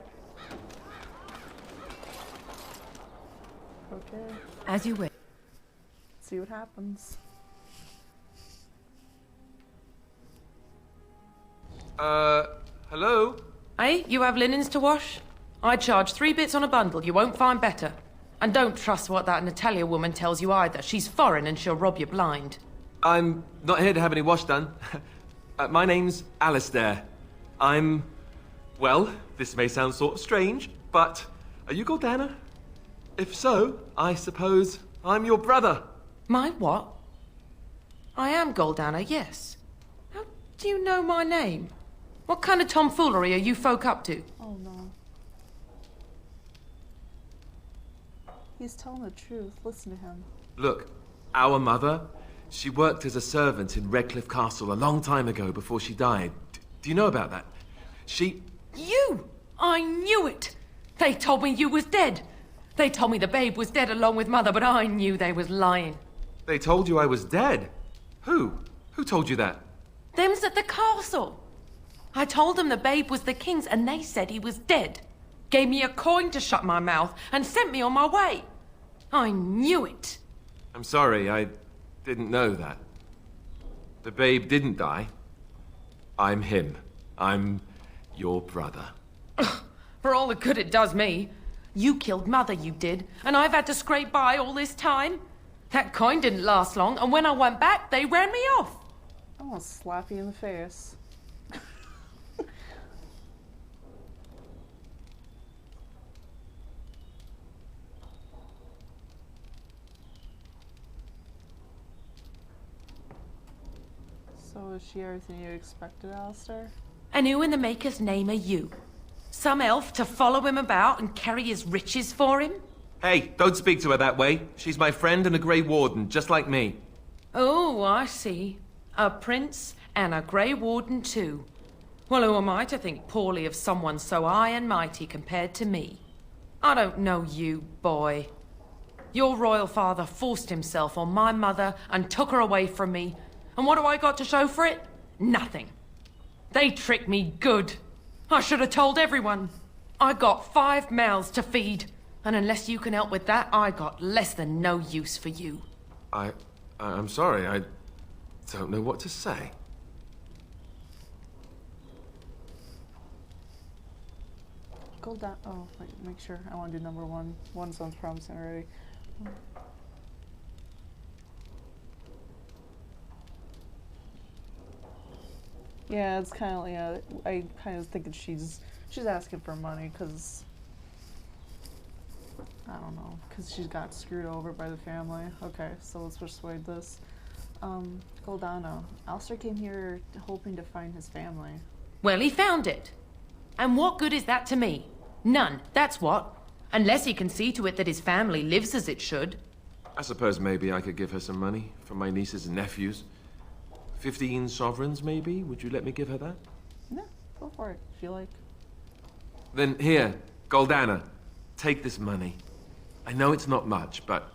Okay. As you wish. See what happens. Hello? Hey, you have linens to wash? I charge 3 bits on a bundle. You won't find better. And don't trust what that Natalia woman tells you either. She's foreign and she'll rob you blind. I'm not here to have any wash done. My name's Alistair. Well, this may sound sort of strange, but are you Gordana? If so, I suppose I'm your brother. My what? I am Goldana, yes. How do you know my name? What kind of tomfoolery are you folk up to? Oh no. He's telling the truth. Listen to him. Look, our mother, she worked as a servant in Redcliffe Castle a long time ago before she died. Do you know about that? You! I knew it! They told me you was dead. They told me the babe was dead along with mother, but I knew they was lying. They told you I was dead? Who? Who told you that? Them's at the castle. I told them the babe was the king's and they said he was dead. Gave me a coin to shut my mouth and sent me on my way. I knew it. I'm sorry, I didn't know that. The babe didn't die. I'm him. I'm your brother. For all the good it does me. You killed mother, you did, and I've had to scrape by all this time. That coin didn't last long, and when I went back, they ran me off. I want to slap you in the face. So is she everything you expected, Alistair? And who in the Maker's name are you? Some elf to follow him about and carry his riches for him? Hey, don't speak to her that way. She's my friend and a Grey Warden, just like me. Oh, I see. A prince and a Grey Warden too. Well, who am I to think poorly of someone so high and mighty compared to me? I don't know you, boy. Your royal father forced himself on my mother and took her away from me. And what do I got to show for it? Nothing. They tricked me good. I should have told everyone. I got 5 mouths to feed. And unless you can help with that, I got less than no use for you. I'm sorry, I don't know what to say. Go down. Oh, wait, make sure. I want to do number 1. 1 sounds promising already. Yeah, it's kind of, yeah, I kind of thinking she's asking for money because, I don't know, because she got screwed over by the family. Okay, so let's persuade this. Goldano, Alistair came here hoping to find his family. Well, he found it. And what good is that to me? None, that's what. Unless he can see to it that his family lives as it should. I suppose maybe I could give her some money for my nieces and nephews. 15 sovereigns, maybe? Would you let me give her that? Yeah, go for it, if you like. Then here, Goldana, take this money. I know it's not much, but...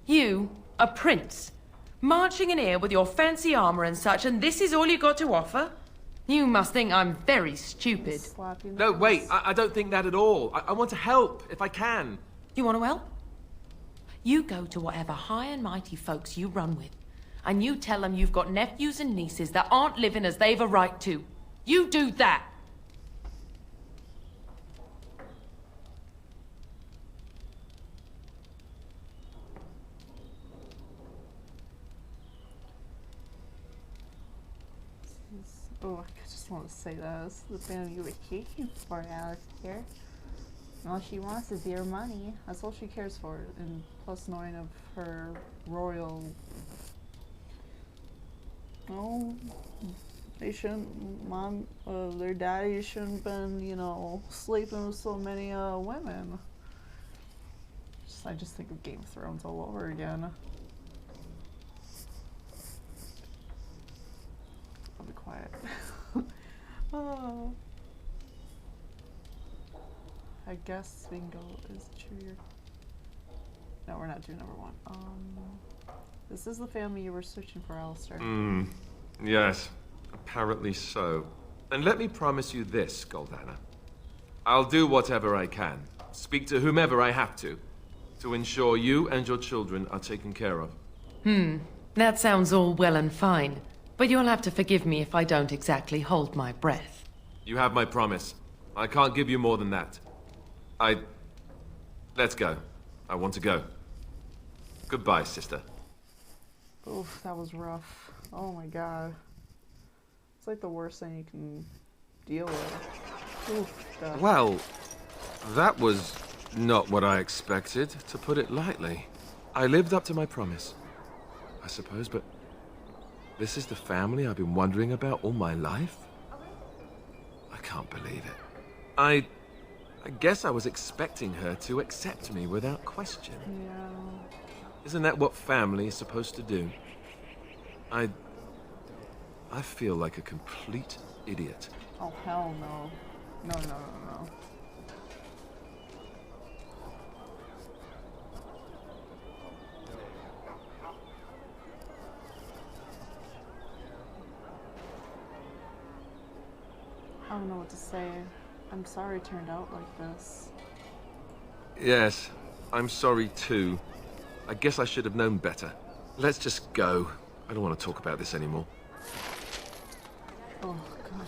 You, a prince, marching in here with your fancy armor and such, and this is all you got to offer? You must think I'm very stupid. No, wait, I don't think that at all. I want to help, if I can. You want to help? You go to whatever high and mighty folks you run with, and you tell them you've got nephews and nieces that aren't living as they've a right to. You do that. Oh, I just want to say that. This is the family you were caking for, Alistair. All she wants is your money. That's all she cares for. And plus knowing of her royal... Oh, they shouldn't... their daddy shouldn't been, you know, sleeping with so many women. I just think of Game of Thrones all over again. I'll be quiet. Oh. I guess bingo is true. No, we're not doing number 1. This is the family you were searching for, Alistair. Yes, apparently so. And let me promise you this, Goldana. I'll do whatever I can, speak to whomever I have to ensure you and your children are taken care of. That sounds all well and fine. But you'll have to forgive me if I don't exactly hold my breath. You have my promise. I can't give you more than that. Let's go. I want to go. Goodbye, sister. Oof, that was rough. Oh my god. It's like the worst thing you can deal with. Oof, well, that was not what I expected, to put it lightly. I lived up to my promise, I suppose, but this is the family I've been wondering about all my life? I can't believe it. I guess I was expecting her to accept me without question. Yeah. Isn't that what family is supposed to do? I feel like a complete idiot. Oh, hell no. No. I don't know what to say. I'm sorry it turned out like this. Yes, I'm sorry too. I guess I should have known better. Let's just go. I don't want to talk about this anymore. Oh, God.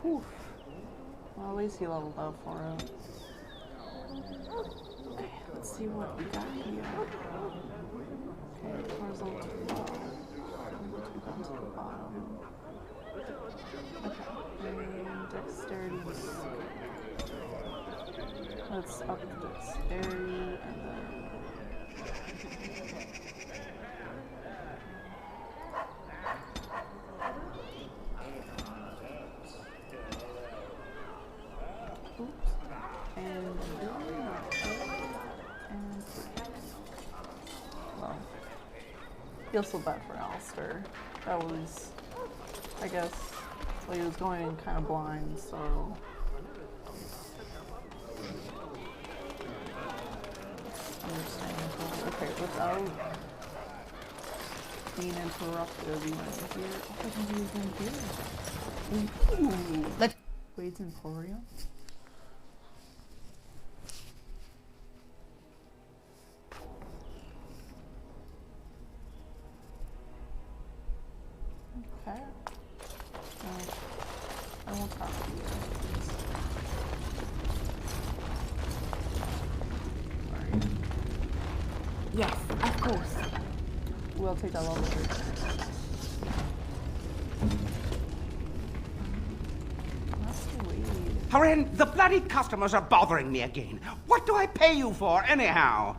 Whew. Well, at least he leveled up for it. Okay, let's see what we got here. Okay, horizontal to the bottom. Down to the bottom. Okay, and dexterity. Let's up the dexterity and then... Oops. And well. feel so bad for Alistair. That was, I guess, well, he was going in kind of blind, so. Understandable. Okay, without being interrupted even here. Oh, I think he was in here. Ooh. Let's. Wade's Emporium. Okay. I won't talk to you. Sorry. Yes, of course. We'll take that level. Haren, the bloody customers are bothering me again. What do I pay you for, anyhow?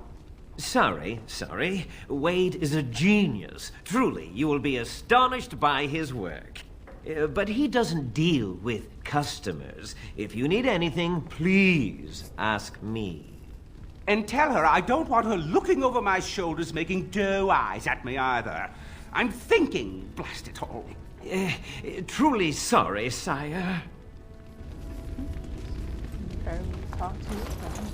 Sorry. Wade is a genius. Truly, you will be astonished by his work. But he doesn't deal with customers. If you need anything, please ask me. And tell her I don't want her looking over my shoulders making doe eyes at me either. I'm thinking, blast it all. Truly sorry, sire. Okay, talk to you then.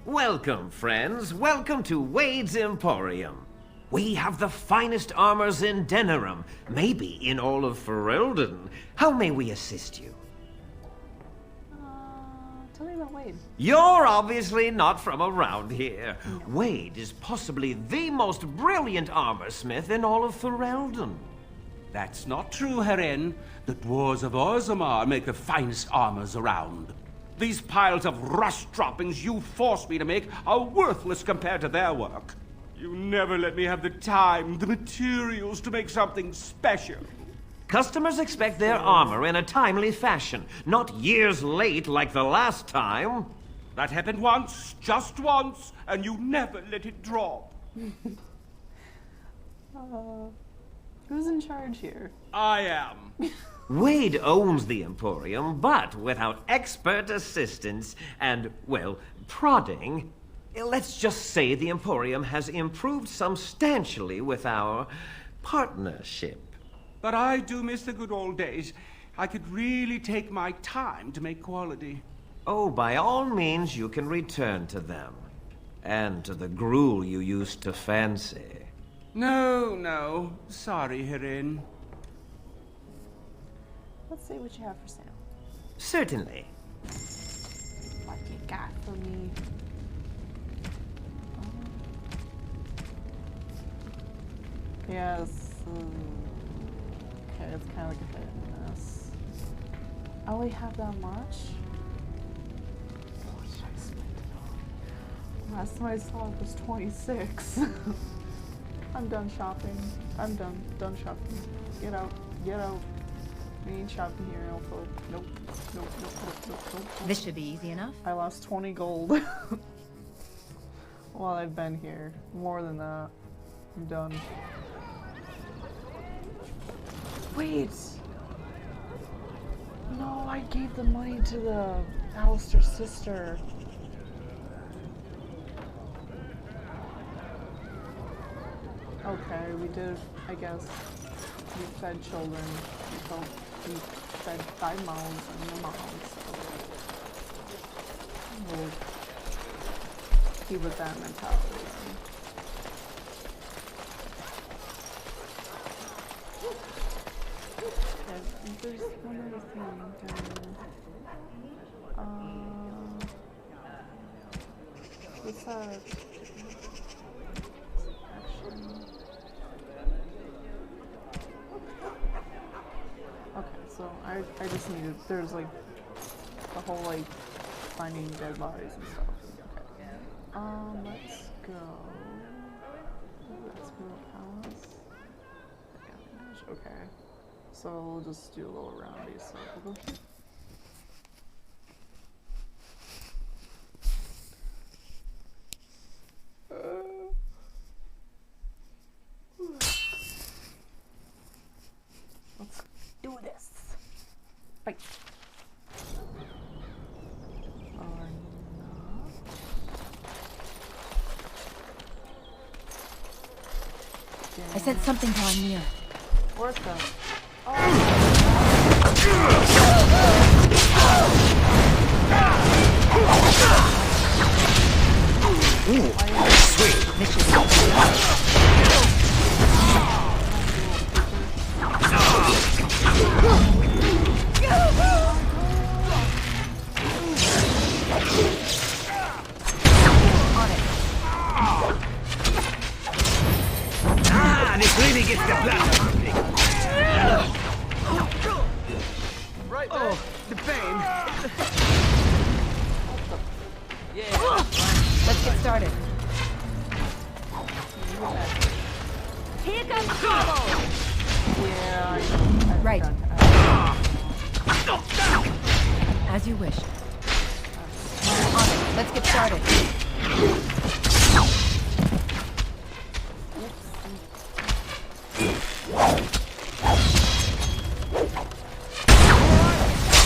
Welcome, friends. Welcome to Wade's Emporium. We have the finest armors in Denerim, maybe in all of Ferelden. How may we assist you? Tell me about Wade. You're obviously not from around here. Wade is possibly the most brilliant armorsmith in all of Ferelden. That's not true, Haren. The dwarves of Orzammar make the finest armors around. These piles of rust droppings you force me to make are worthless compared to their work. You never let me have the time, the materials to make something special. Customers expect their armor in a timely fashion, not years late like the last time. That happened once, just once, and you never let it drop. Who's in charge here? I am. Wade owns the Emporium, but without expert assistance and, well, prodding, let's just say the Emporium has improved substantially with our partnership. But I do miss the good old days. I could really take my time to make quality. Oh, by all means, you can return to them. And to the gruel you used to fancy. No. Sorry, Haren. Let's see what you have for sale. Certainly. What you got for me? Yes. Okay, it's kind of like a hit and miss. I only have that much? What did I spend it on? Last time I saw it was 26. I'm done shopping. I'm done shopping. Get out. We ain't shopping here, Elfo. Nope. This should be easy enough. I lost 20 gold while I've been here. More than that. I'm done. Wait! No, I gave the money to the Alistair's sister. Okay, we did, I guess. We fed children. We fed 5 mouths and the moms. So we'll keep with that mentality. There's one other thing down. What's that? Okay, so I just needed, there's like the whole like finding dead bodies and stuff. Okay. Let's go. Let's go to Alice. Okay. So we'll just do a little roundy, so we'll go here. Let's do this. Fight. Or not. I sense something drawing near. Where's that? Sweet. This really gets the blood pumping. Right there. Oh, the pain. Yeah. Let's get started. Here comes trouble. Yeah. Right. As you wish. On it. Let's get started.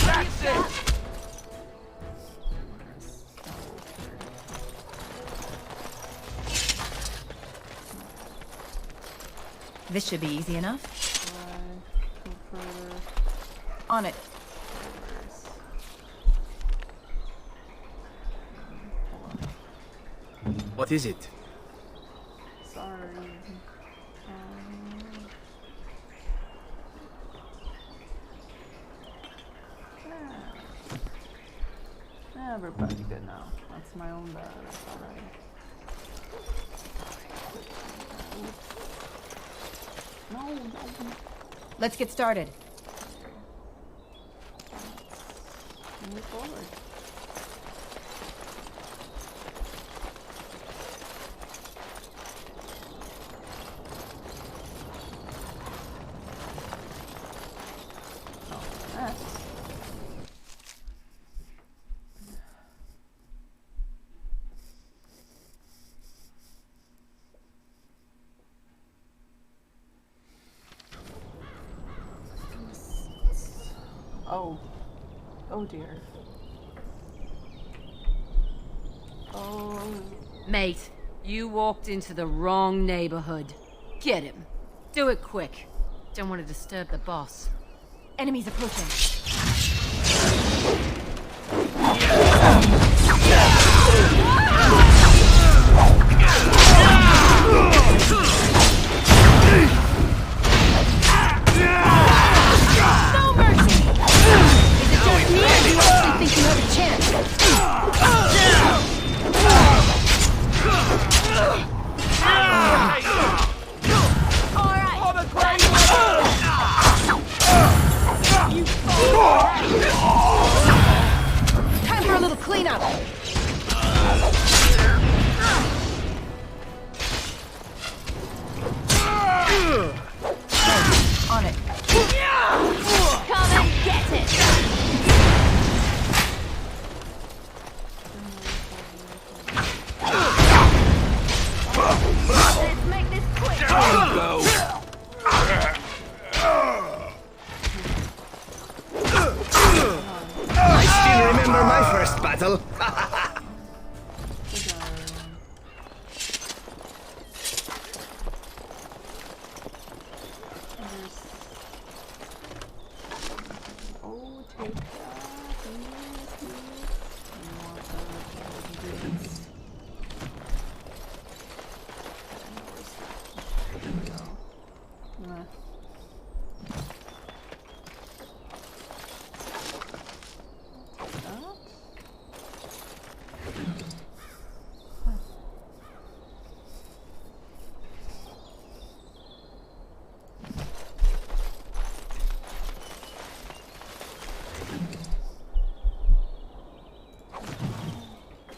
That's it. This should be easy enough. On it. What is it? Sorry. Everybody good now. That's my own bad. Alright. No. Let's get started. Move forward. Oh. Oh dear. Oh. Mate, you walked into the wrong neighborhood. Get him. Do it quick. Don't want to disturb the boss. Enemies approaching. No mercy! Is it just me or do you actually think you have a chance? Time for a little cleanup. On it. Come and get it! Let's make this quick. Go. I still remember my first battle. Oh, take that.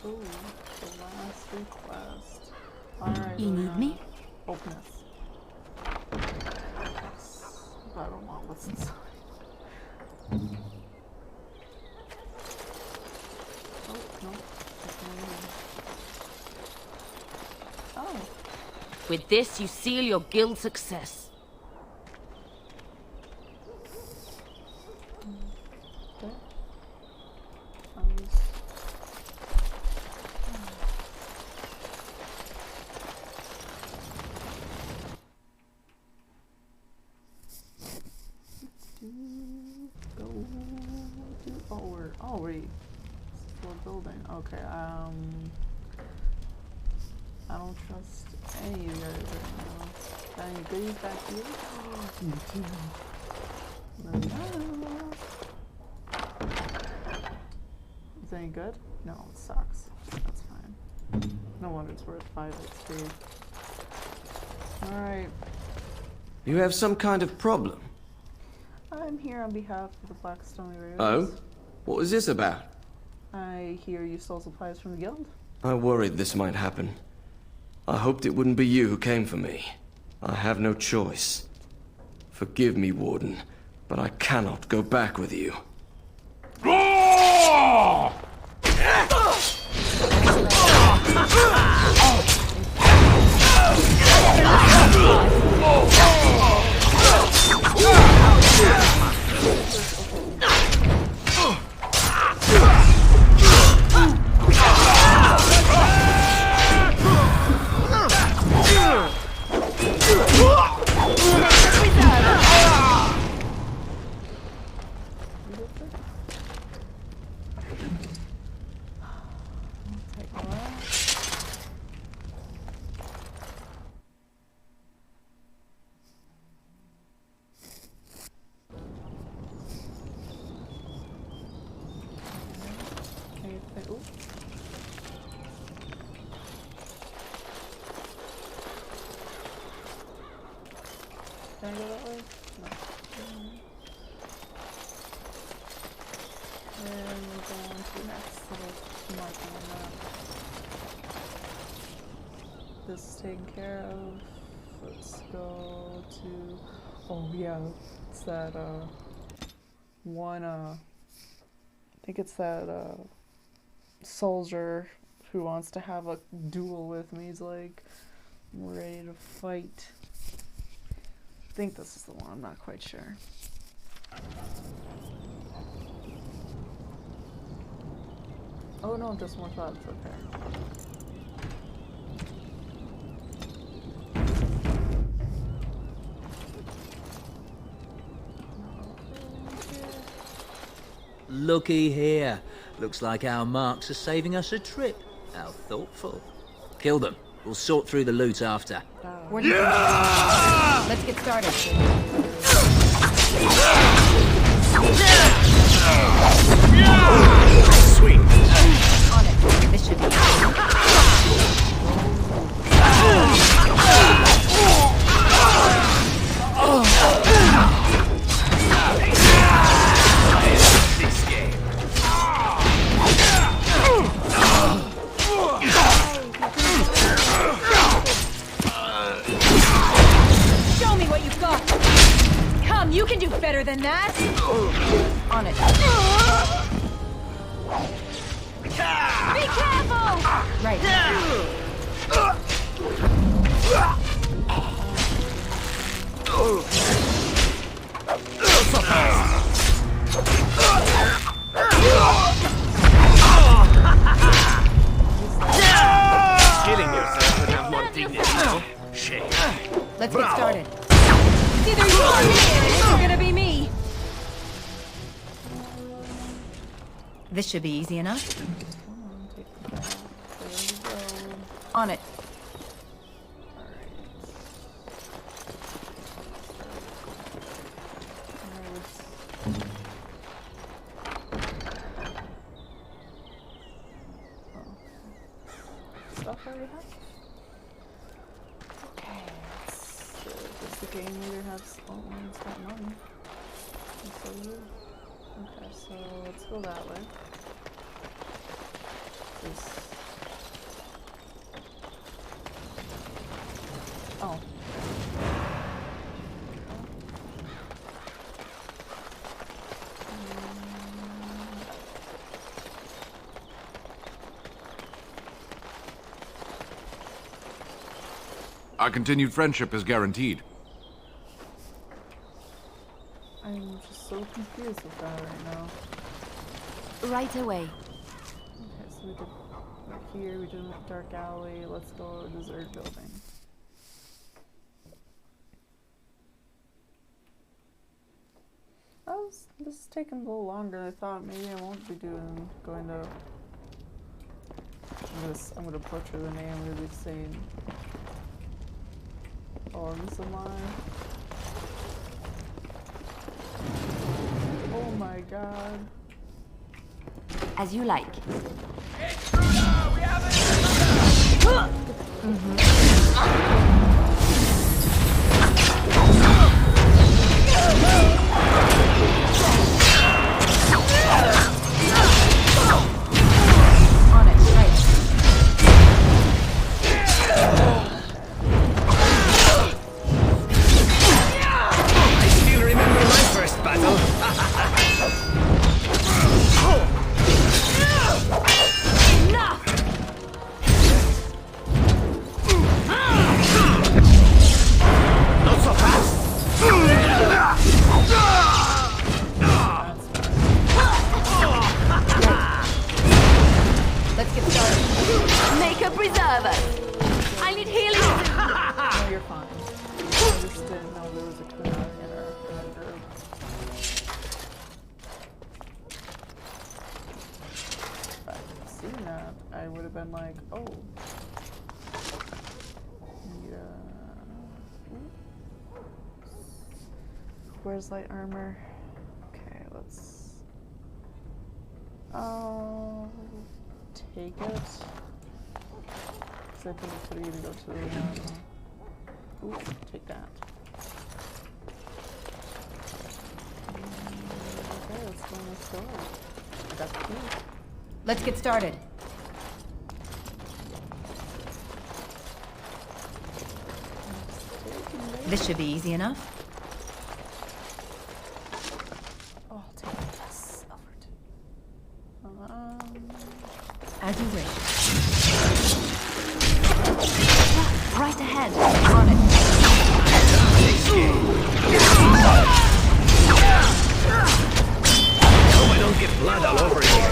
Ooh, the last request. Alright. You need me? Openness. But I don't want what's inside. Oh, no. Oh. With this, you seal your guild success. Okay. Oh wait, for building. Okay. I don't trust any of you guys right now. Got any goodies back here? No. Is it any good? No, it sucks. That's fine. No wonder it's worth 5 XP. Alright. You have some kind of problem? I'm here on behalf of the Blackstone Raiders. Oh? What was this about? I hear you stole supplies from the guild. I worried this might happen. I hoped it wouldn't be you who came for me. I have no choice. Forgive me, Warden, but I cannot go back with you. Can I go that way? No. And we'll go on to the next little mark on the map. This is taken care of. Let's go to... Oh yeah, it's that one I think it's that soldier who wants to have a duel with me. He's like, I'm ready to fight. I think this is the one, I'm not quite sure. Oh no, just more thoughts, okay. Looky here. Looks like our marks are saving us a trip. How thoughtful. Kill them. We'll sort through the loot after. Where do you think? Let's get started. Sweet. On it. This should be This game. Show me what you've got. Come, you can do better than that. On it. Be careful! Right. Killing yourself would have more dignity, no? Shame. Let's get started. It's either you or me, and it's gonna be me. This should be easy enough. On it. Stuff already have? Okay, does the game leader have... Oh, it's got money. And so you... Okay, so let's go that way. Oh. Our continued friendship is guaranteed. I'm just so confused with that right now. Right away. Okay, so we did here, we did dark alley, let's go to dessert building. This this is taking a little longer than I thought. Maybe I won't be going to. I'm gonna butcher the name. I'm gonna be saying Ormsamai. Oh my god. As you like. On it, right. I still remember my first battle. Enough! Not so fast. Let's get started. Make a preserver. I need healing. No, you're fine. I just didn't know there was a Kuna in our group. If I had seen that, I would have been like, oh. Yeah. Where's light armor? Okay, let's take it. Because I think it could even go to the ooh, take that. Okay, let's go in the store. I got the key. Let's get started. This should be easy enough. Oh, I'll take it. Yes, Albert. As you wish. Right ahead. On it. Hope I don't get blood all over here.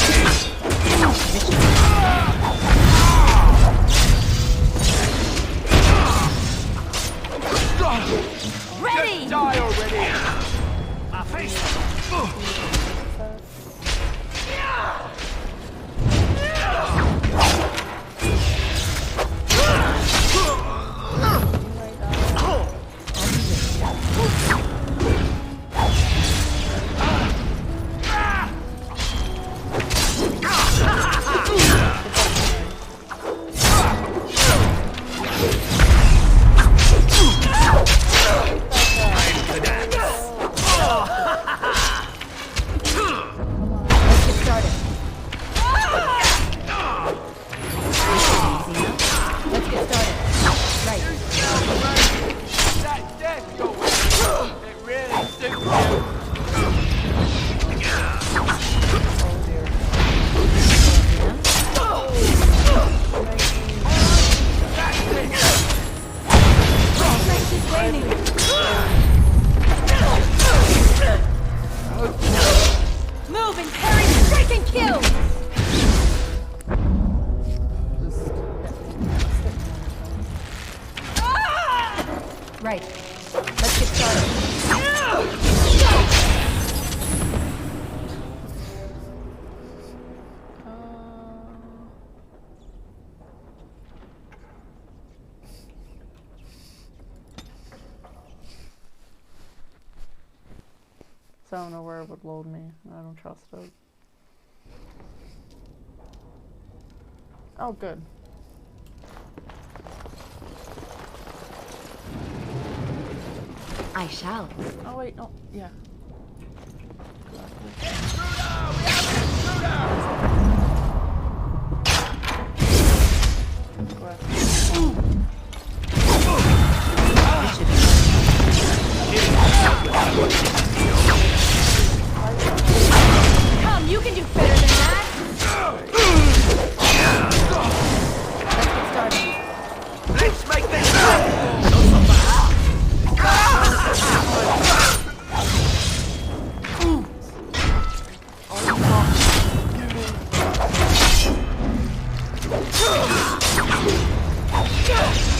Ready! Die already! My face! Move and parry, strike and kill! Right. Let's get started. So I don't know where it would load me. I don't trust it. Oh, good. I shall. Oh wait, no, yeah. Come, you can do better than that! Let's get started. Let's make this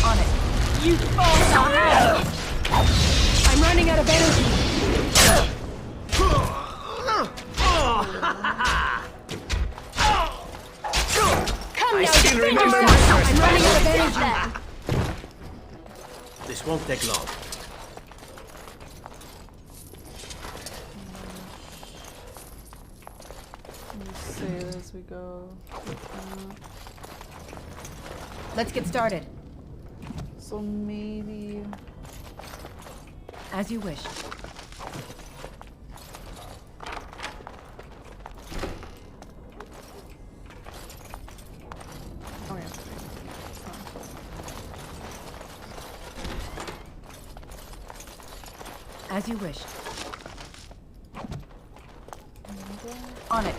On it. You false on it! I'm running out of energy. Come I now, still defend remember yourself! my first I'm running out of time. energy. This won't take long. Save as we go. Let's get started. So maybe. As you wish. Oh yeah. As you wish. On it.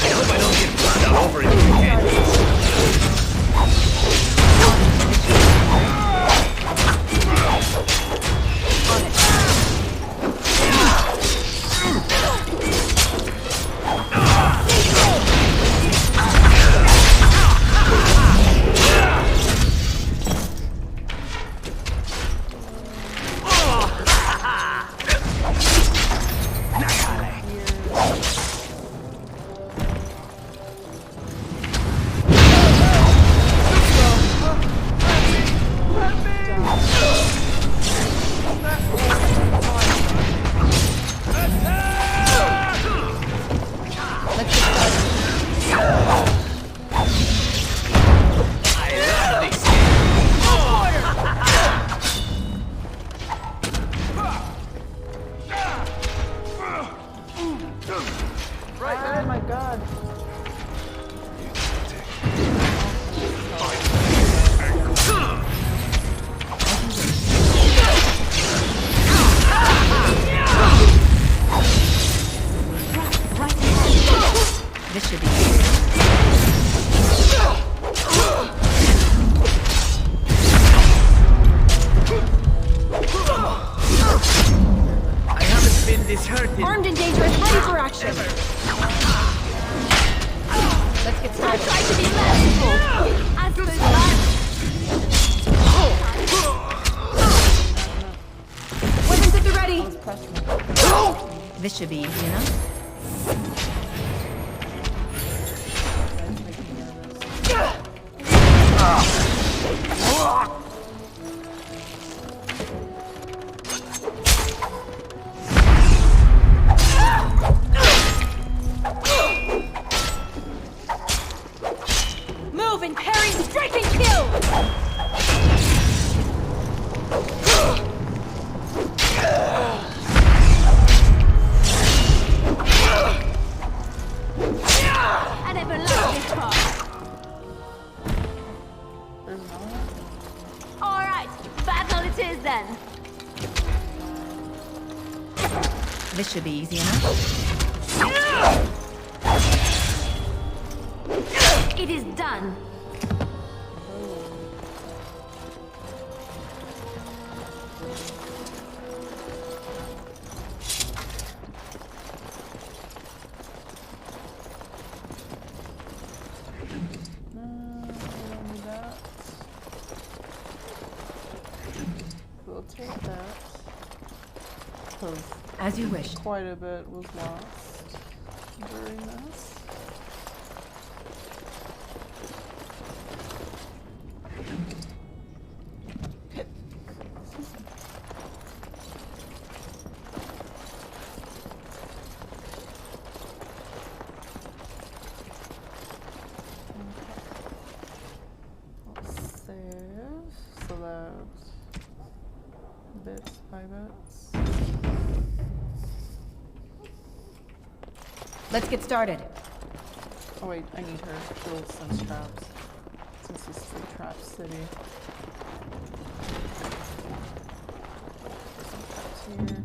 I hope I don't get blood all over your head. Oh my god. This should be I haven't been this hurt in... Armed and dangerous, ready for action. Let's get started. Try to be merciful. As those weapons at the ready. This should be easy enough. Move and parry, strike and kill. I never loved this part. All right, battle it is then. This should be easy enough. It is done. We'll take that. Because As you wish. quite a bit was lost during this. Let's save so that bits by bits. Let's get started. Oh wait, I need her. She'll sense traps. Since this is a trap city. Some traps here.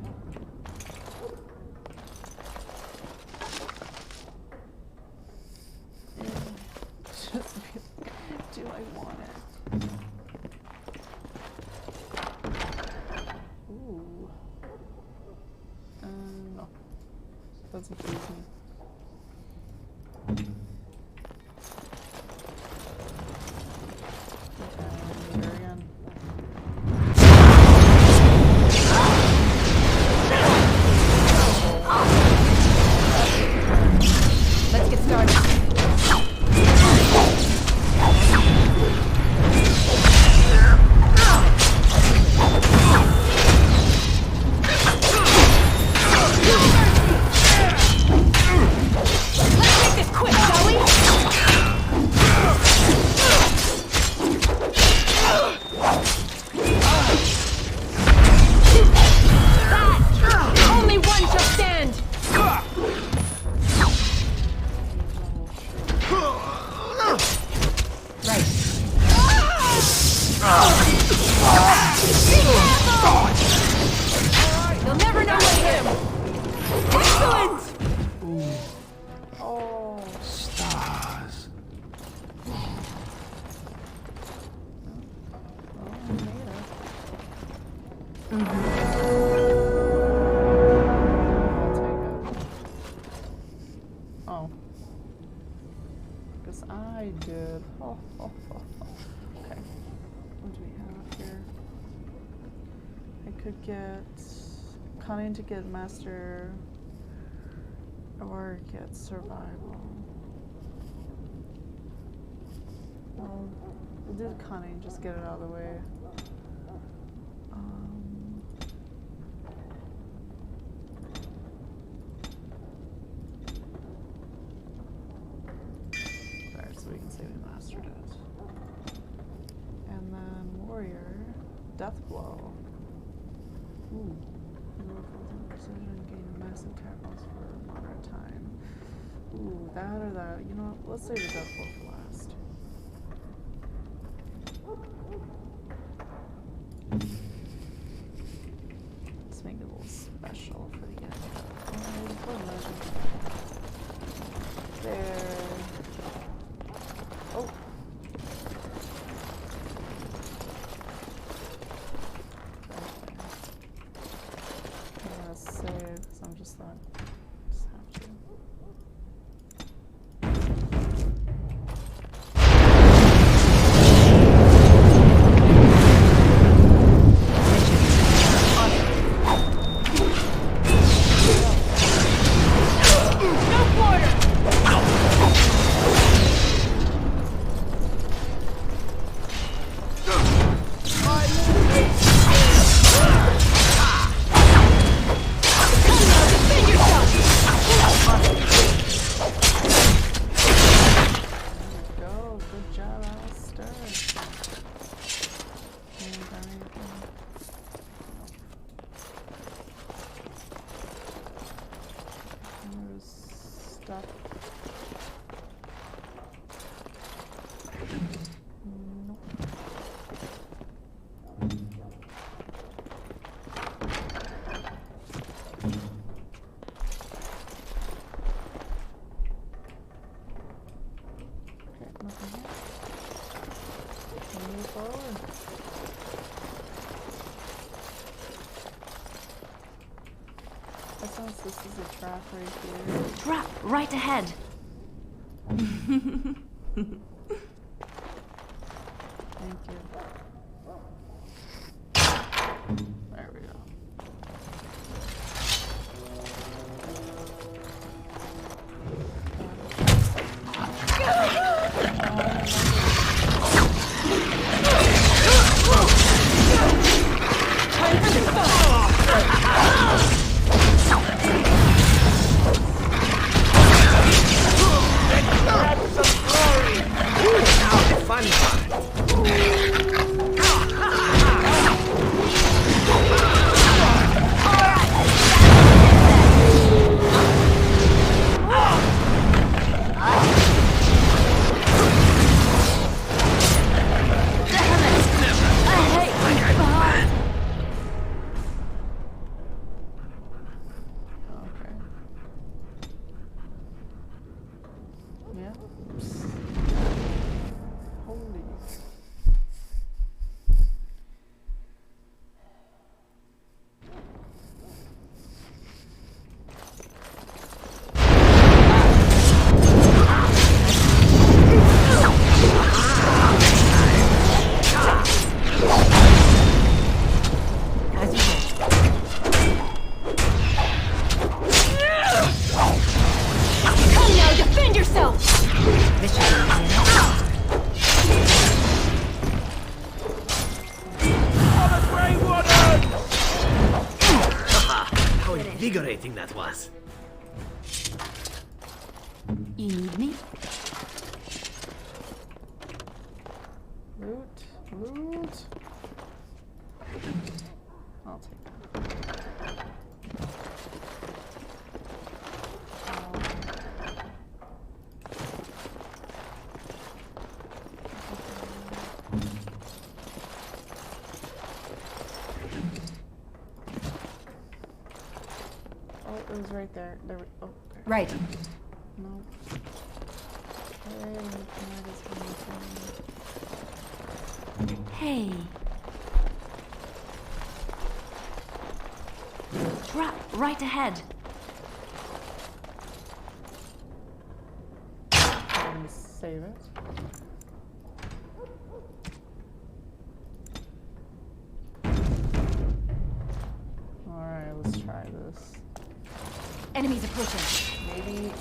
Just do I want it? Ooh. No. Doesn't please me. I did. Oh. Okay. What do we have here? I could get cunning to get master, or get survival. Well, we'll do the cunning, just get it out of the way. Alright, so we can say we mastered it. And then warrior, death blow. Ooh. Precision, gain a massive attack loss for a moderate time. Ooh, that or that. You know what? Let's save the death blow for last. Let's make it a little special for the end. There. Oh. I'm gonna save because I'm just like, just have to. This is a trap right here. Trap right ahead. Thank you. There we go. Invigorating that was. You need me? Loot. I'll take that. Oh, it was right there. There we go. Okay. Right. No. Hey. Trap right ahead. I'm gonna save it. Alright, let's try this. Enemies approaching. Maybe.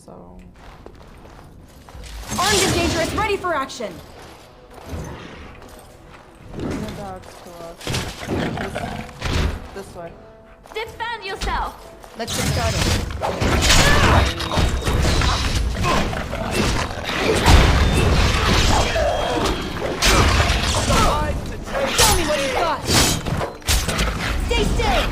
So. Armed and dangerous, ready for action. Bring the dogs to us. This way. Defend yourself! Let's get started. Show me what you got! Stay still!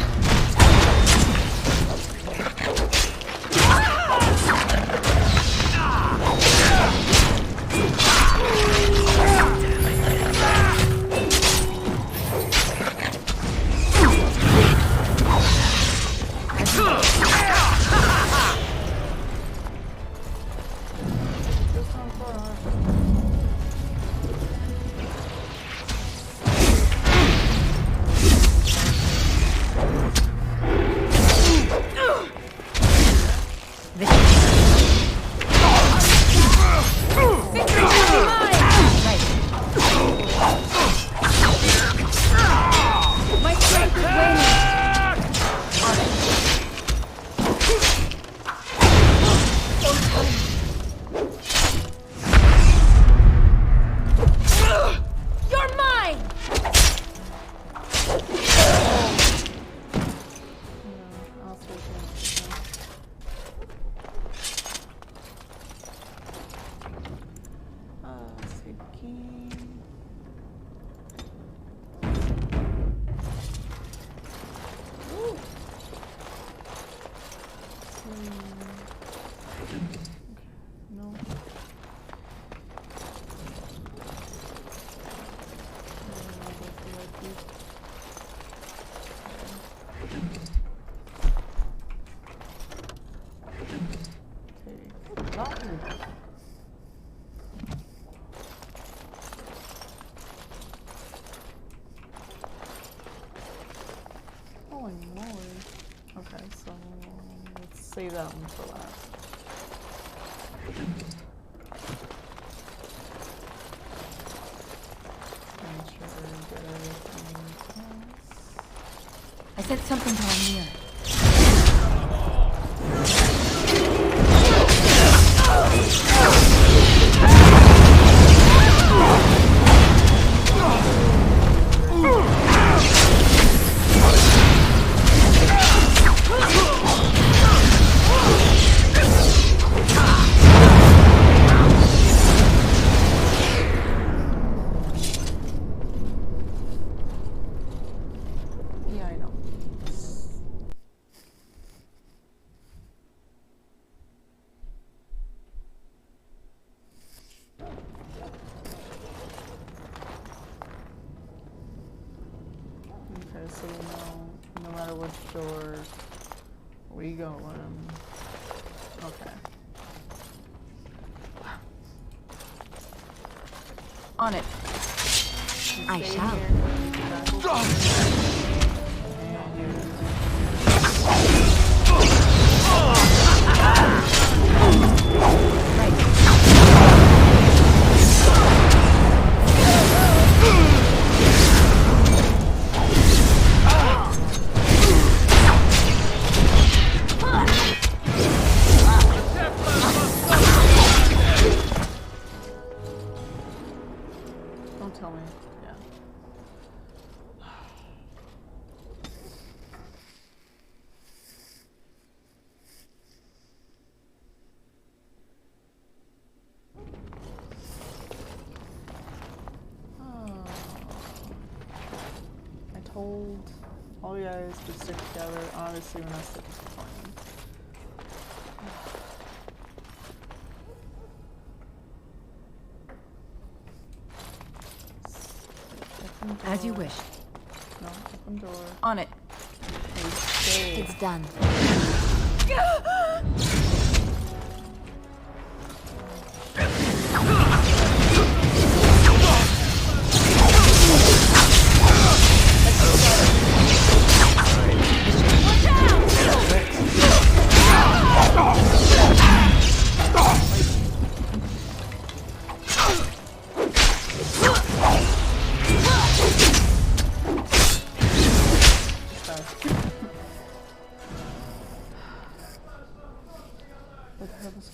Holy moly. Okay, so let's save that one for last. Make sure we get everything else. I said something to our mirror. Yeah, I know. Okay, so you know, no matter which door we go in. Okay. On it. I shall. Don't tell me. told all you guys to stick together. Obviously, we're not sticking to the plan. As you wish. No, open door. On it. It's done.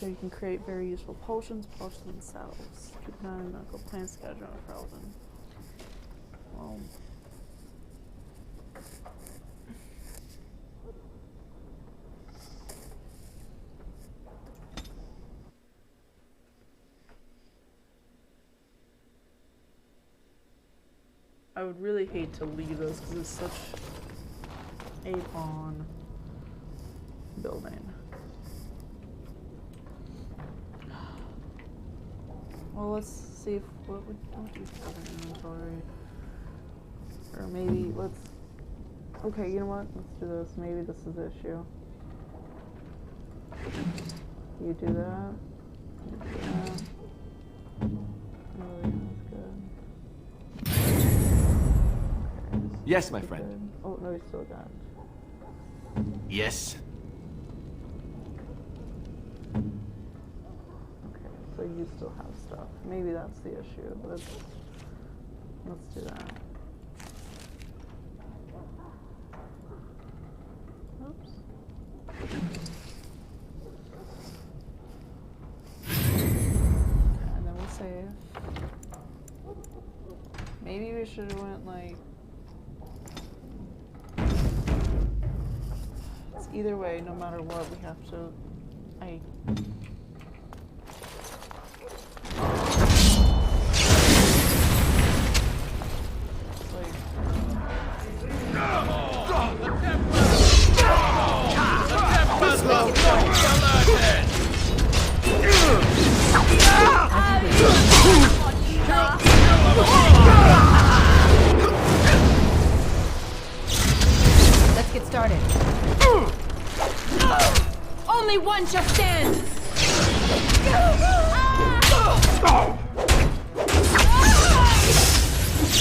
You can create very useful potions, polish themselves. Keep an eye on the medical plan schedule for Eldon. Well, I would really hate to leave this because it's such a pawn building. Well, let's see if what we don't do have an inventory, or maybe let's. Okay, you know what? Let's do this. Maybe this is the issue. You do that. You do that. Oh, yeah, that's good. Okay, Yes, my friend. good. Oh no, we still got. Yes. So you still have stuff. Maybe that's the issue. Let's do that. Oops. And then we'll save. Maybe we should have went like. It's either way. No matter what, we have to. Let's get started. Only one shall stand!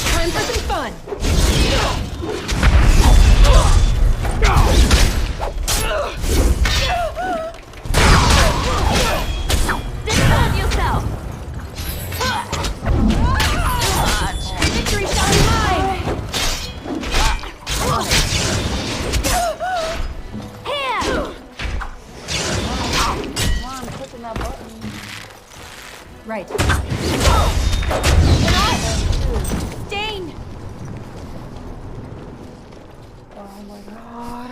Time for some fun! Defend yourself! Victory shall be mine! Here! Come on, clicking that button. Right. Stain! Oh my god.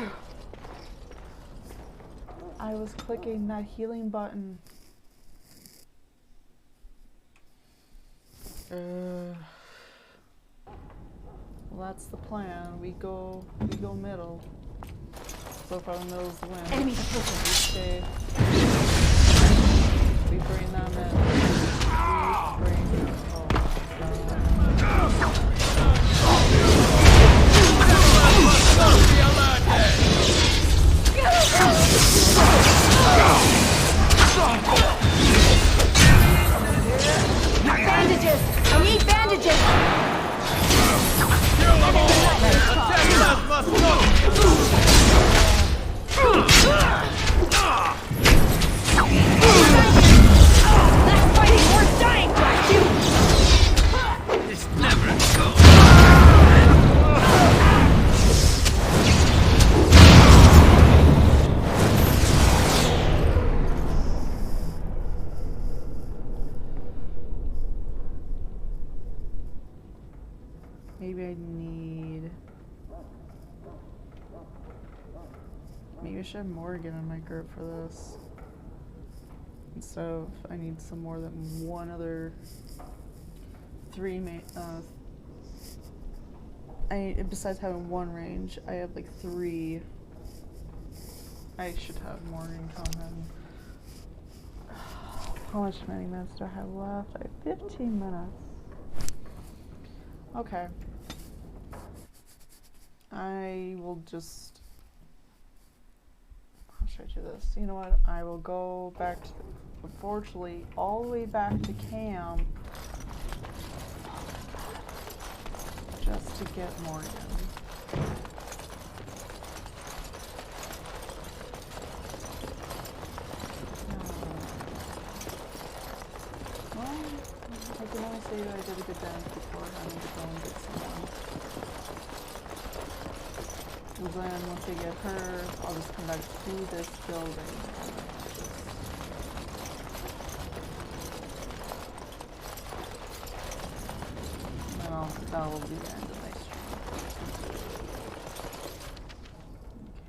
I was clicking that healing button. Well, that's the plan. We go middle. So far the middle's the win. Enemies approaching. We stay. We bring them in. We bring them. Bandages! I need bandages! Less fighting, more dying, blast you! This never goes. Maybe I should have Morgan in my group for this. Instead of, I need some more than one other besides having one range, I have like 3. I should have more income. How many minutes do I have left? I have 15 minutes. Okay. I will just... How should I do this? You know what? I will go back to... Unfortunately, all the way back to camp. Just to get Morgan. Well, I can only say that I did a good job before having to go and get someone. And then once I get her, I'll just come back to this building. And that will be the end of my stream.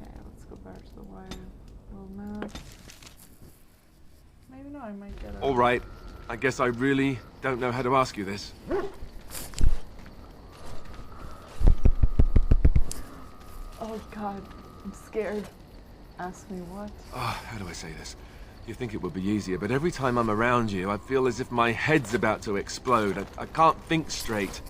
Okay, let's go back to the little map. Maybe not, I might get a... All right. I guess I really don't know how to ask you this. Oh god, I'm scared. Ask me what? How do I say this? You think it would be easier, but every time I'm around you, I feel as if my head's about to explode. I can't think straight.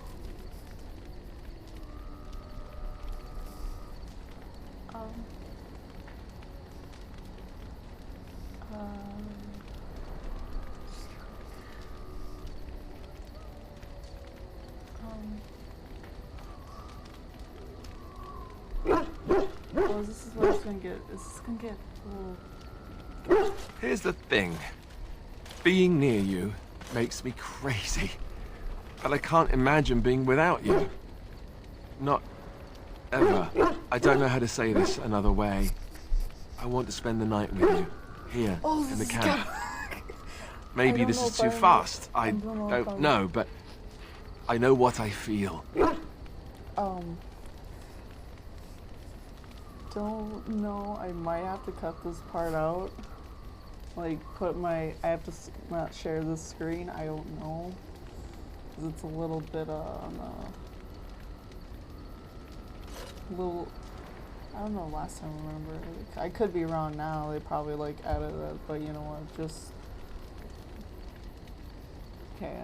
Well, this is what it's gonna get. This is gonna get a little... Here's the thing. Being near you makes me crazy. But I can't imagine being without you. Not ever. I don't know how to say this another way. I want to spend the night with you. Here, in the camp. Maybe this is too fast. I don't know, but I know what I feel. Don't know. I might have to cut this part out. Like, I have to not share this screen. I don't know. Because it's a little bit, I don't know last time I remember. Like, I could be wrong now. They probably, like, added it. But you know what? Just... Okay.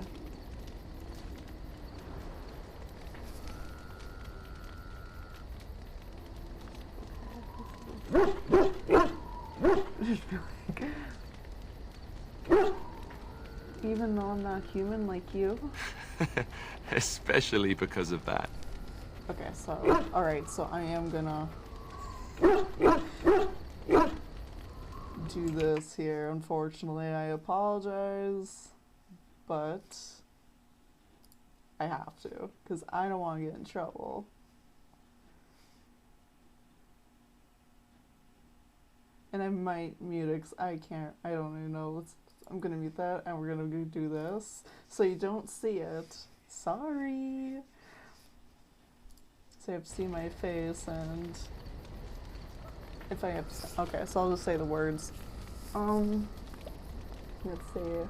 Even though I'm not human like you? Especially because of that. Okay, so, alright, so I am gonna do this here. Unfortunately, I apologize, but I have to, because I don't want to get in trouble. And I might mute it, 'cause I don't even know. I'm gonna mute that, and we're gonna do this, so you don't see it. Sorry. So you have to see my face, and if I have to, okay, so I'll just say the words. Let's see.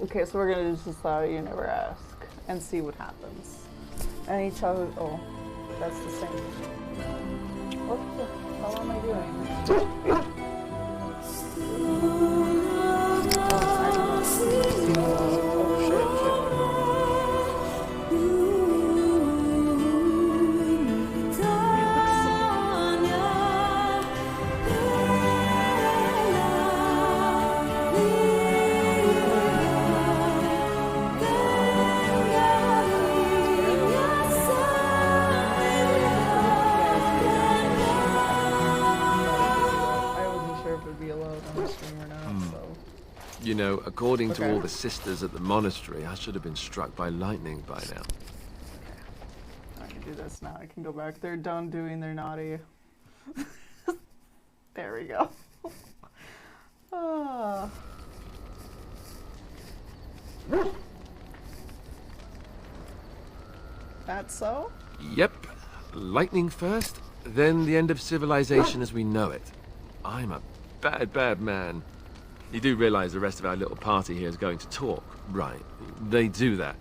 Okay, so we're gonna just decide you never ask, and see what happens. And each other, oh, that's the same. What the hell am I doing? You know, according to all the sisters at the monastery, I should have been struck by lightning by now. Okay. I can do this now. I can go back. They're done doing their naughty. There we go. That's so? Yep. Lightning first, then the end of civilization as we know it. I'm a bad, bad man. You do realize the rest of our little party here is going to talk, right? They do that.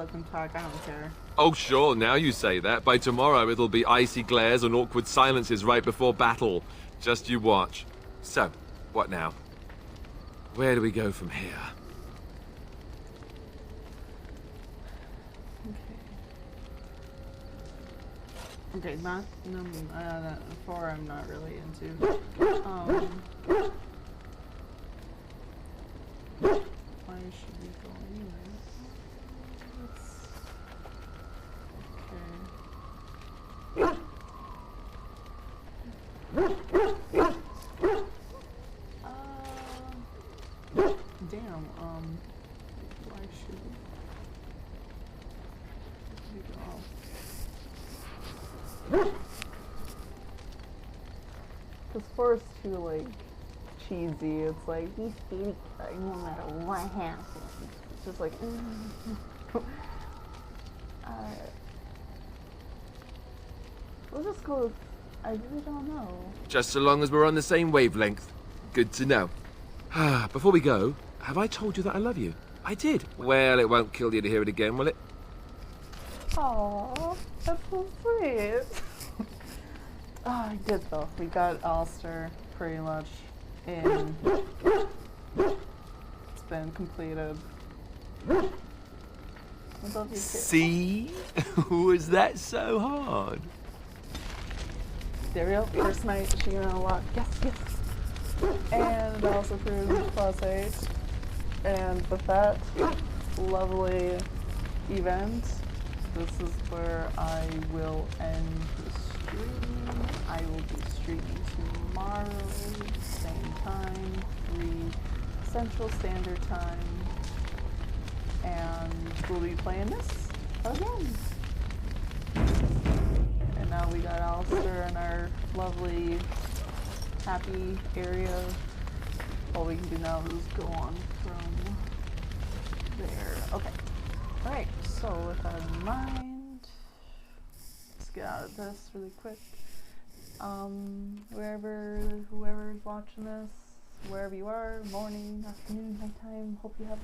let them talk. I don't care. Oh, sure, now you say that. By tomorrow, it'll be icy glares and awkward silences right before battle. Just you watch. So, what now? Where do we go from here? Okay, not, no, 4 I'm not really into. Why should we go anyways? Damn, why should we go? This 4 is too, like, cheesy. It's like, he's baby card no matter what happens. It's just like, we'll just go with, I really don't know. Just so long as we're on the same wavelength. Good to know. Before we go, have I told you that I love you? I did. Well, it won't kill you to hear it again, will it? Aww, that's so sweet. Oh, I did though. We got Alistair pretty much in. It's been completed. I love you too. See? Was that so hard? There we go. First night, she gonna unlock. Yes, yes. And also through +8. And with that lovely event, this is where I will end the stream. I will be streaming tomorrow, same time, 3 Central Standard Time. And we'll be playing this again. And now we got Alistair in our lovely, happy area. All we can do now is go on from there. Okay. Alright, so with that in mind, let's get out of this really quick. Whoever's watching this, wherever you are, morning, afternoon, nighttime, hope you have